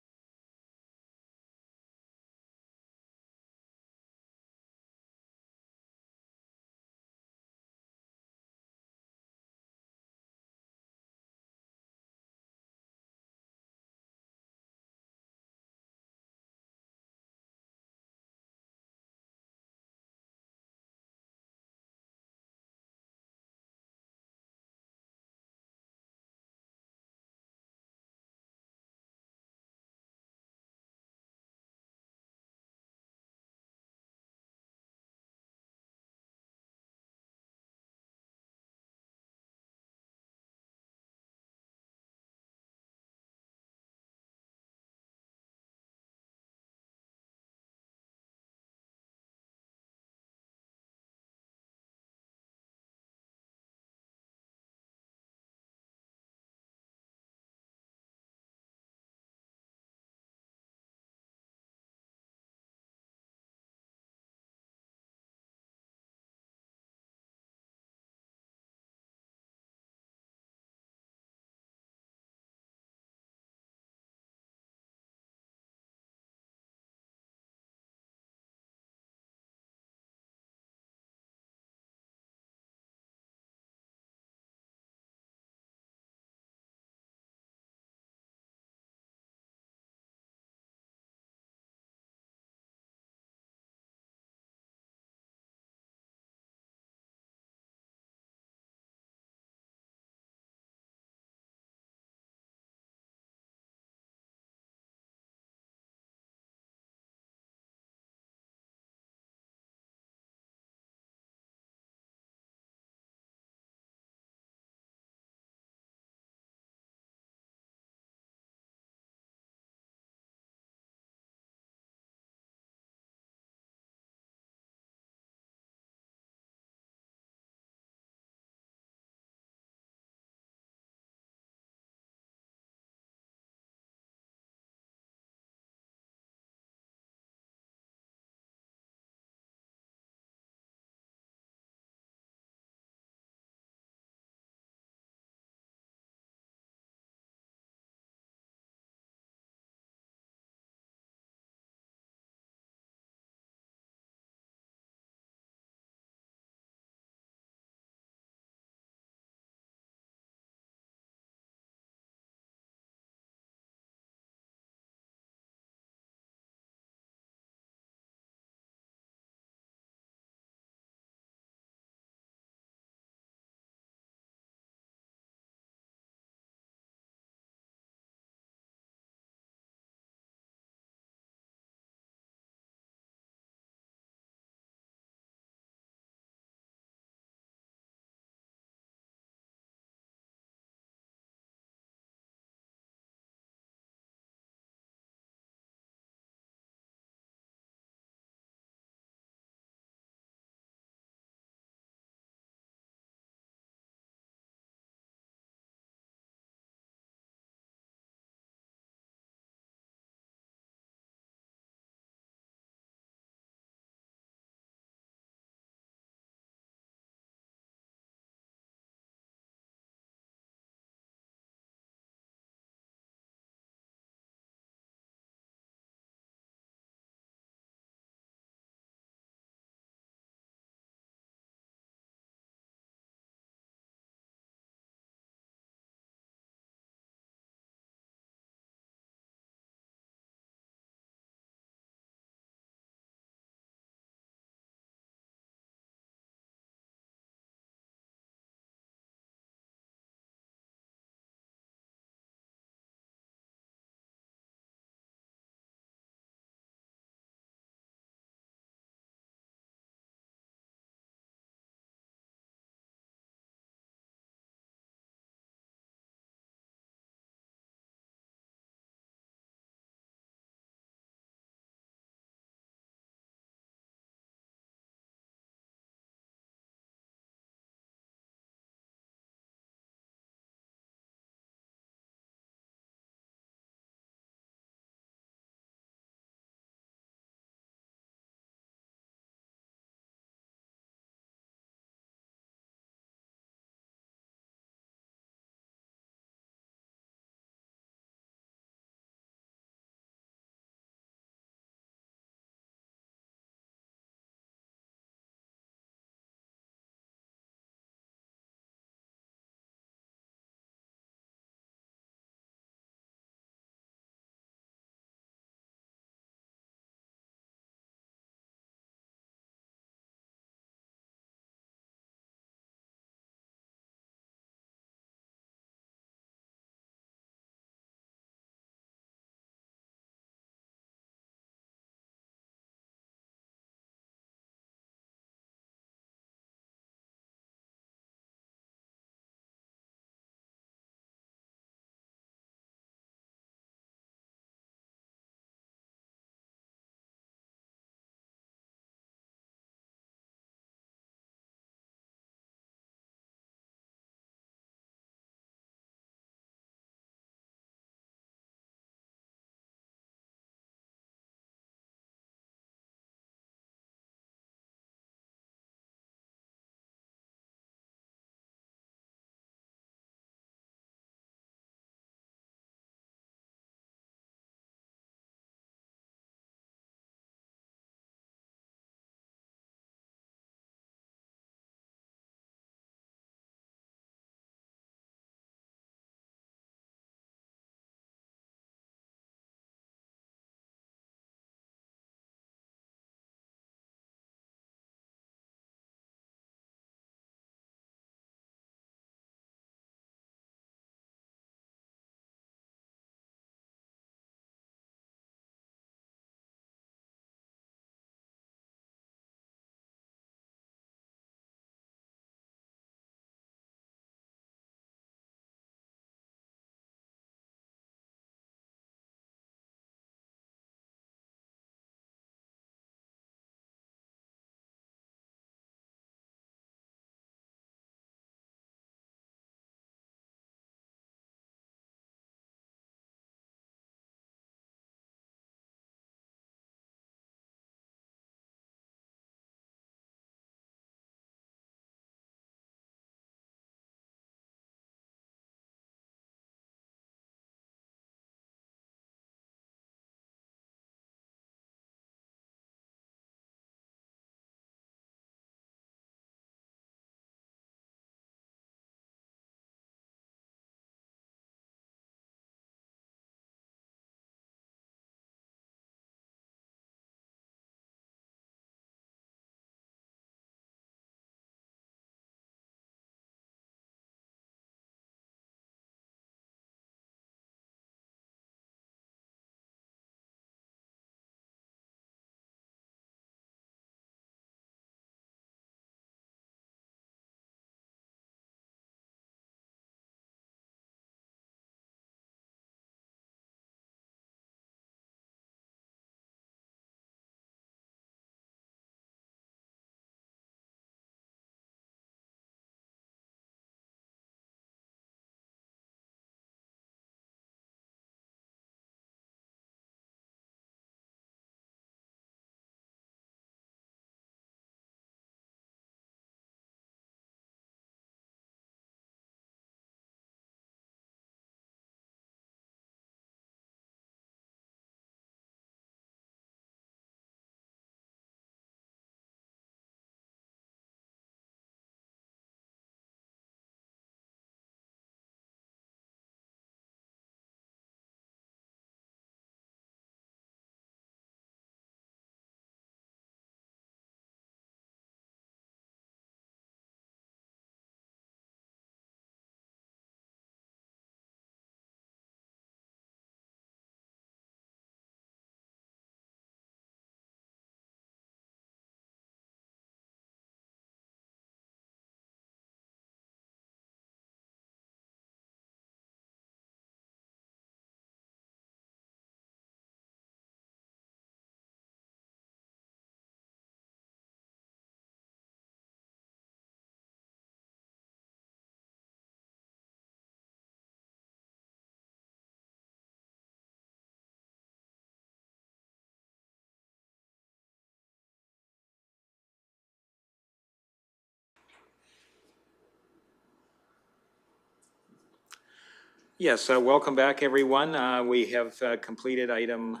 Yes, welcome back, everyone. We have completed item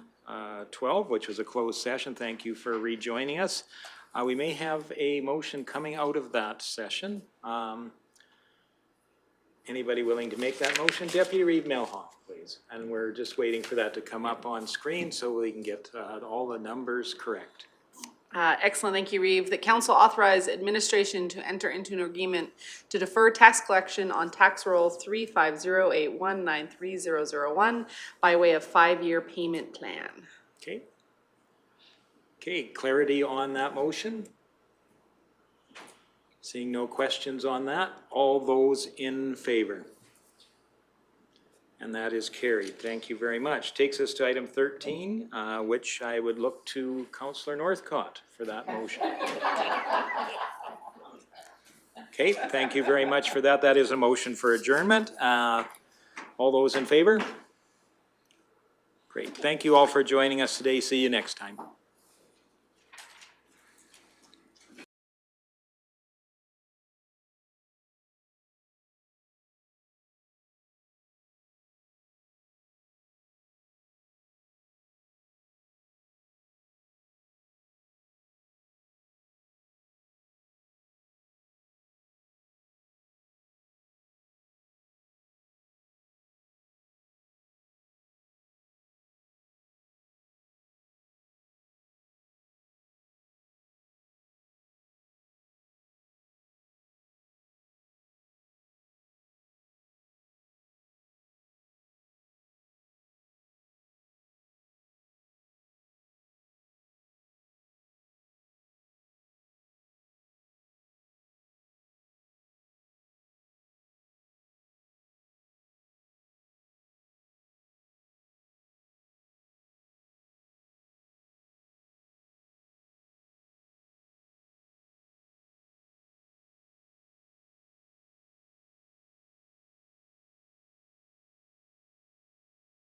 12, which was a closed session. Thank you for rejoining us. We may have a motion coming out of that session. Anybody willing to make that motion? Deputy Reeve Melhoff, please. And we're just waiting for that to come up on screen so we can get all the numbers correct. Excellent, thank you, Reeve. That council authorize administration to enter into an agreement to defer tax collection on tax roll 3508193001 by way of 5-year payment plan. Okay. Okay, clarity on that motion? Seeing no questions on that, all those in favor? And that is carried. Thank you very much. Takes us to item 13, which I would look to Councillor Northcott for that motion. Okay, thank you very much for that. That is a motion for adjournment. All those in favor? Great. Thank you all for joining us today. See you next time.